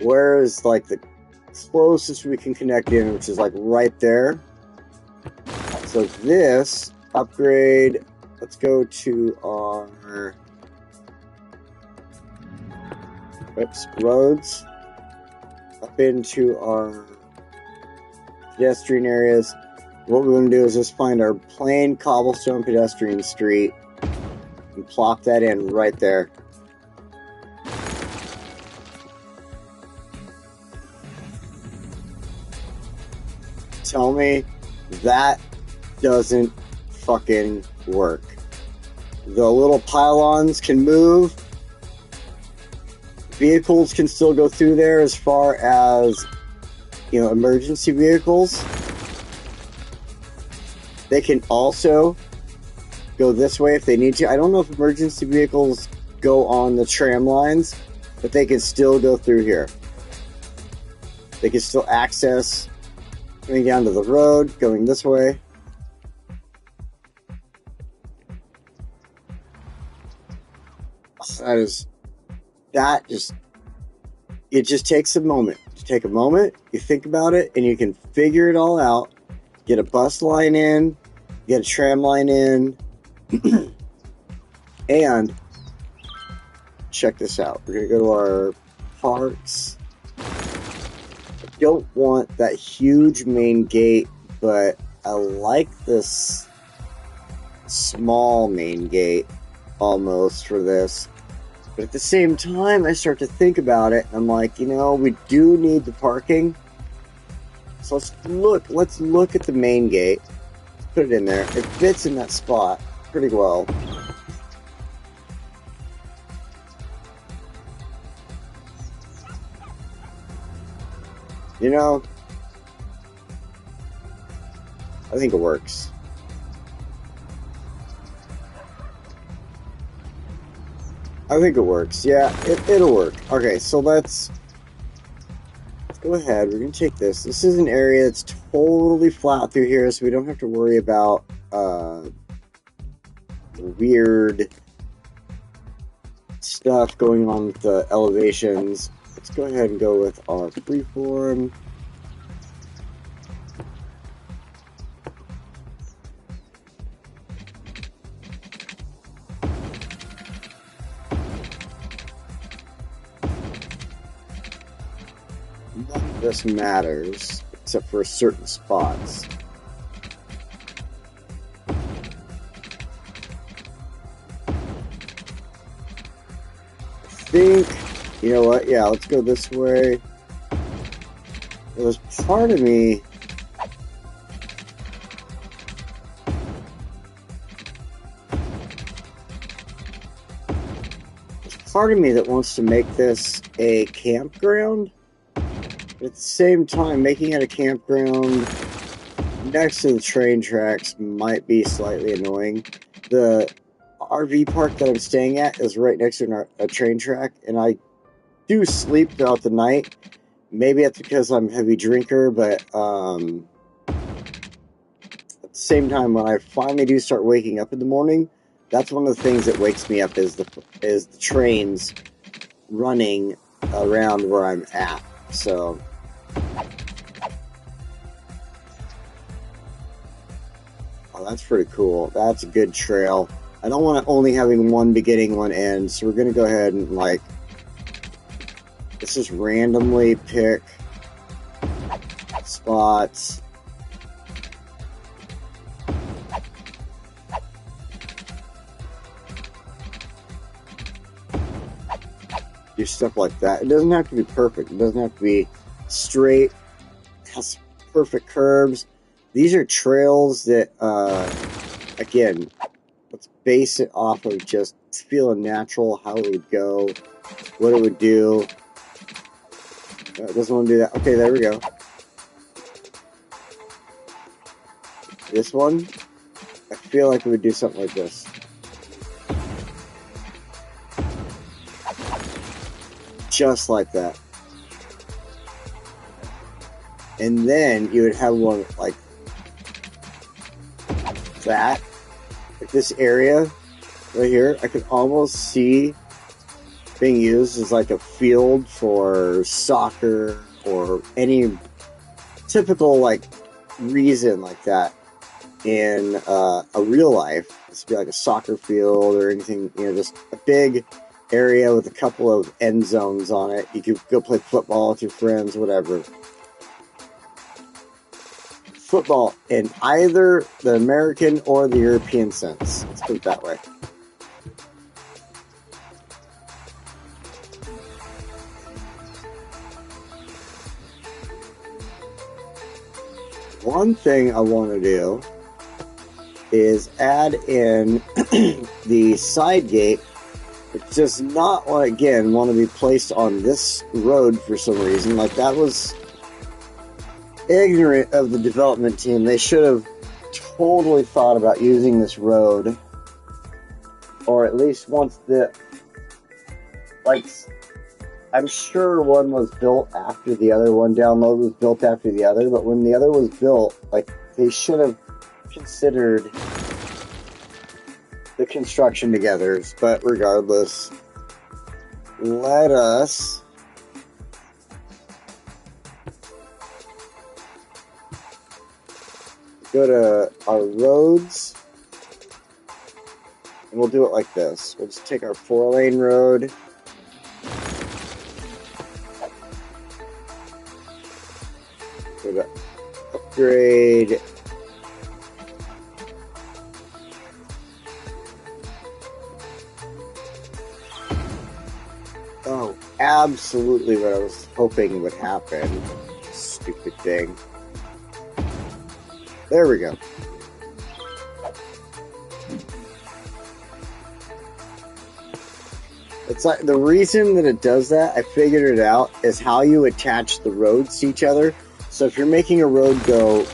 Where is like the closest we can connect in, which is like right there. So this upgrade, let's go to our roads, up into our pedestrian areas. What we're going to do is just find our plain cobblestone pedestrian street and plop that in right there. Tell me that doesn't fucking work. The little pylons can move. Vehicles can still go through there as far as, you know, emergency vehicles. They can also go this way if they need to. I don't know if emergency vehicles go on the tram lines, but they can still go through here. They can still access coming down to the road, going this way. It just takes a moment. You take a moment, you think about it, and you can figure it all out. Get a bus line in, get a tram line in, and check this out. We're going to go to our parks. I don't want that huge main gate, but I like this small main gate almost for this. But at the same time, I start to think about it, and I'm like, you know, we do need the parking. So let's look at the main gate. Let's put it in there. It fits in that spot pretty well. You know, I think it works. I think it works. Yeah, it'll work. Okay, so let's go ahead. We're going to take this. This is an area that's totally flat through here, so we don't have to worry about weird stuff going on with the elevations. Let's go ahead and go with our freeform. None of this matters except for certain spots. I think, you know what, yeah, let's go this way. There was part of me that wants to make this a campground. But at the same time, making it a campground next to the train tracks might be slightly annoying. The RV park that I'm staying at is right next to a train track, and I do sleep throughout the night. Maybe that's because I'm a heavy drinker, but at the same time, when I finally do start waking up in the morning, that's one of the things that wakes me up is the trains running around where I'm at. So oh, that's pretty cool. That's a good trail. I don't want it only having one beginning, one end, so we're going to go ahead and, like, let's just randomly pick spots. Do stuff like that. It doesn't have to be perfect. It doesn't have to be straight. It has perfect curves. These are trails that, again, let's base it off of just feeling natural, how it would go, what it would do. It doesn't want to do that. Okay, there we go. This one, I feel like it would do something like this. Just like that. And then you would have one like that. Like this area right here, I could almost see being used as like a field for soccer or any typical like reason like that in a real life. This would be like a soccer field or anything, you know, just a big area with a couple of end zones on it. You could go play football with your friends, whatever. Football in either the American or the European sense. Let's put it that way. One thing I want to do is add in the side gate. It does not, again, want to be placed on this road for some reason. Like, that was ignorant of the development team. They should have totally thought about using this road. Or at least once the... Like, I'm sure one was built after the other. One download was built after the other. But when the other was built, like, they should have considered the construction together. But regardless, let us go to our roads, and we'll do it like this. We'll just take our 4-lane road, go to upgrade. Oh, absolutely what I was hoping would happen. Stupid thing. There we go. It's like the reason that it does that, I figured it out, is how you attach the roads to each other. So if you're making a road go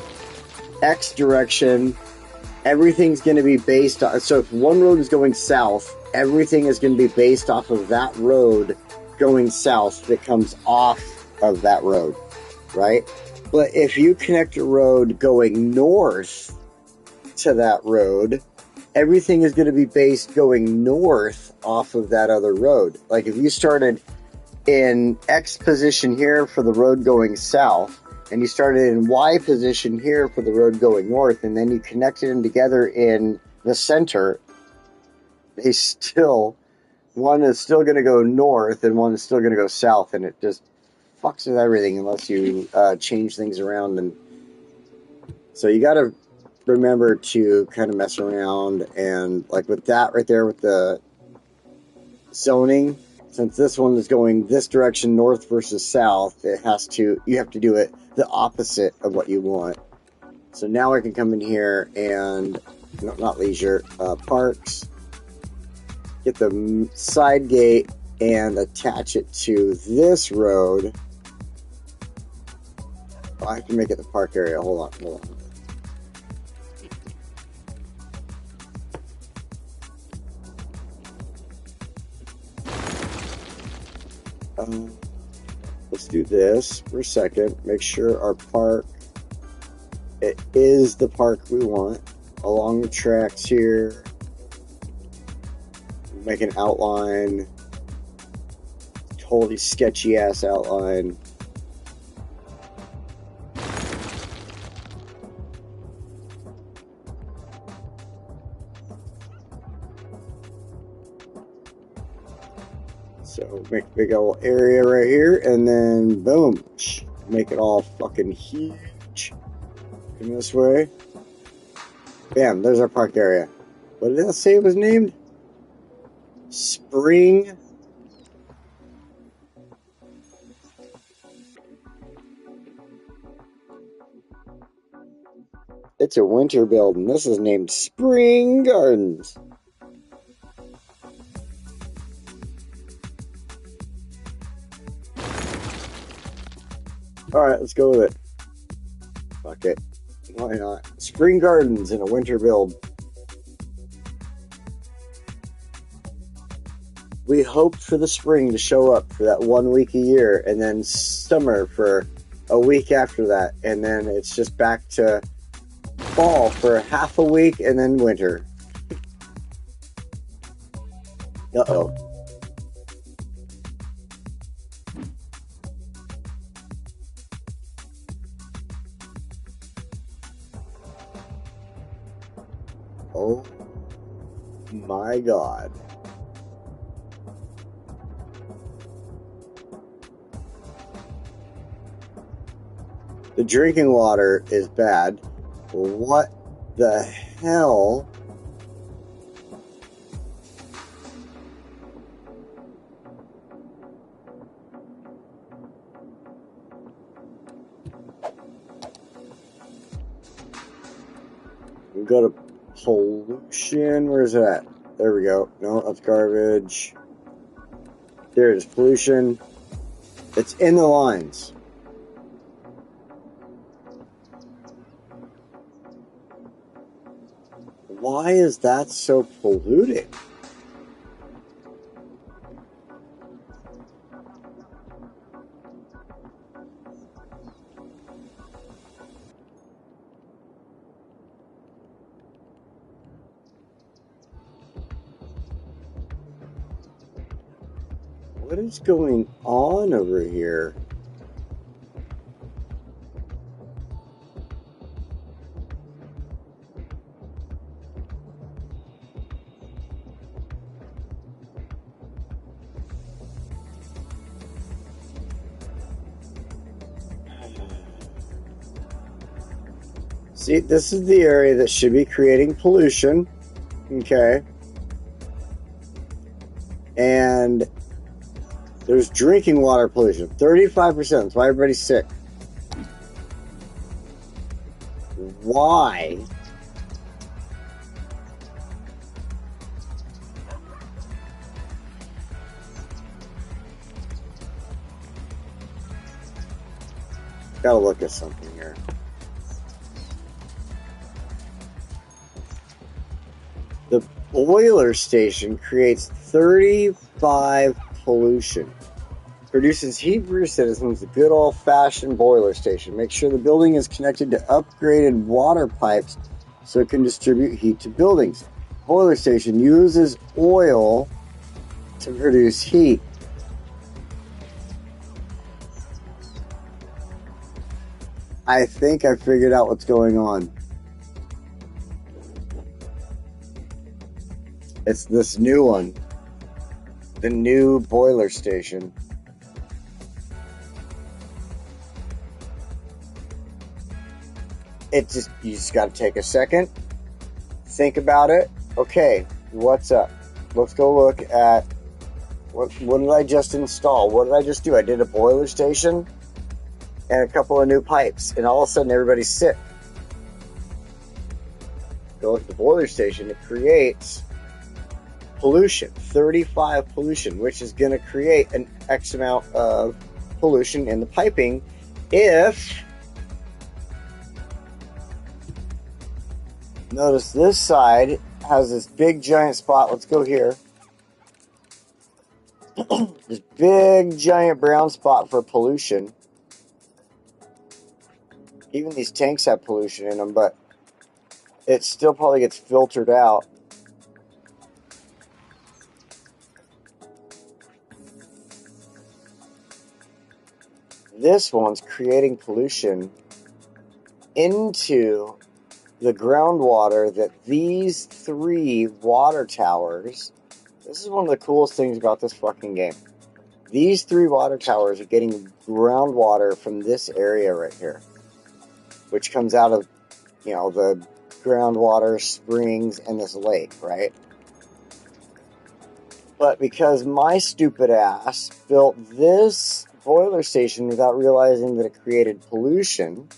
X direction, everything's going to be based on... So if one road is going south, everything is going to be based off of that road going south that comes off of that road, right? But if you connect a road going north to that road, everything is going to be based going north off of that other road. Like if you started in X position here for the road going south, and you started in Y position here for the road going north, and then you connected them together in the center, one is still going to go north and one is still going to go south, and it just fucks with everything unless you change things around. And so you got to remember to kind of mess around, and like with that right there with the zoning, since this one is going this direction, north versus south, you have to do it the opposite of what you want. So now I can come in here and, no, not leisure, parks, get the side gate and attach it to this road. Oh, I have to make it the park area. Hold on. Let's do this for a second. Make sure our park, it is the park we want. Along the tracks here. Make an outline. Totally sketchy ass outline. So make a big old area right here, and then boom, make it all fucking huge. Come this way. Bam, there's our park area. What did that say it was named? Spring. It's a winter building. This is named Spring Gardens. Alright, let's go with it. Fuck it. Why not? Spring Gardens in a winter build. We hoped for the spring to show up for that 1 week a year, and then summer for a week after that, and then it's just back to fall for half a week, and then winter. Uh-oh. Oh my God. The drinking water is bad. What the hell? We go to pollution. Where's it at? There we go. No, that's garbage. There it is. Pollution. It's in the lines. Why is that so polluted? What is going on over here? See, this is the area that should be creating pollution. Okay. And there's drinking water pollution. 35%. That's why everybody's sick. Why? Gotta look at something here. boiler station creates 35 pollution. Produces heat for your citizens, the good old-fashioned boiler station. Make sure the building is connected to upgraded water pipes so it can distribute heat to buildings. Boiler station uses oil to produce heat. I think I figured out what's going on. It's this new one. The new boiler station. You just got to take a second, think about it. Okay, what's up? Let's go look at what did I just install? What did I just do? I did a boiler station and a couple of new pipes, and all of a sudden everybody's sick. Go look at the boiler station. It creates pollution, 35 pollution, which is going to create an X amount of pollution in the piping if... Notice this side has this big giant spot. Let's go here. This big giant brown spot for pollution. Even these tanks have pollution in them, but it still probably gets filtered out. This one's creating pollution into the groundwater that these 3 water towers... This is one of the coolest things about this fucking game. These 3 water towers are getting groundwater from this area right here, which comes out of, the groundwater springs and this lake, right? But because my stupid ass built this boiler station without realizing that it created pollution,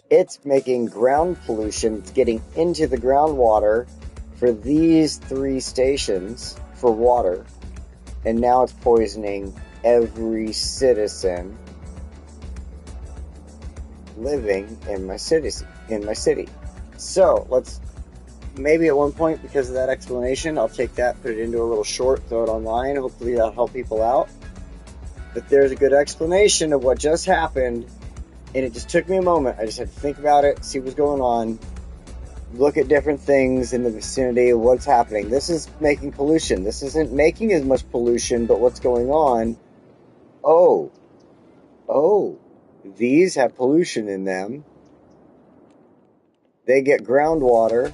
it's making ground pollution. It's getting into the groundwater for these 3 stations for water, and now it's poisoning every citizen living in my city. So let's maybe at one point, because of that explanation, I'll take that, put it into a little short, throw it online. Hopefully that'll help people out. But there's a good explanation of what just happened, and it just took me a moment. I just had to think about it, see what's going on, look at different things in the vicinity of what's happening. This is making pollution. This isn't making as much pollution, but what's going on? Oh, these have pollution in them. They get groundwater,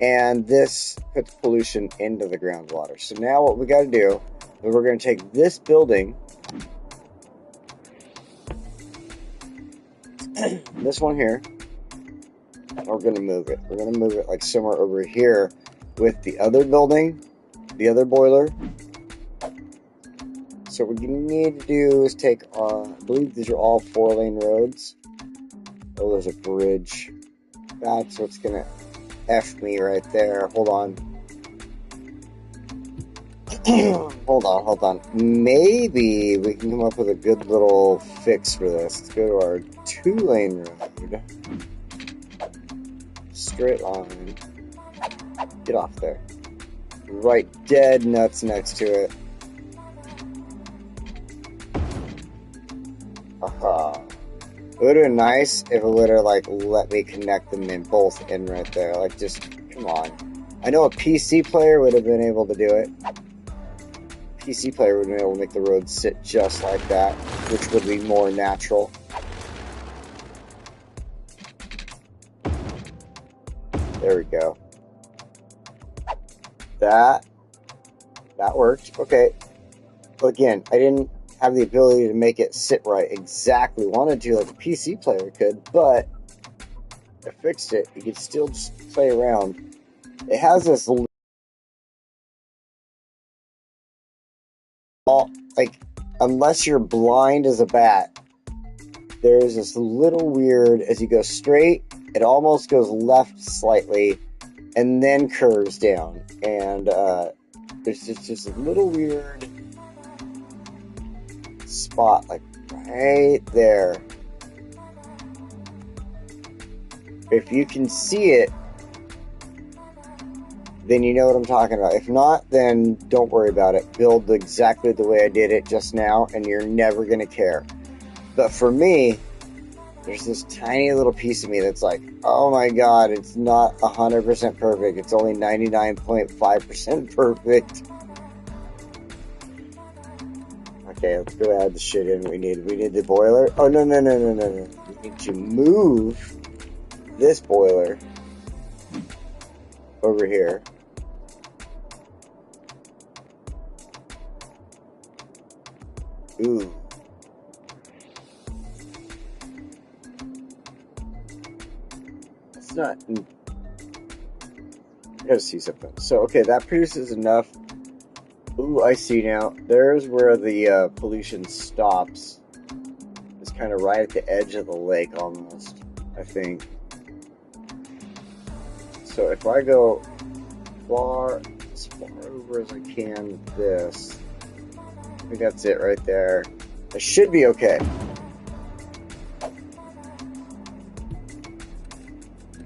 and this puts pollution into the groundwater. So now what we got to do is we're going to take this building, this one here, and we're going to move it. We're going to move it like somewhere over here with the other building, the other boiler. So what you need to do is take, I believe these are all 4-lane roads. Oh, there's a bridge. That's what's going to F me right there. Hold on. Hold on. Maybe we can come up with a good little fix for this. Let's go to our 2-lane road. Straight line. Get off there. Right dead nuts next to it. Aha. It would have been nice if it would have, let me connect them in both in right there. Just, come on. I know a PC player would have been able to do it. PC player would have been able to make the road sit just like that, which would be more natural. There we go. That worked. Okay. Again, I didn't have the ability to make it sit right exactly. Wanted to like a PC player could, but I fixed it. You could still just play around. It has this unless you're blind as a bat, there's this little weird, as you go straight, it almost goes left slightly and then curves down. And there's just a little weird spot, right there. If you can see it, then you know what I'm talking about. If not, then don't worry about it. Build exactly the way I did it just now, and you're never going to care. But for me, there's this tiny little piece of me that's like, oh my god, it's not 100% perfect. It's only 99.5% perfect. Okay, let's go add the shit in we need. We need the boiler. Oh, no. We need to move this boiler over here. Ooh. It's not... I gotta see something. So, okay, that produces enough. Ooh, I see now. There's where the pollution stops. It's kind of right at the edge of the lake, almost, I think. So if I go as far over as I can this, I think that's it right there. I should be okay.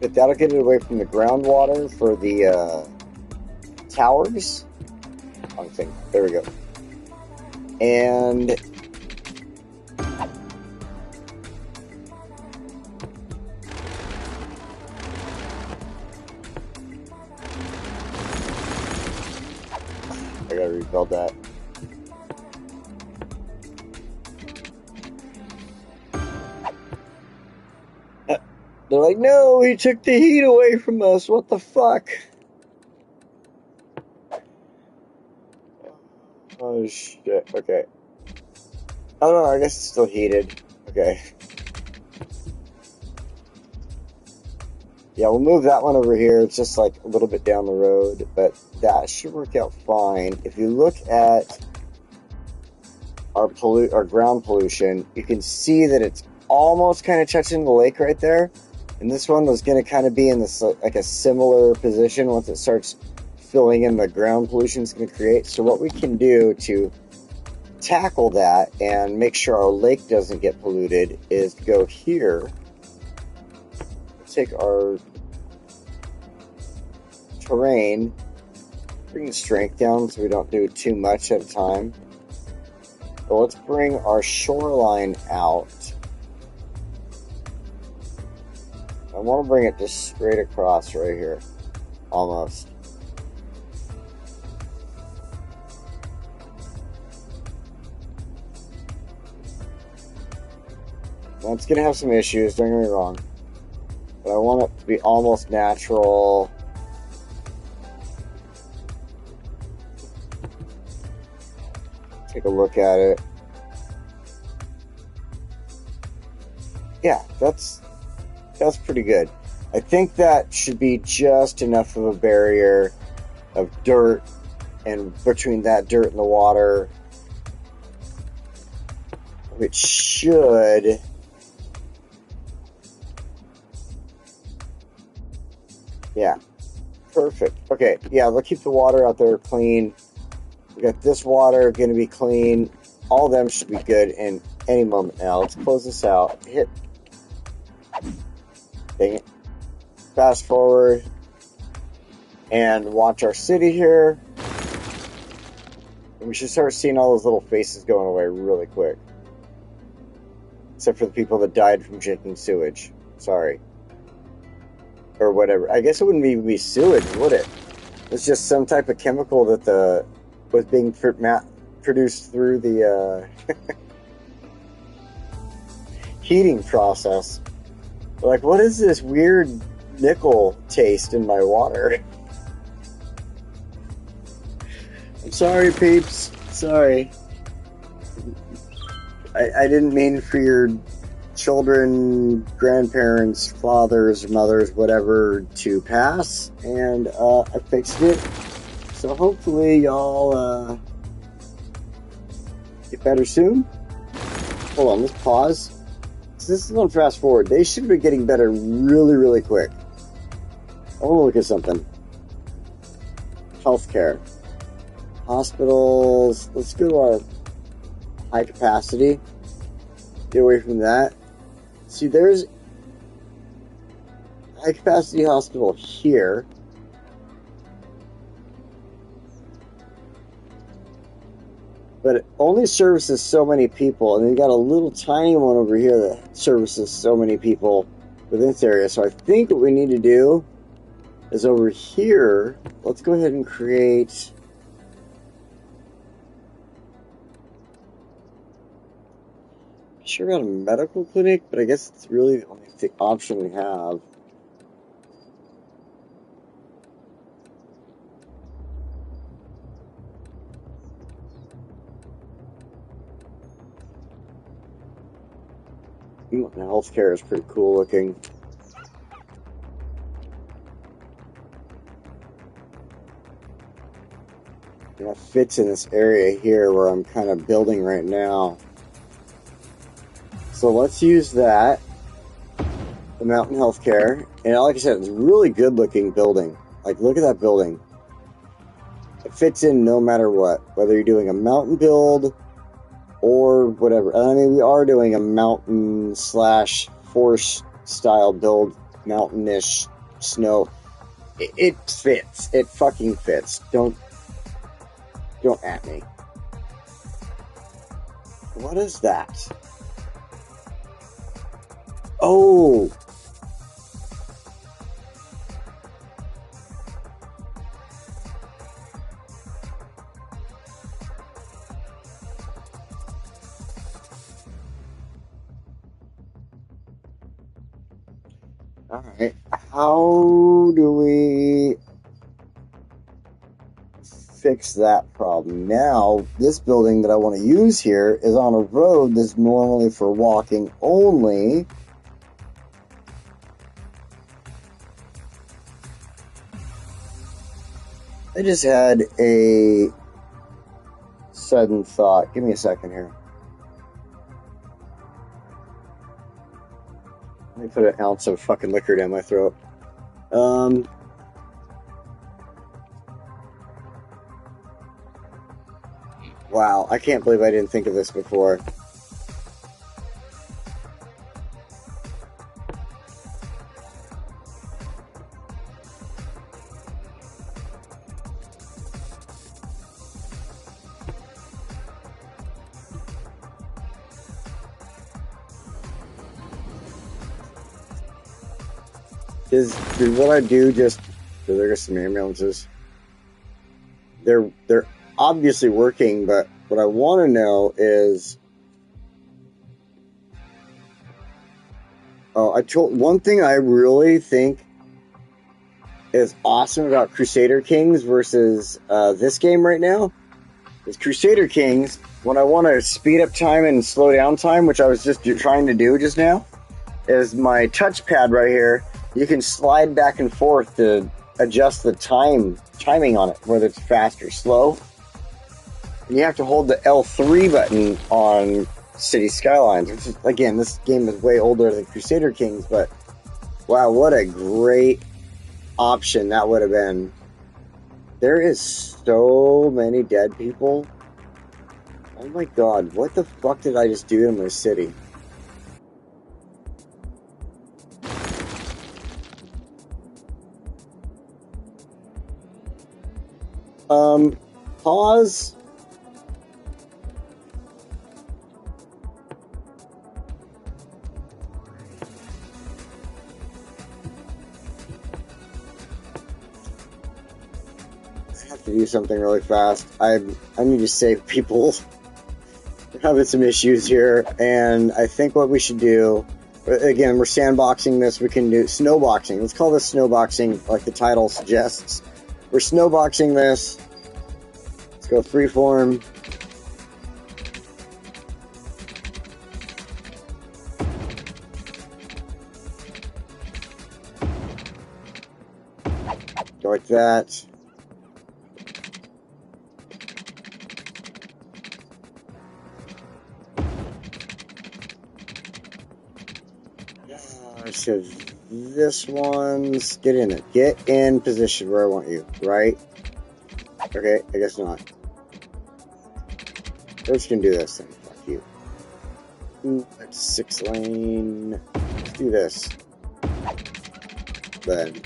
But that'll get it away from the groundwater for the towers. Wrong thing. There we go. And I gotta rebuild that. They're like, no, he took the heat away from us. What the fuck? Oh, shit. Okay. Oh, no, I guess it's still heated. Okay. Yeah, we'll move that one over here. It's just like a little bit down the road, but that should work out fine. If you look at our ground pollution, you can see that it's almost kind of touching the lake right there. And this one was going to kind of be in this like a similar position once it starts filling in the ground pollution it's going to create. So what we can do to tackle that and make sure our lake doesn't get polluted is go here, take our terrain, bring the strength down so we don't do too much at a time. But let's bring our shoreline out. I want to bring it just straight across right here, almost. Now it's going to have some issues, don't get me wrong. But I want it to be almost natural. Take a look at it. Yeah, that's pretty good. I think that should be just enough of a barrier of dirt, and between that dirt and the water, which should perfect. Okay, yeah, we'll keep the water out there clean. We got this water going to be clean. All of them should be good in any moment now. Let's close this out. Hit. Dang it. Fast forward. And watch our city here. And we should start seeing all those little faces going away really quick. Except for the people that died from drinking sewage. Sorry. Or whatever. I guess it wouldn't even be sewage, would it? It's just some type of chemical that was being produced through the heating process. Like, what is this weird nickel taste in my water? I'm sorry, peeps. Sorry. I didn't mean for your children, grandparents, fathers, mothers, whatever, to pass. And I fixed it. So hopefully y'all get better soon. Hold on, let's pause. So this is on fast forward. They should be getting better really, really quick. I want to look at something. Healthcare. Hospitals. Let's go to our high capacity. Get away from that. See, there's high capacity hospital here. but it only services so many people, and then you got a little tiny one over here that services so many people within this area. So I think what we need to do is over here, let's go ahead and create... Sure got a medical clinic, but I guess it's really the only option we have. Healthcare is pretty cool looking. That fits in this area here where I'm kind of building right now. So let's use that. The Mountain Healthcare. And like I said, it's a really good looking building. Like, look at that building. It fits in no matter what. Whether you're doing a mountain build or whatever. I mean, we are doing a mountain / forest style build. Mountainish snow. It fits. It fucking fits. Don't at me. What is that? Oh! Alright, how do we fix that problem? Now, this building that I want to use here is on a road that's normally for walking only. I just had a sudden thought. Give me a second here. Let me put an ounce of fucking liquor down my throat. Wow, I can't believe I didn't think of this before. Is what I do just... There's some ambulances. They're obviously working, but what I want to know is... one thing I really think is awesome about Crusader Kings versus this game right now is Crusader Kings, when I want to speed up time and slow down time, which I was just trying to do just now, is my touchpad right here. You can slide back and forth to adjust the timing on it, whether it's fast or slow. And you have to hold the L3 button on City Skylines, which is, again, this game is way older than Crusader Kings, but wow, what a great option that would have been. There is so many dead people. Oh my god, what the fuck did I just do in my city? Pause. I have to do something really fast. I need to save people. We're having some issues here, and I think what we should do, again, we're sandboxing this, we can do snowboxing. Let's call this snowboxing, like the title suggests. We're snowboxing this. Let's go freeform. Go like that. So this one's get in it. Get in position where I want you, right? Okay, I guess not. We're just gonna do this thing. Fuck you. That's 6 lane. Let's do this. Then.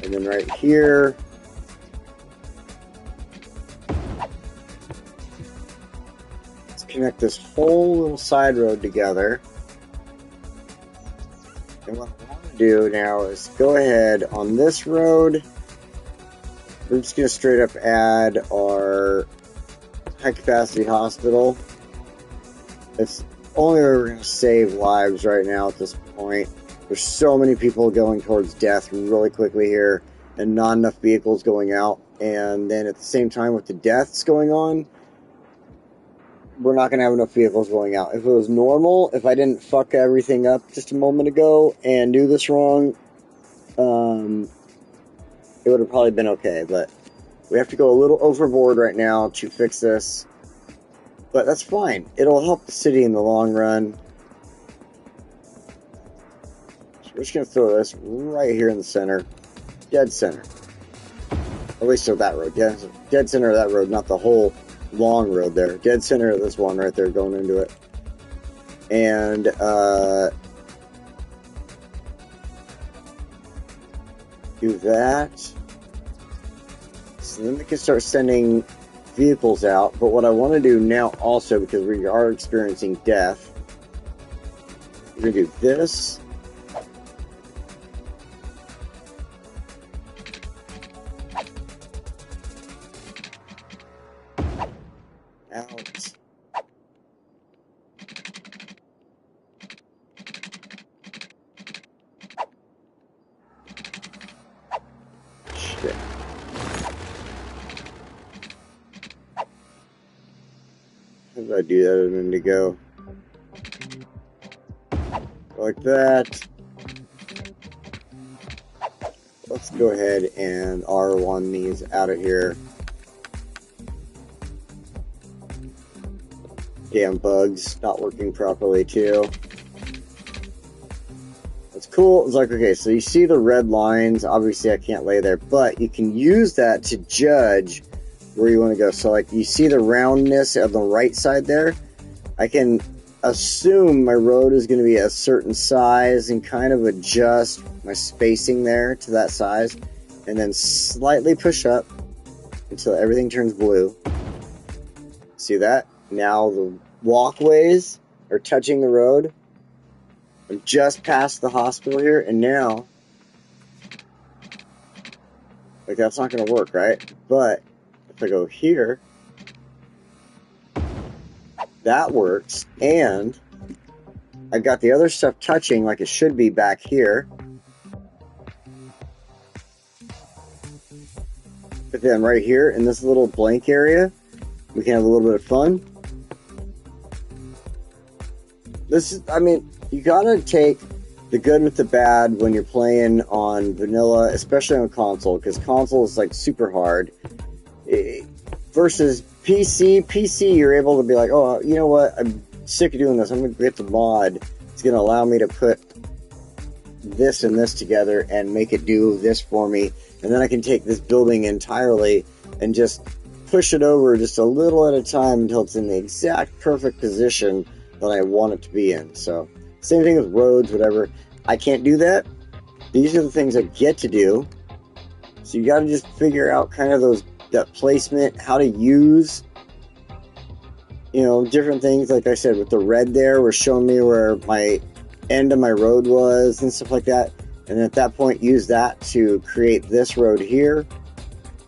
And then right here. connect this whole little side road together. And what I want to do now is go ahead on this road. We're just going to straight up add our high capacity hospital. It's only way we're going to save lives right now at this point. There's so many people going towards death really quickly here, and not enough vehicles going out. And then at the same time with the deaths going on, we're not going to have enough vehicles going out. If it was normal, if I didn't fuck everything up just a moment ago and do this wrong, it would have probably been okay. But we have to go a little overboard right now to fix this. But that's fine. It'll help the city in the long run. So we're just going to throw this right here in the center. Dead center. At least so that road. Dead center of that road, not the whole long road there. Dead center of this one right there going into it. And do that. So then we can start sending vehicles out. But what I want to do now also, because we are experiencing death, we're going to do this. Out. Shit. How did I do that a minute ago? Like that. Let's go ahead and R1 these out of here. Damn bugs not working properly too. What's cool is like, okay, so you see the red lines. Obviously I can't lay there, but you can use that to judge where you want to go. So like you see the roundness on the right side there. I can assume my road is going to be a certain size and kind of adjust my spacing there to that size, and then slightly push up until everything turns blue. See that? Now the walkways are touching the road. I'm just past the hospital here, and now, like, that's not going to work, right? But if I go here, that works, and I've got the other stuff touching like it should be back here. But then right here in this little blank area, we can have a little bit of fun. This is, I mean, you gotta take the good with the bad when you're playing on vanilla, especially on console, because console is like super hard. Versus PC, you're able to be like, oh, you know what, I'm sick of doing this. I'm gonna get the mod. It's gonna allow me to put this and this together and make it do this for me. And then I can take this building entirely and just push it over just a little at a time until it's in the exact perfect position that I want it to be in. So, same thing with roads, whatever. I can't do that. These are the things I get to do. So you got to just figure out kind of that placement, how to use, you know, different things. Like I said, with the red there, was showing me where my end of my road was and stuff like that. And at that point, use that to create this road here.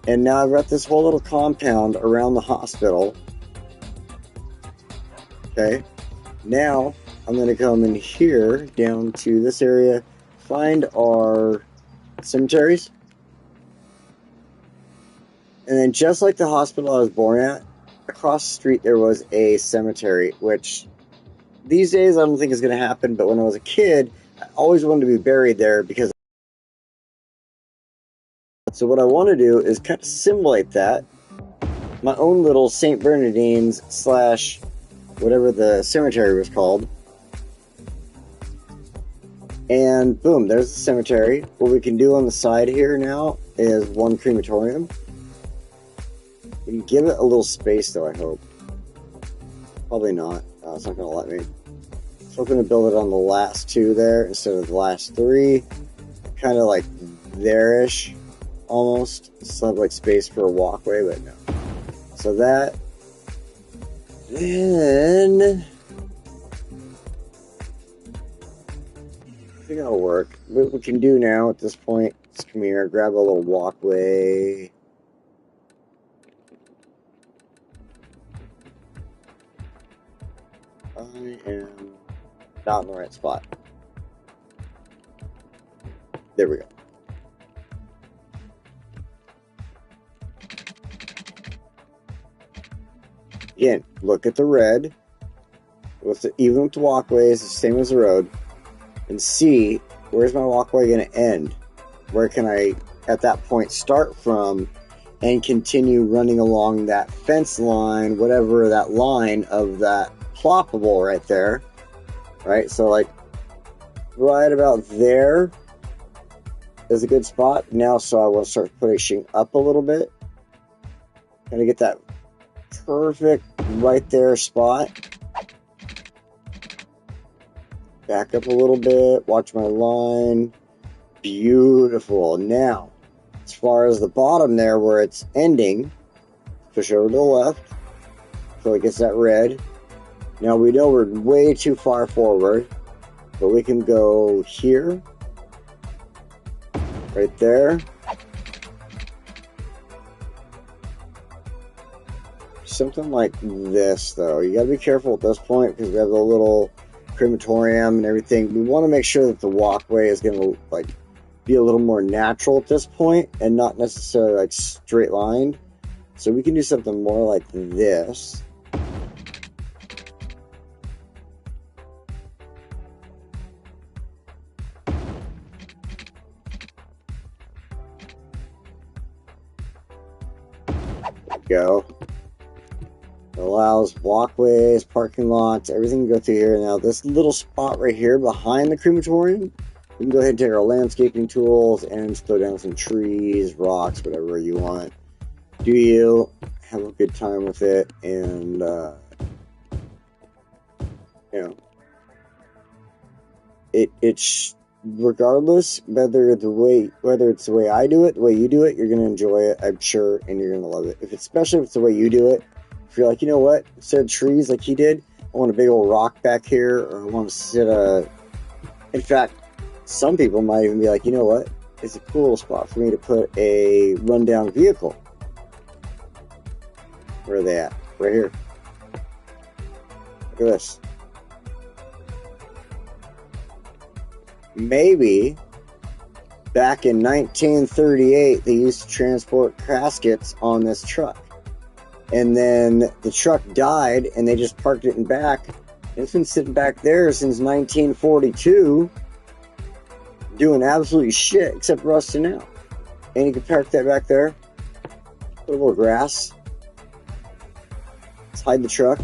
And now I've got this whole little compound around the hospital. Okay. Now, I'm going to come in here, down to this area, find our cemeteries. And then just like the hospital I was born at, across the street there was a cemetery, which these days I don't think is going to happen, but when I was a kid, I always wanted to be buried there because... So what I want to do is kind of simulate that. My own little St. Bernardine's / whatever the cemetery was called. And boom, there's the cemetery. What we can do on the side here now is one crematorium. We can give it a little space though, I hope. Probably not. It's not going to let me. So I'm going to build it on the last two there instead of the last three. Kind of like there-ish, almost. Still have like space for a walkway, but no. So that. Then I think that'll work. What we can do now at this point is come here, grab a little walkway. I am not in the right spot. There we go. Again, look at the red. Even with the walkways, the same as the road. And see, where's my walkway going to end? Where can I, at that point, start from and continue running along that fence line, whatever that line of that ploppable right there. Right? So, like, right about there is a good spot. Now, so I want to start pushing up a little bit. Kind of get that perfect right there spot. Back up a little bit. Watch my line. Beautiful. Now, as far as the bottom there where it's ending, push over to the left so it gets that red. Now we know we're way too far forward, but we can go here, right there. Something like this, though. You gotta be careful at this point because we have the little crematorium and everything. We want to make sure that the walkway is gonna like be a little more natural at this point and not necessarily like straight lined. So we can do something more like this. Go. It allows walkways, parking lots, everything to go through here. Now this little spot right here behind the crematorium, we can go ahead and take our landscaping tools and just throw down some trees, rocks, whatever you want. Do you have a good time with it? And you know, it's regardless whether it's the way I do it, the way you do it, you're gonna enjoy it, I'm sure, and you're gonna love it. Especially if it's the way you do it. If you're like, you know what, instead of trees like he did, I want a big old rock back here, or I want to sit in fact, some people might even be like, you know what, it's a cool spot for me to put a rundown vehicle. Where are they at? Right here. Look at this. Maybe back in 1938 they used to transport caskets on this truck, and then the truck died and they just parked it in back. It's been sitting back there since 1942 doing absolutely shit except rusting out. And you can park that back there, put a little grass, let's hide the truck.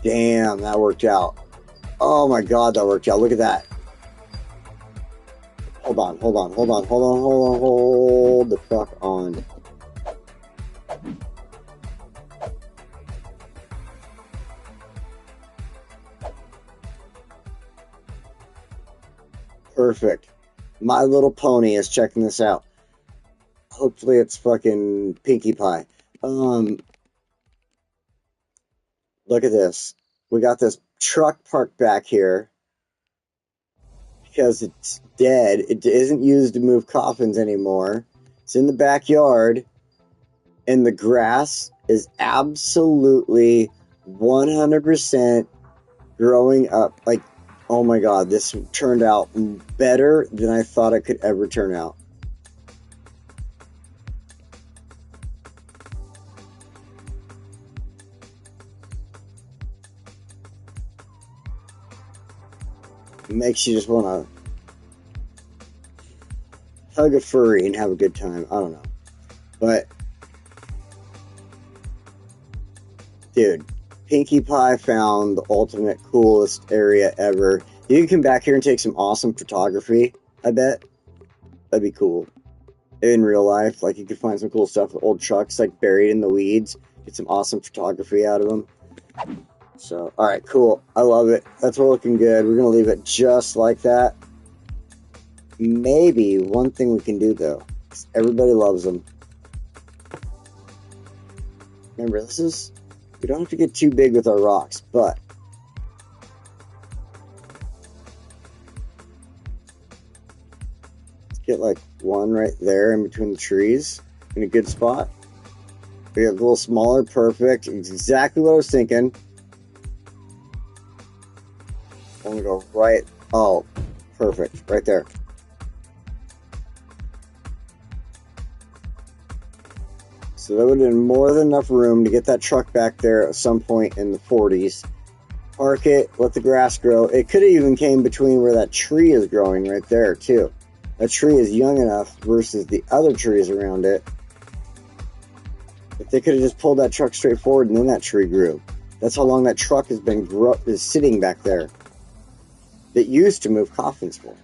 Damn, that worked out. Oh my god, that worked out. Look at that. Hold the fuck on. Perfect. My Little Pony is checking this out. Hopefully it's fucking Pinkie Pie. Look at this. We got this truck parked back here because it's dead. It isn't used to move coffins anymore. It's in the backyard, and the grass is absolutely 100% growing up. Like, oh my god, this turned out better than I thought it could ever turn out. It makes you just want to hug a furry and have a good time. I don't know. But, dude, Pinkie Pie found the ultimate coolest area ever. You can come back here and take some awesome photography, I bet. That'd be cool. In real life, like you could find some cool stuff with old trucks like buried in the weeds. Get some awesome photography out of them. So, alright, cool. I love it. That's looking good. We're going to leave it just like that. Maybe one thing we can do, though, is everybody loves them. Remember, we don't have to get too big with our rocks, but let's get like one right there in between the trees in a good spot. We have a little smaller, perfect, exactly what I was thinking. I'm gonna go right, oh, perfect, right there. So that would have been more than enough room to get that truck back there at some point in the 40s. Park it, let the grass grow. It could have even came between where that tree is growing right there, too. That tree is young enough versus the other trees around it. If they could have just pulled that truck straight forward and then that tree grew. That's how long that truck has been is sitting back there. That used to move coffins for.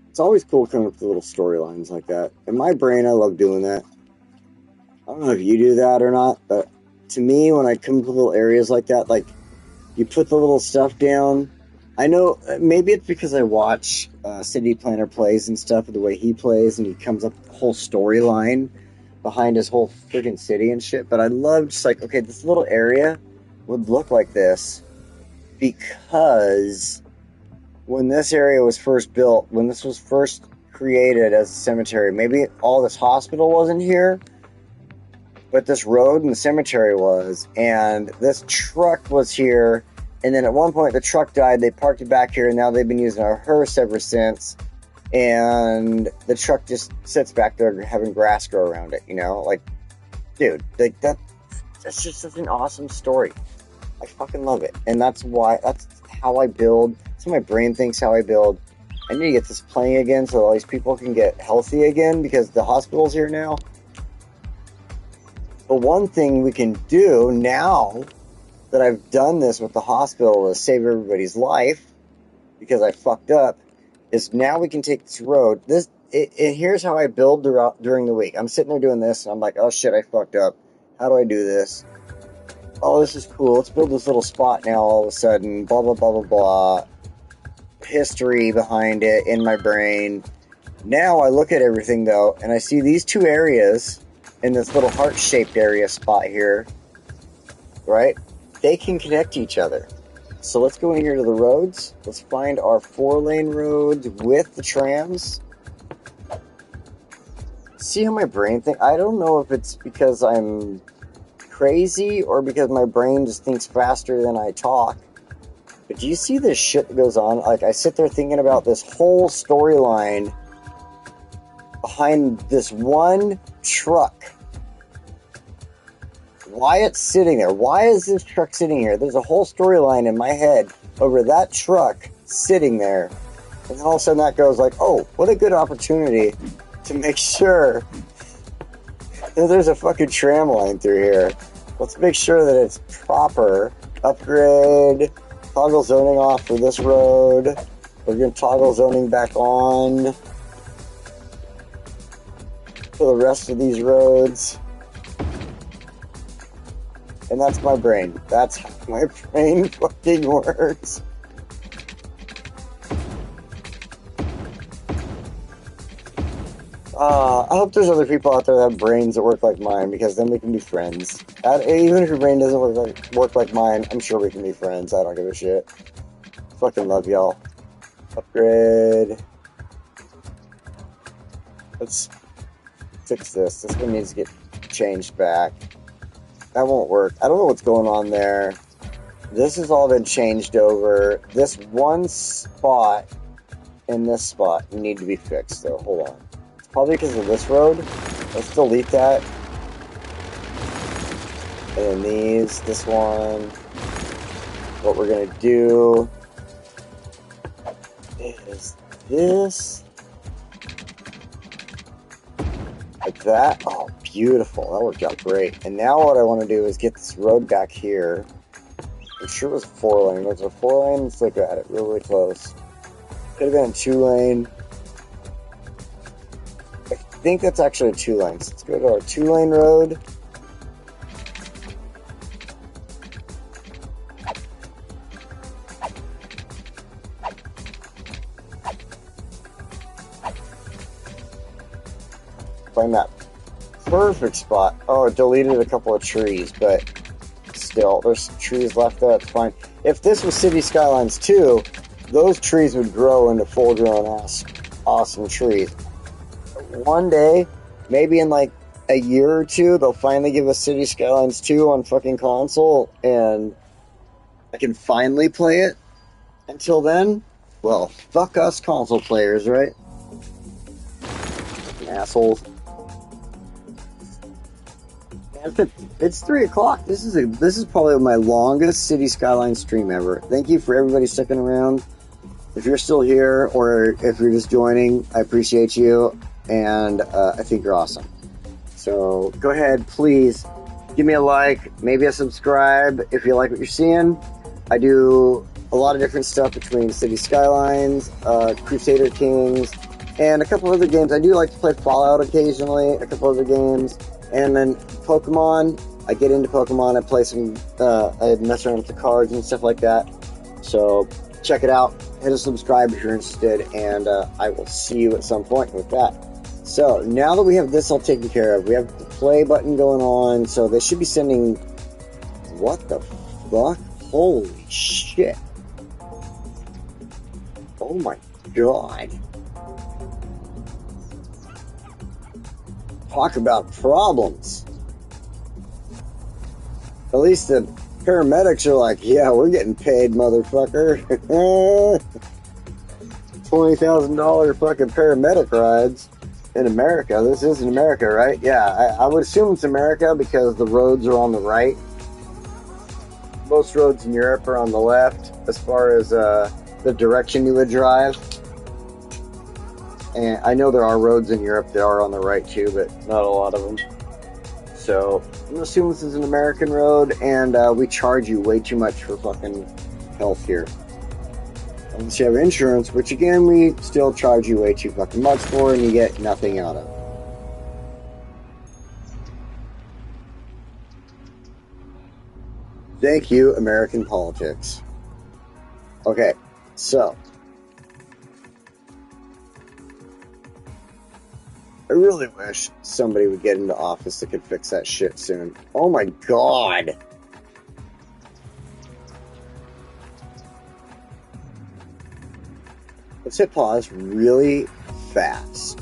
It's always cool coming up with little storylines like that. In my brain, I love doing that. I don't know if you do that or not, but to me, when I come to little areas like that, like, you put the little stuff down. I know, maybe it's because I watch City Planner plays and stuff, the way he plays, and he comes up with a whole storyline behind his whole freaking city and shit, but I love just like, okay, this little area would look like this because when this area was first built, when this was first created as a cemetery, maybe all this hospital wasn't here, but this road and the cemetery was, and this truck was here, and then at one point the truck died, they parked it back here, and now they've been using a hearse ever since, and the truck just sits back there having grass grow around it, you know? Like, dude, like that's just such an awesome story. I fucking love it, and that's how I build. So my brain thinks how I build. I need to get this playing again so all these people can get healthy again because the hospital's here now. But one thing we can do now that I've done this with the hospital to save everybody's life because I fucked up is now we can take this road. Here's how I build during the week. I'm sitting there doing this and I'm like, oh shit, I fucked up. How do I do this? Oh, this is cool. Let's build this little spot now all of a sudden. Blah, blah, blah, blah, blah. History behind it in my brain. Now I look at everything, though, and I see these two areas in this little heart-shaped area spot here, right? They can connect to each other. So let's go in here to the roads. Let's find our 4-lane roads with the trams. See how my brain thinks? I don't know if it's because I'm crazy or because my brain just thinks faster than I talk. But do you see this shit that goes on? Like, I sit there thinking about this whole storyline behind this one truck. Why it's sitting there. Why is this truck sitting here? There's a whole storyline in my head over that truck sitting there. And then all of a sudden that goes like, oh, what a good opportunity to make sure there's a fucking tram line through here. Let's make sure that it's proper. Upgrade. Toggle zoning off for this road. We're going to toggle zoning back on for the rest of these roads. And that's my brain. That's how my brain fucking works. I hope there's other people out there that have brains that work like mine, because then we can be friends. Even if your brain doesn't work like mine, I'm sure we can be friends. I don't give a shit. Fucking love y'all. Upgrade. Let's fix this. This one needs to get changed back. That won't work. I don't know what's going on there. This has all been changed over. This one spot and this spot need to be fixed, though. Hold on. It's probably because of this road. Let's delete that. And then this one. What we're going to do is this. Like that. Oh, beautiful. That worked out great. And now what I want to do is get this road back here. I'm sure it was 4-lane. Was it a 4-lane? Let's look at it really close. Could have been a 2-lane. I think that's actually a 2-lane. So let's go to our 2-lane road. Play map. Perfect spot. Oh, it deleted a couple of trees, but still, there's trees left there. It's fine. If this was City Skylines 2, those trees would grow into full-grown ass awesome trees. One day, maybe in like a year or two, they'll finally give us City Skylines 2 on fucking console, and I can finally play it. Until then, well, fuck us console players, right? Assholes. It's 3 o'clock. This is probably my longest City Skylines stream ever. Thank you for everybody sticking around. If you're still here or if you're just joining, I appreciate you, and I think you're awesome. So go ahead, please give me a like, maybe a subscribe if you like what you're seeing. I do a lot of different stuff between City Skylines, Crusader Kings, and a couple other games. I do like to play Fallout occasionally, a couple other games, and then Pokemon. I get into Pokemon. I play some, I mess around with the cards and stuff like that. So check it out. Hit a subscribe if you're interested, and I will see you at some point with that. So now that we have this all taken care of, we have the play button going on, so they should be sending... What the fuck? Holy shit. Oh my god. Talk about problems. At least the paramedics are like, yeah, we're getting paid, motherfucker. $20,000 fucking paramedic rides in America. This isn't America, right? Yeah, I would assume it's America because the roads are on the right. Most roads in Europe are on the left as far as the direction you would drive. And I know there are roads in Europe that are on the right too, but not a lot of them. So I'm assuming this is an American road, and we charge you way too much for fucking health here. Unless you have insurance, which again, we still charge you way too fucking much for, and you get nothing out of it. Thank you, American politics. Okay, so I really wish somebody would get into office that could fix that shit soon. Oh my god. Let's hit pause really fast.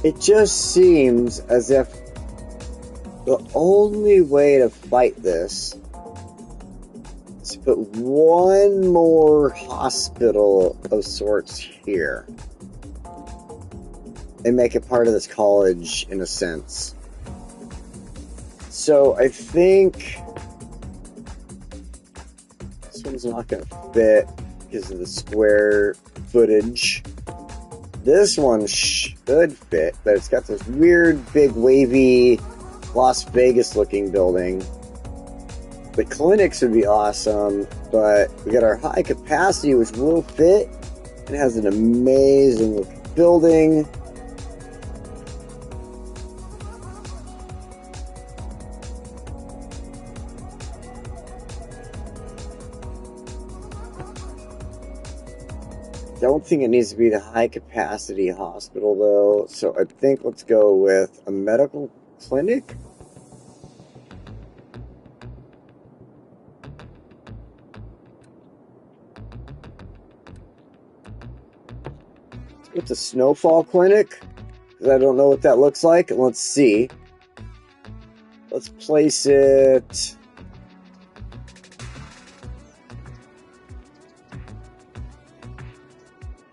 It just seems as if the only way to fight this is to put one more hospital of sorts here and make it part of this college in a sense. So I think this one's not going to fit because of the square footage. This one should fit, but it's got this weird, big, wavy, Las Vegas looking building. The clinics would be awesome, but we got our high capacity, which will fit. It has an amazing looking building. Don't think it needs to be the high capacity hospital though, so I think let's go with a medical clinic. It's a snowfall clinic, because I don't know what that looks like. Let's see. Let's place it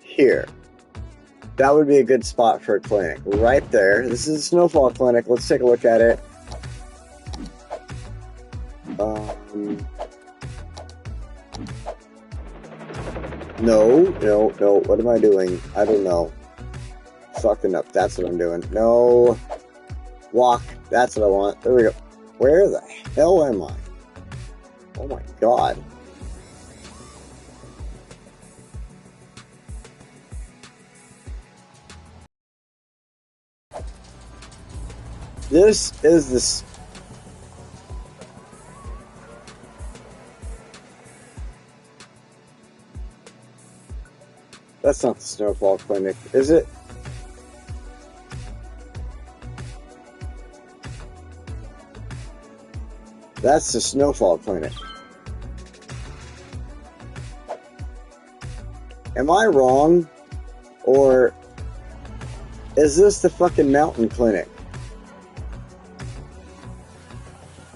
here. That would be a good spot for a clinic. Right there. This is a snowfall clinic. Let's take a look at it. No. What am I doing? I don't know. Fucking up. That's what I'm doing. No. Walk. That's what I want. There we go. Where the hell am I? Oh my god. This is this. That's not the Snowfall Clinic, is it? That's the Snowfall Clinic. Am I wrong? Or is this the fucking Mountain Clinic?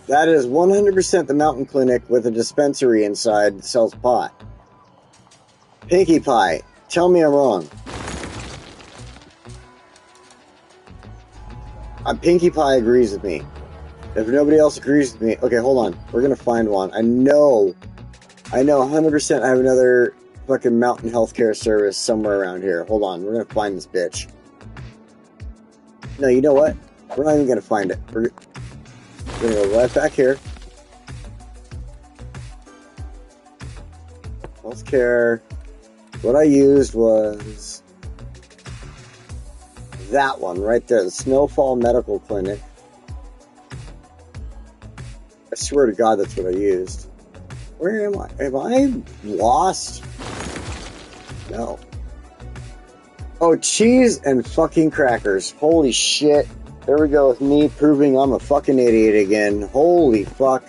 That is 100% the Mountain Clinic with a dispensary inside that sells pot. Pinkie Pie, tell me I'm wrong. Pinkie Pie agrees with me. If nobody else agrees with me, okay, hold on. We're gonna find one. I know 100% I have another fucking Mountain Healthcare Service somewhere around here. Hold on, we're gonna find this bitch. No, you know what? We're not even gonna find it. We're gonna go right back here. Healthcare. What I used was that one right there, the Snowfall Medical Clinic. I swear to God, that's what I used. Where am I? Am I lost? No. Oh, cheese and fucking crackers. Holy shit. There we go with me proving I'm a fucking idiot again. Holy fuck.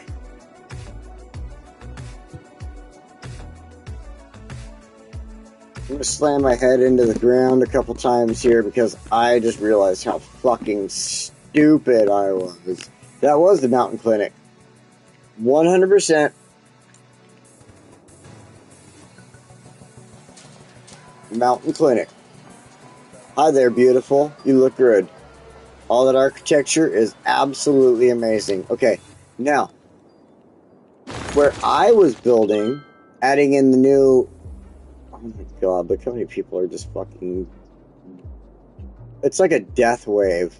I'm gonna slam my head into the ground a couple times here because I just realized how fucking stupid I was. That was the Mountain Clinic. 100%. Mountain Clinic. Hi there, beautiful. You look good. All that architecture is absolutely amazing. Okay, now, where I was building, adding in the new... Oh my god, look how many people are just fucking... It's like a death wave.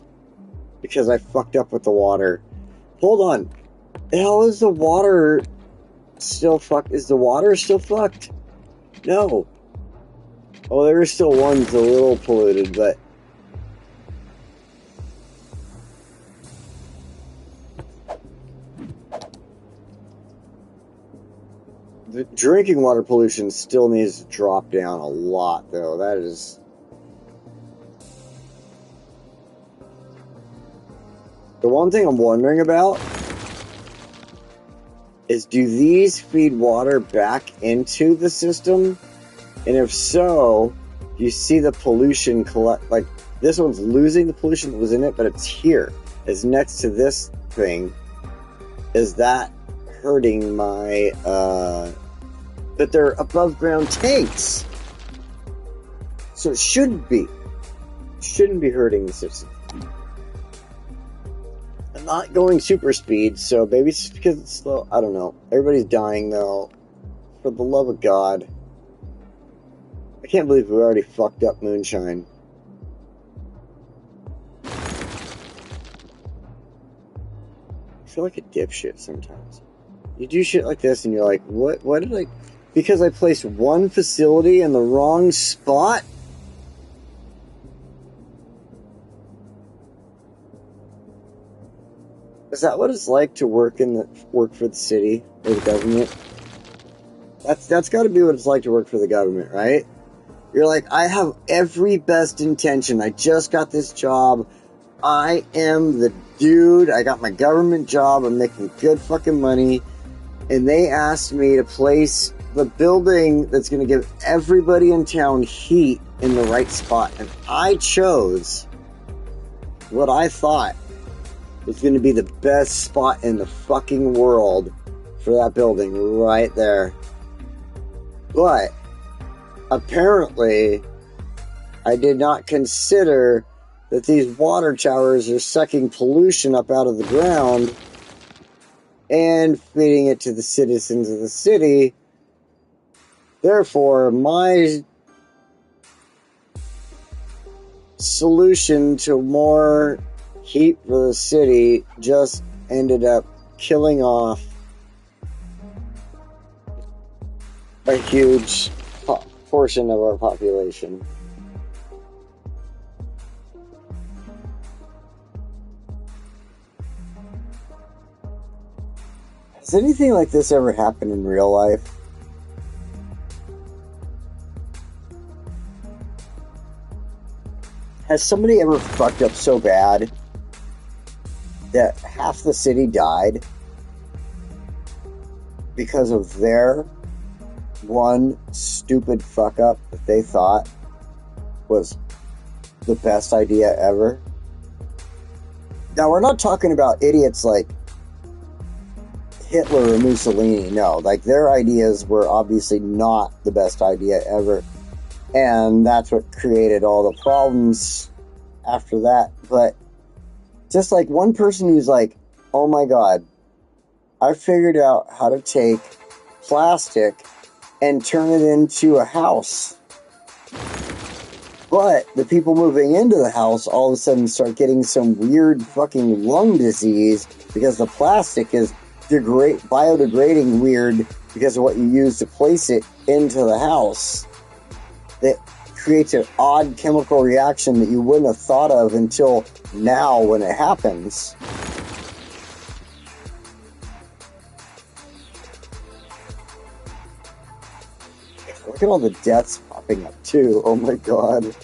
Because I fucked up with the water. Hold on. How is the water still fucked? Is the water still fucked? No. Oh, there are still ones a little polluted, but... The drinking water pollution still needs to drop down a lot, though. That is... The one thing I'm wondering about is, do these feed water back into the system? And if so, you see the pollution collect... Like, this one's losing the pollution that was in it, but it's here. It's next to this thing. Is that hurting my, But they're above ground tanks. So it shouldn't be. It shouldn't be hurting the system. I'm not going super speed, so maybe it's just because it's slow. I don't know. Everybody's dying, though. For the love of God. I can't believe we already fucked up Moonshine. I feel like a dipshit sometimes. You do shit like this and you're like, what did I... Because I placed one facility in the wrong spot? Is that what it's like to work for the city or the government? That's got to be what it's like to work for the government, right? You're like, I have every best intention. I just got this job. I am the dude. I got my government job. I'm making good fucking money. And they asked me to place the building that's going to give everybody in town heat in the right spot. And I chose what I thought was going to be the best spot in the fucking world for that building right there. But apparently, I did not consider that these water towers are sucking pollution up out of the ground and feeding it to the citizens of the city. Therefore, my solution to more heat for the city just ended up killing off a huge portion of our population. Has anything like this ever happened in real life? Has somebody ever fucked up so bad that half the city died because of their one stupid fuck up that they thought was the best idea ever? Now, we're not talking about idiots like Hitler or Mussolini. No, like, their ideas were obviously not the best idea ever. And that's what created all the problems after that. But just like one person who's like, oh my God, I figured out how to take plastic and turn it into a house. But the people moving into the house all of a sudden start getting some weird fucking lung disease because the plastic is biodegrading weird because of what you use to place it into the house. That creates an odd chemical reaction that you wouldn't have thought of until now when it happens. Look at all the deaths popping up too. Oh my God.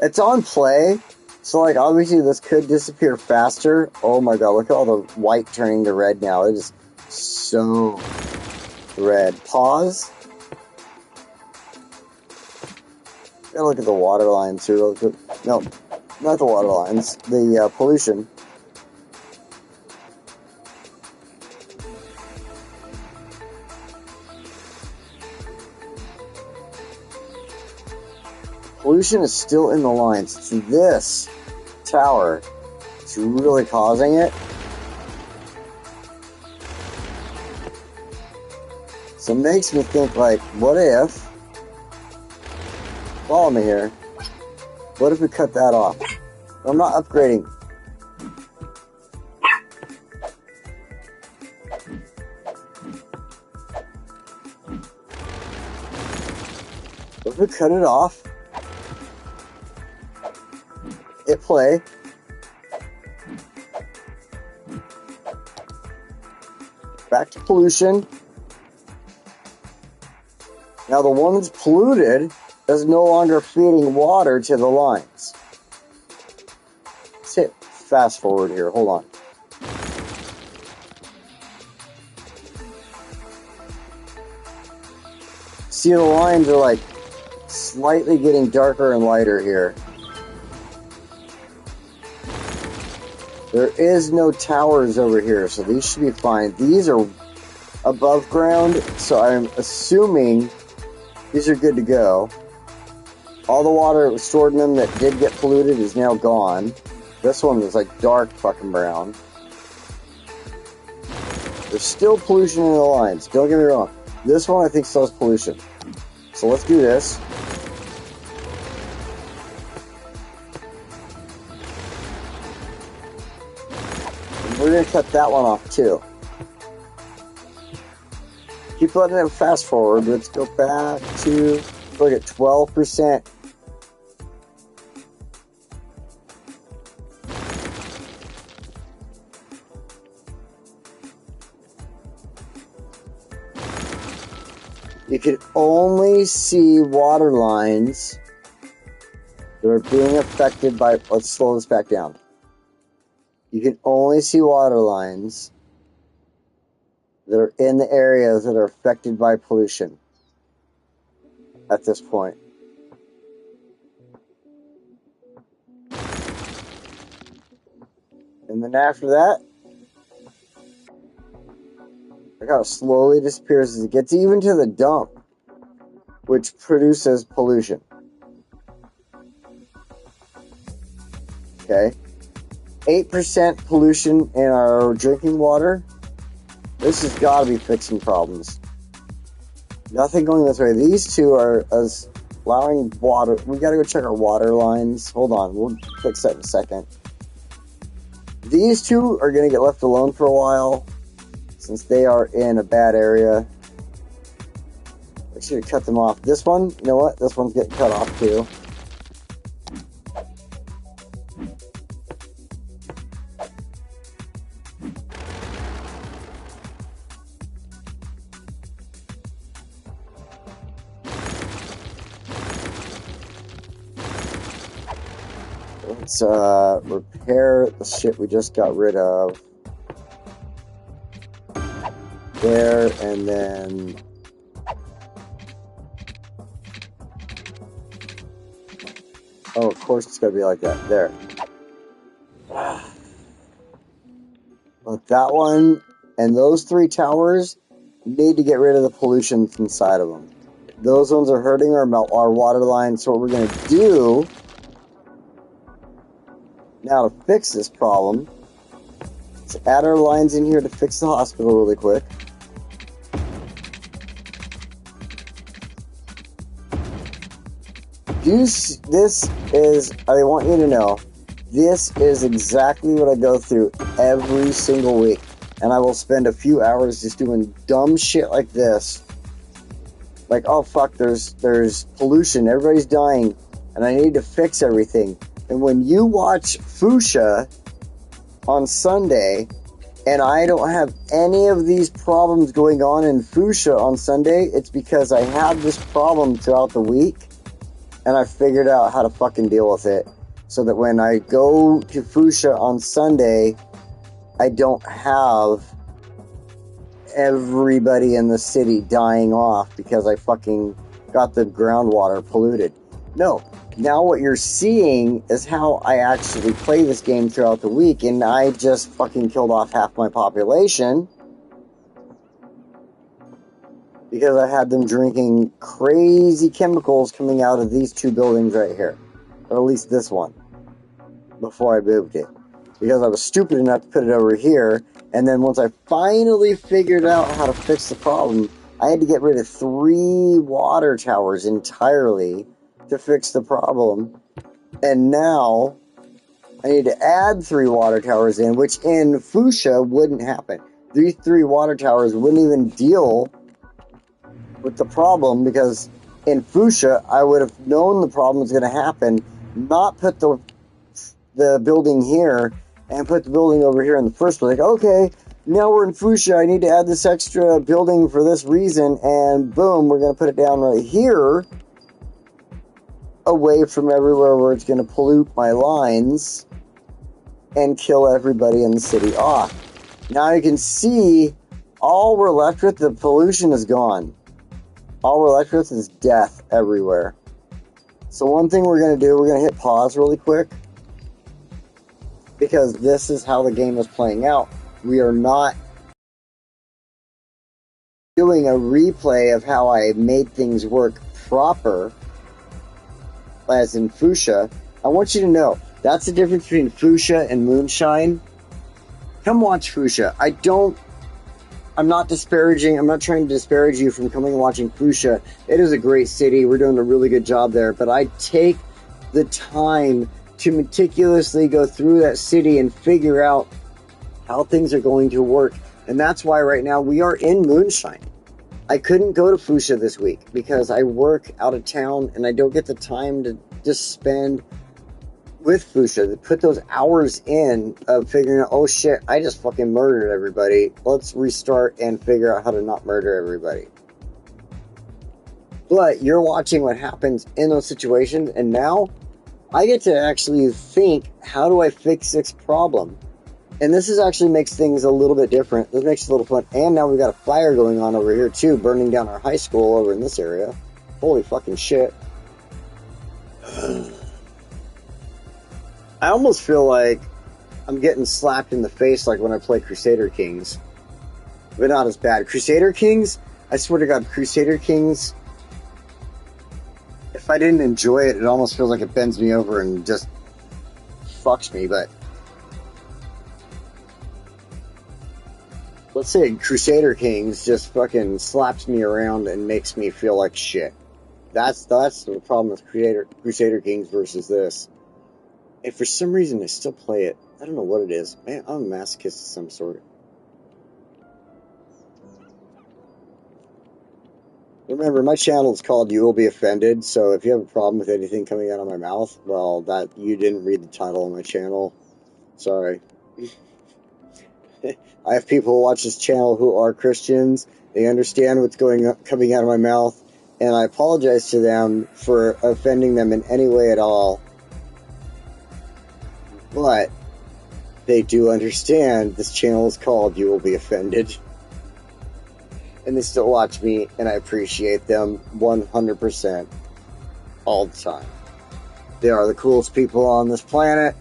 It's on play, so like obviously this could disappear faster. Oh my God, look at all the white turning to red now. It is so red. Pause. Gotta look at the water lines here real quick. No, not the water lines. The pollution. Pollution is still in the lines. It's this tower. It's really causing it. So it makes me think, like, what if... Follow me here. What if we cut that off? I'm not upgrading. What if we cut it off? Hit play. Back to pollution. Now the one that's polluted is no longer feeding water to the lines. Let's hit fast forward here. Hold on. See, the lines are like slightly getting darker and lighter here. There is no towers over here, so these should be fine. These are above ground, so I'm assuming these are good to go. All the water that was stored in them that did get polluted is now gone. This one is like dark fucking brown. There's still pollution in the lines, don't get me wrong. This one I think still has pollution. So let's do this. And we're going to cut that one off too. Keep letting it fast forward. Let's go back to, look at 12%. You can only see water lines that are being affected by... Let's slow this back down. You can only see water lines that are in the areas that are affected by pollution at this point. And then after that, look how it slowly disappears as it gets even to the dump, which produces pollution. Okay. 8% pollution in our drinking water. This has got to be fixing problems. Nothing going this way. These two are allowing water. We got to go check our water lines. Hold on. We'll fix that in a second. These two are going to get left alone for a while, since they are in a bad area. I should have cut them off. This one, you know what? This one's getting cut off too. Let's repair the shit we just got rid of. There, and then... Oh, of course it's gotta be like that. There. But that one and those 3 towers need to get rid of the pollution inside of them. Those ones are hurting our water line. So what we're going to do now to fix this problem is add our lines in here to fix the hospital really quick. This is, I want you to know, this is exactly what I go through every single week. And I will spend a few hours just doing dumb shit like this. Like, oh fuck, there's pollution, everybody's dying, and I need to fix everything. And when you watch Fuchsia on Sunday, and I don't have any of these problems going on in Fuchsia on Sunday, it's because I had this problem throughout the week, and I figured out how to fucking deal with it. So that when I go to Fuchsia on Sunday, I don't have everybody in the city dying off because I fucking got the groundwater polluted. No. Now what you're seeing is how I actually play this game throughout the week, and I just fucking killed off half my population because I had them drinking crazy chemicals coming out of these 2 buildings right here. Or at least this one. Before I moved it. Because I was stupid enough to put it over here. And then once I finally figured out how to fix the problem, I had to get rid of 3 water towers entirely to fix the problem. And now I need to add 3 water towers in, which in Fuchsia wouldn't happen. These 3 water towers wouldn't even deal with the problem, because in Fuchsia I would have known the problem was going to happen, not put the building here and put the building over here in the first place. Like, okay, now we're in Fuchsia, I need to add this extra building for this reason, and boom, we're going to put it down right here, away from everywhere where it's going to pollute my lines and kill everybody in the city off. Now you can see all we're left with, the pollution is gone. All we're left with is death everywhere. So one thing we're going to do, we're going to hit pause really quick, because this is how the game is playing out. We are not doing a replay of how I made things work proper, as in Fuchsia. I want you to know, that's the difference between Fuchsia and Moonshine. Come watch Fuchsia. I'm not disparaging, I'm not trying to disparage you from coming and watching Fuchsia. It is a great city, we're doing a really good job there, but I take the time to meticulously go through that city and figure out how things are going to work. And that's why right now we are in Moonshine. I couldn't go to Fuchsia this week because I work out of town and I don't get the time to just spend with Fuchsia, to put those hours in of figuring out, oh shit, I just fucking murdered everybody. Let's restart and figure out how to not murder everybody. But you're watching what happens in those situations, and now I get to actually think, how do I fix this problem? And this actually makes things a little bit different. This makes it a little fun. And now we've got a fire going on over here too, burning down our high school over in this area. Holy fucking shit. I almost feel like I'm getting slapped in the face like when I play Crusader Kings. But not as bad. Crusader Kings? I swear to God, Crusader Kings, if I didn't enjoy it, it almost feels like it bends me over and just fucks me, but let's say Crusader Kings just fucking slaps me around and makes me feel like shit. That's the problem with Crusader Kings versus this. And for some reason, I still play it. I don't know what it is. Man, I'm a masochist of some sort. Remember, my channel is called You Will Be Offended, so if you have a problem with anything coming out of my mouth, well, that you didn't read the title of my channel. Sorry. I have people who watch this channel who are Christians. They understand what's coming out of my mouth, and I apologize to them for offending them in any way at all. But they do understand this channel is called You Will Be Offended. And they still watch me, and I appreciate them 100% all the time. They are the coolest people on this planet,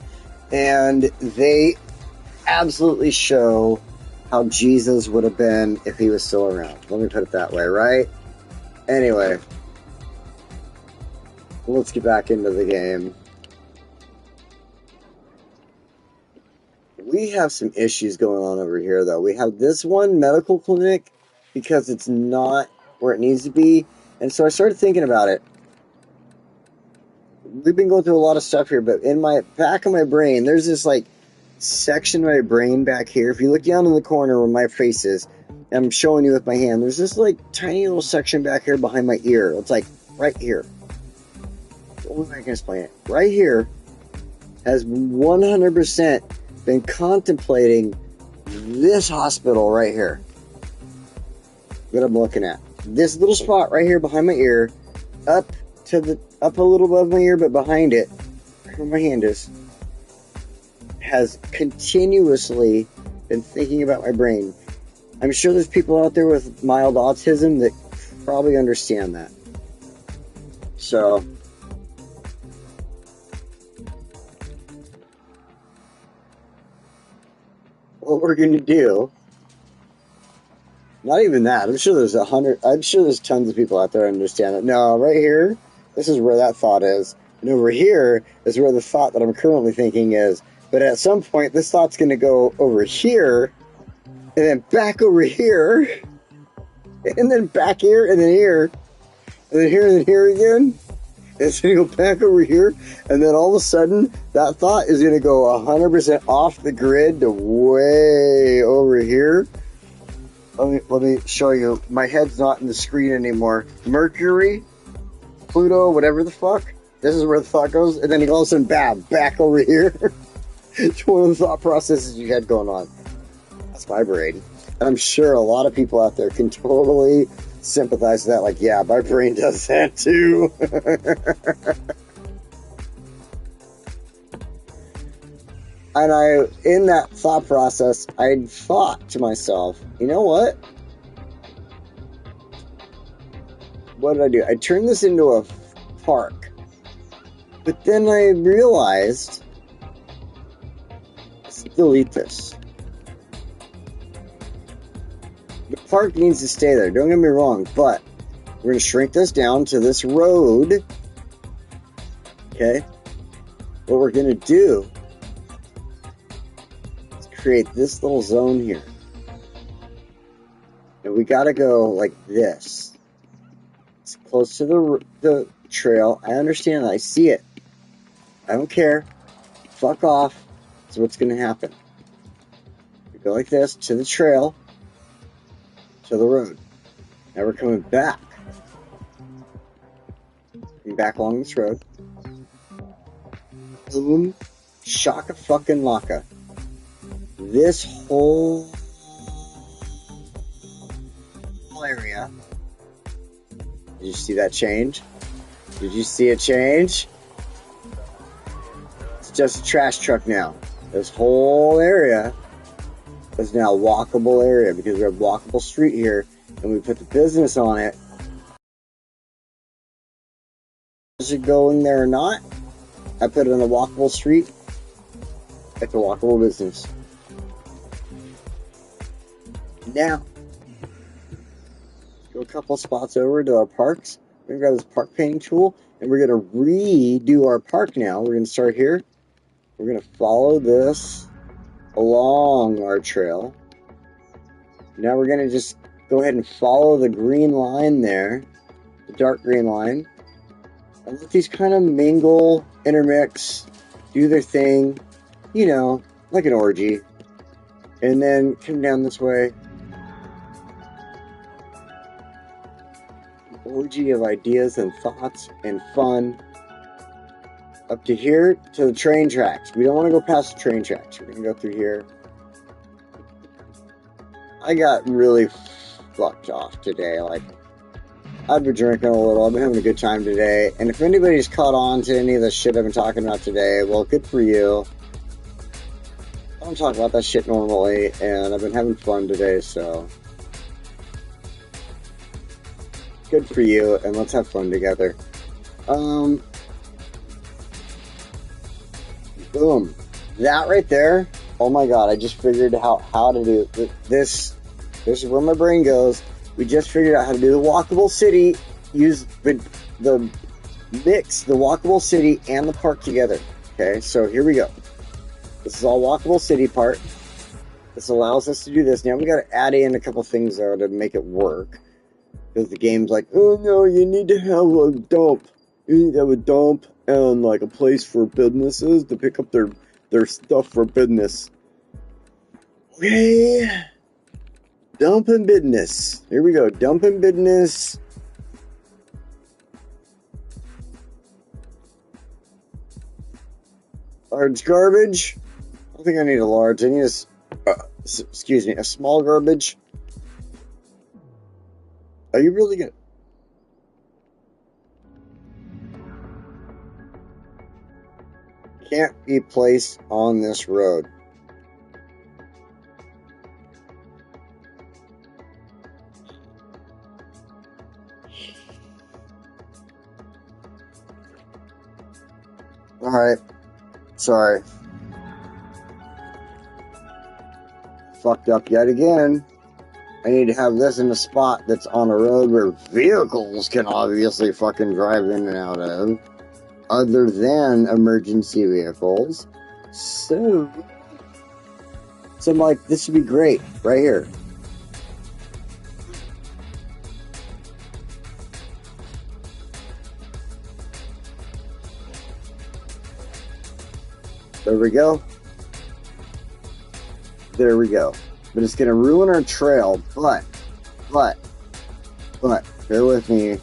and they absolutely show how Jesus would have been if he was still around. Let me put it that way, right? Anyway, let's get back into the game. We have some issues going on over here, though. We have this one medical clinic because it's not where it needs to be. And so I started thinking about it. We've been going through a lot of stuff here, but in my back of my brain, there's this like section of my brain back here. If you look down in the corner where my face is, and I'm showing you with my hand, there's this like tiny little section back here behind my ear. It's like right here. The only way I can explain it. Right here has 100% been contemplating this hospital right here that I'm looking at. This little spot right here behind my ear, up a little above my ear, but behind it, where my hand is, has continuously been thinking about my brain. I'm sure there's people out there with mild autism that probably understand that. So what we're going to do, not even that, I'm sure there's tons of people out there that understand it. No, right here, this is where that thought is. And over here is where the thought that I'm currently thinking is. But at some point, this thought's going to go over here, and then back over here, and then back here, and then here, and then here, and then here again. It's going to go back over here, and then all of a sudden, that thought is going to go 100% off the grid to way over here. Let me show you. My head's not in the screen anymore. Mercury, Pluto, whatever the fuck. This is where the thought goes, and then all of a sudden, bam, back over here. It's one of the thought processes you had going on. That's my brain. And I'm sure a lot of people out there can totally sympathize with that. Like, yeah, my brain does that too. And in that thought process, I thought to myself, you know what? What did I do? I turned this into a park. But then I realized, let's delete this. The park needs to stay there, don't get me wrong, but we're going to shrink this down to this road. Okay? What we're going to do is create this little zone here. And we got to go like this. It's close to the trail. I understand that. I see it. I don't care. Fuck off. That's what's going to happen. We go like this to the trail. To the road. Now we're coming back. Coming back along this road. Boom. Shaka fucking laka. This whole area. Did you see that change? Did you see it change? It's just a trash truck now. This whole area is now a walkable area because we have walkable street here and we put the business on it. Is it going there or not? I put it on a walkable street. It's a walkable business. Now, go a couple spots over to our parks. We're going to grab this park painting tool and we're going to redo our park now. We're going to start here. We're going to follow this along our trail. Now we're going to just go ahead and follow the green line there, the dark green line, and let these kind of mingle, intermix, do their thing, you know, like an orgy. And then come down this way. An orgy of ideas and thoughts and fun. Up to here, to the train tracks. We don't want to go past the train tracks. We're going to go through here. I got really fucked off today. Like, I've been drinking a little. I've been having a good time today. And if anybody's caught on to any of the shit I've been talking about today, well, good for you. don't talk about that shit normally, and I've been having fun today, so good for you, and let's have fun together. Boom. That right there, oh my god, I just figured out how to do this. This is where my brain goes. We just figured out how to do the walkable city, use the mix the walkable city and the park together. Okay, so here we go. This is all walkable city part. This allows us to do this. Now we got to add in a couple things though to make it work. Because the game's like, oh no, you need to have a dump. You need to have a dump and like a place for businesses to pick up their stuff for business. Okay. Dump and business. Here we go. Dump and business. Large garbage. I don't think I need a large. I need a small garbage. Are you really gonna? Can't be placed on this road. Alright. Sorry. Fucked up yet again. I need to have this in a spot that's on a road where vehicles can obviously fucking drive in and out of, other than emergency vehicles. So I'm like, this would be great right here. There we go. There we go. But it's going to ruin our trail, but, bear with me.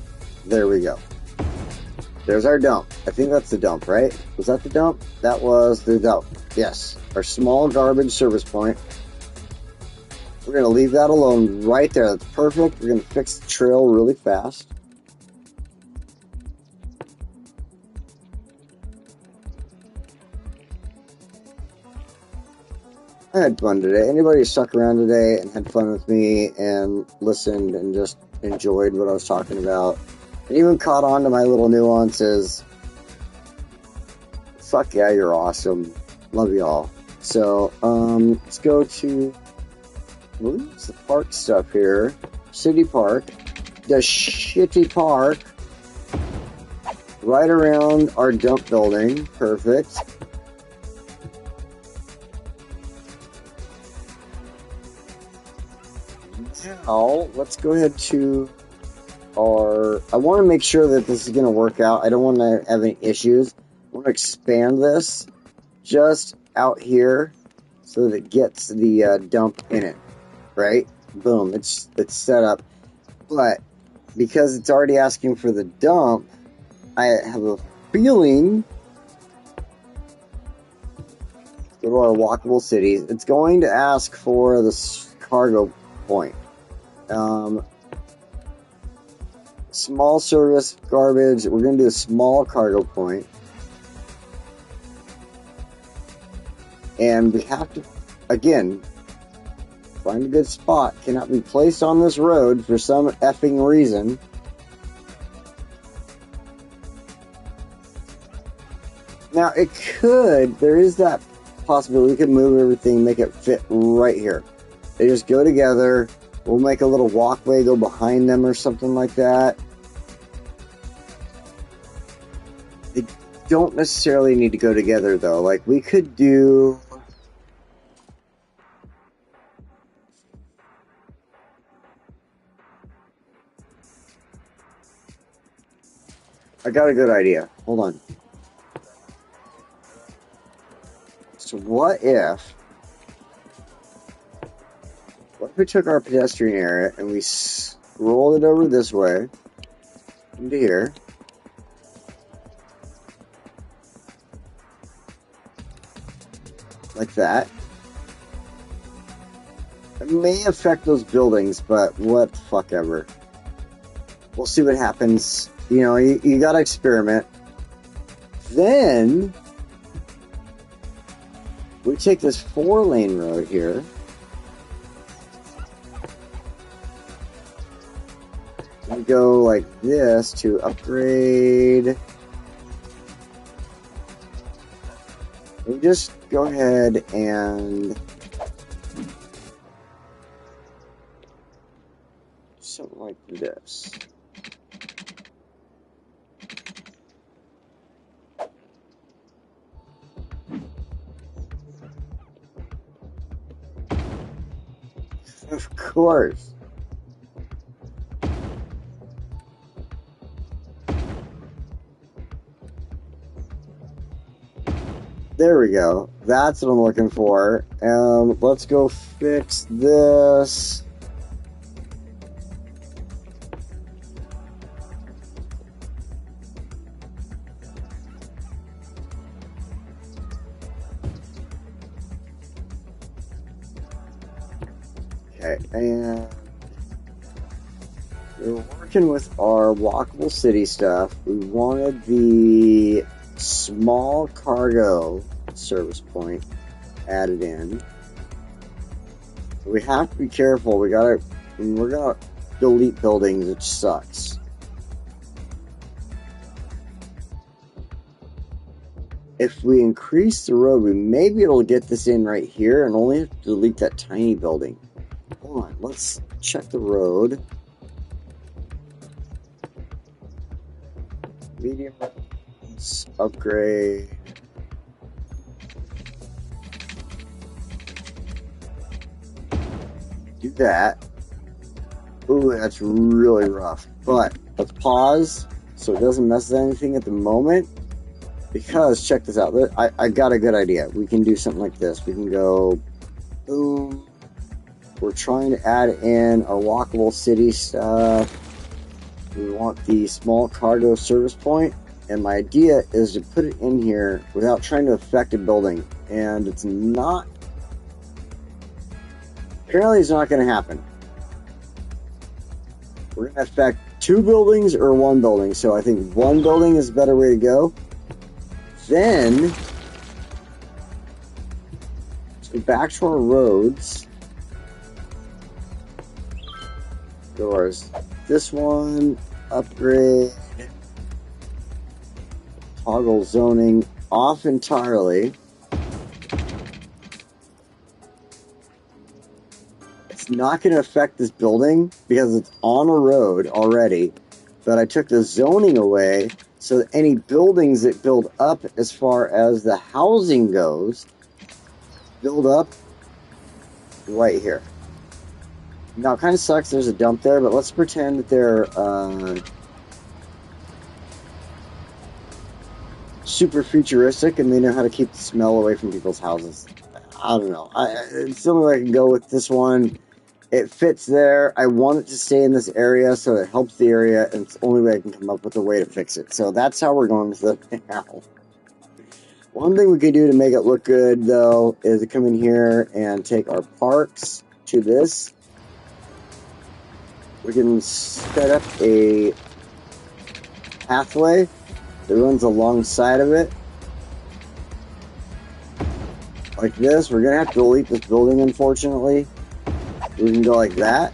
There we go. There's our dump. I think that's the dump, right? Was that the dump? That was the dump. Yes. Our small garbage service point. We're going to leave that alone right there. That's perfect. We're going to fix the trail really fast. I had fun today. Anybody who stuck around today and had fun with me and listened and just enjoyed what I was talking about and even caught on to my little nuances, fuck yeah, you're awesome. Love y'all. So, let's go to what's the park stuff here. City Park. The shitty park. Right around our dump building. Perfect. Now, let's go ahead to our... I want to make sure that this is going to work out. I don't want to have any issues. I want to expand this just out here so that it gets the dump in it. Right? Boom. It's set up. But because it's already asking for the dump, I have a feeling... Go to our walkable cities. It's going to ask for the cargo point. Small service garbage. We're going to do a small cargo point. And we have to, again, find a good spot. Cannot be placed on this road for some effing reason. Now, it could, there is that possibility we could move everything, make it fit right here. They just go together. We'll make a little walkway go behind them or something like that. They don't necessarily need to go together, though. Like, we could do... I got a good idea. Hold on. So what if we took our pedestrian area and we rolled it over this way into here? Like that. It may affect those buildings, but what the fuck ever. We'll see what happens. You know, you gotta experiment. Then we take this 4-lane road here. We go like this to upgrade. We just go ahead and something like this. Of course. There we go. That's what I'm looking for. Let's go fix this. Okay, and we're working with our walkable city stuff. We wanted the small cargo service point added in. We have to be careful. We're gonna delete buildings, which sucks. If we increase the road, we may be able to get this in right here and only have to delete that tiny building. Hold on, let's check the road. Medium roads, upgrade. Do that. Ooh, that's really rough. But let's pause so it doesn't mess with anything at the moment. Because, check this out. I got a good idea. We can do something like this. We can go, boom. We're trying to add in our walkable city stuff. We want the small cargo service point. And my idea is to put it in here without trying to affect a building. And it's not... Apparently it's not going to happen. We're going to affect 2 buildings or 1 building. So I think 1 building is a better way to go. Then, so back to our roads. Doors. This one, upgrade. Toggle zoning off entirely. It's not going to affect this building because it's on a road already. But I took the zoning away so that any buildings that build up as far as the housing goes, build up right here. Now, it kind of sucks there's a dump there, but let's pretend that they're super futuristic and they know how to keep the smell away from people's houses. I don't know. It's the only way I can go with this one. It fits there. I want it to stay in this area so it helps the area, and it's the only way I can come up with a way to fix it. So that's how we're going with it now. One thing we could do to make it look good, though, is to come in here and take our parks to this. We can set up a pathway that runs alongside of it. Like this. We're going to have to delete this building, unfortunately. We can go like that.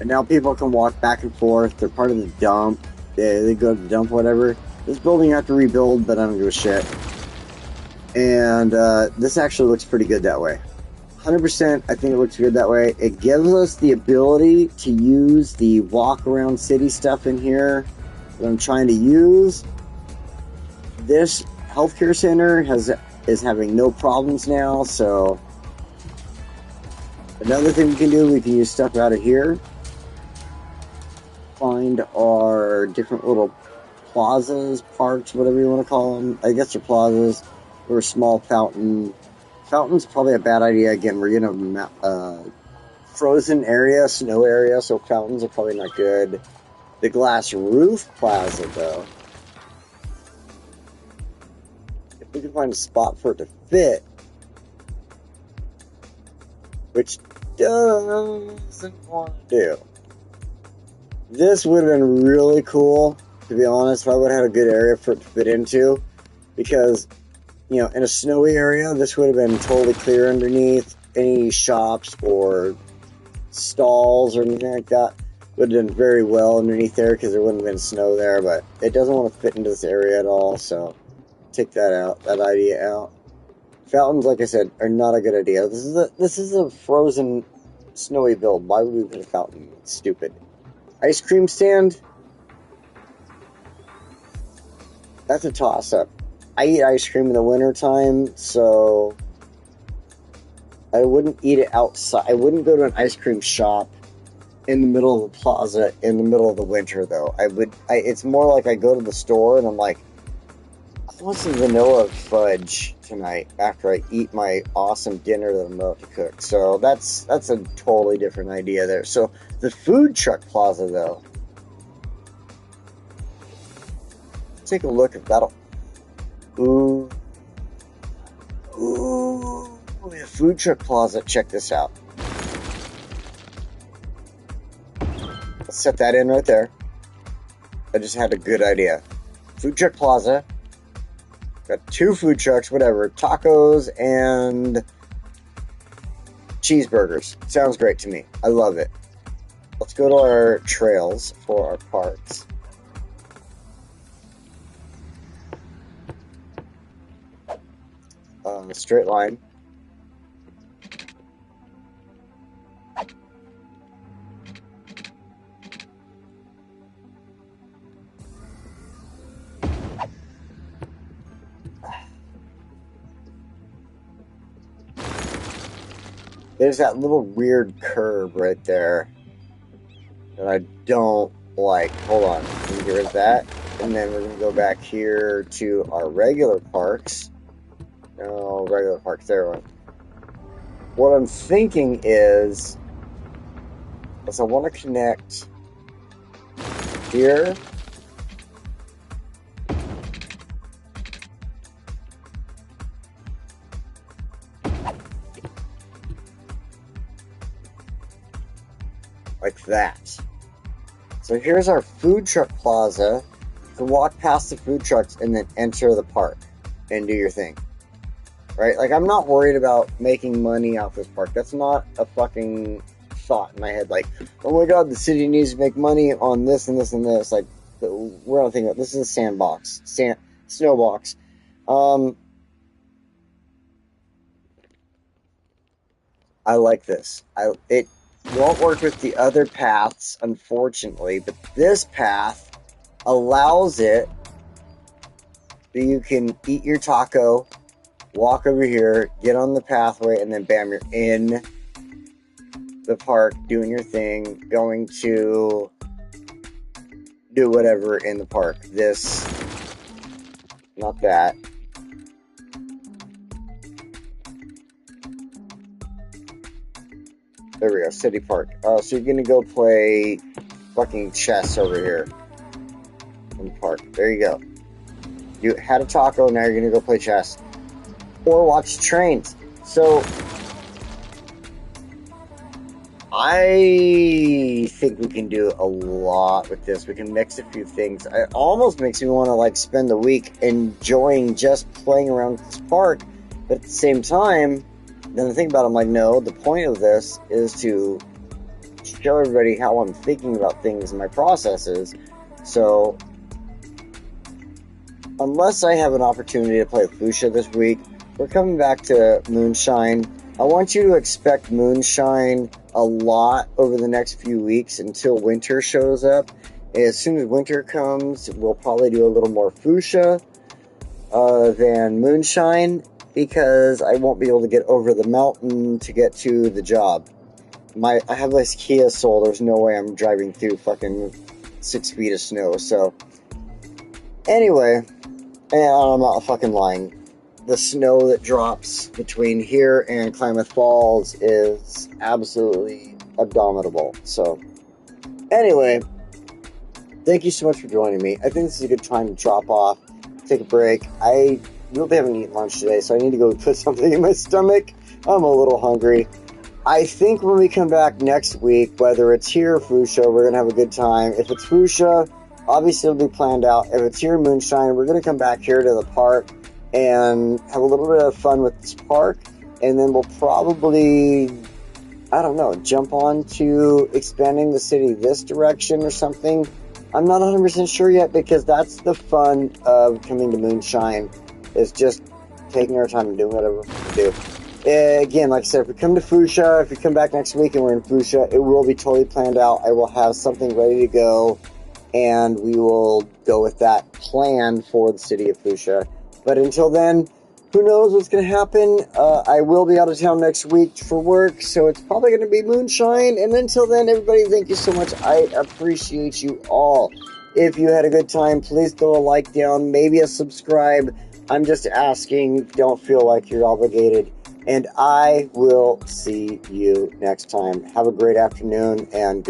And now people can walk back and forth. They're part of the dump. They go to the dump, whatever. This building you have to rebuild, but I don't give a shit. And this actually looks pretty good that way. 100%, I think it looks good that way. It gives us the ability to use the walk around city stuff in here that I'm trying to use. This healthcare center is having no problems now, so another thing we can do, we can use stuff out of here. Find our different little plazas, parks, whatever you want to call them. I guess they're plazas, or a small fountain. Fountain's probably a bad idea. Again, we're in a frozen area, snow area, so fountains are probably not good. The glass roof plaza, though. If we can find a spot for it to fit, which doesn't want to do. This would have been really cool, to be honest, if I would have had a good area for it to fit into, because you know, in a snowy area, this would have been totally clear underneath. Any shops or stalls or anything like that would have done very well underneath there because there wouldn't have been snow there, but it doesn't want to fit into this area at all, so take that out, that idea out. Fountains, like I said, are not a good idea. This is a frozen, snowy build. Why would we put a fountain? It's stupid. Ice cream stand? That's a toss-up. I eat ice cream in the wintertime, so I wouldn't eat it outside. I wouldn't go to an ice cream shop in the middle of the plaza in the middle of the winter, though. It's more like I go to the store and I'm like, I want some vanilla fudge tonight after I eat my awesome dinner that I'm about to cook. So that's a totally different idea there. So the food truck plaza, though. Let's take a look at that'll. Ooh, the food truck plaza. Check this out. Let's set that in right there. I just had a good idea. Food truck plaza. Got 2 food trucks, whatever. Tacos and cheeseburgers. Sounds great to me. I love it. Let's go to our trails for our parks. Straight line. There's that little weird curve right there that I don't like. Hold on. Here's that. And then we're going to go back here to our regular parks. No, regular parks. There one. What I'm thinking is I want to connect here. Like that. So here's our food truck plaza. You can walk past the food trucks and then enter the park and do your thing. Right? Like, I'm not worried about making money off this park. That's not a fucking thought in my head. Like, oh my god, the city needs to make money on this and this and this. Like, we're not thinking about this is a sandbox. Snowbox. I like this. It won't work with the other paths, unfortunately, but this path allows it that you can eat your taco, walk over here, get on the pathway, and then bam, you're in the park doing your thing, going to do whatever in the park. This, not that. There we go, City Park. So you're gonna go play fucking chess over here in the park. There you go. You had a taco, now you're gonna go play chess. Or watch trains. So I think we can do a lot with this. We can mix a few things. It almost makes me want to like spend the week enjoying just playing around with this park. But at the same time, then I think about it, I'm like, no, the point of this is to show everybody how I'm thinking about things and my processes. So unless I have an opportunity to play with Fuchsia this week, we're coming back to Moonshine. I want you to expect Moonshine a lot over the next few weeks until winter shows up. As soon as winter comes, we'll probably do a little more Fuchsia than Moonshine, because I won't be able to get over the mountain to get to the job. I have this Kia Soul. There's no way I'm driving through fucking 6 feet of snow. So anyway, and I'm not fucking lying. The snow that drops between here and Klamath Falls is absolutely abominable. So anyway, thank you so much for joining me. I think this is a good time to drop off, take a break. I really haven't eaten lunch today, so I need to go put something in my stomach. I'm a little hungry. I think when we come back next week, whether it's here or Fuchsia, we're going to have a good time. If it's Fuchsia, obviously it'll be planned out. If it's here Moonshine, we're going to come back here to the park and have a little bit of fun with this park. And then we'll probably, I don't know, jump on to expanding the city this direction or something. I'm not 100% sure yet, because that's the fun of coming to Moonshine, is just taking our time and doing whatever we do. Again, like I said, if we come to Fuchsia, if we come back next week and we're in Fuchsia, it will be totally planned out. I will have something ready to go, and we will go with that plan for the city of Fuchsia. But until then, who knows what's going to happen? I will be out of town next week for work, so it's probably going to be Moonshine. And until then, everybody, thank you so much. I appreciate you all. If you had a good time, please throw a like down, maybe a subscribe. I'm just asking. Don't feel like you're obligated. And I will see you next time. Have a great afternoon, and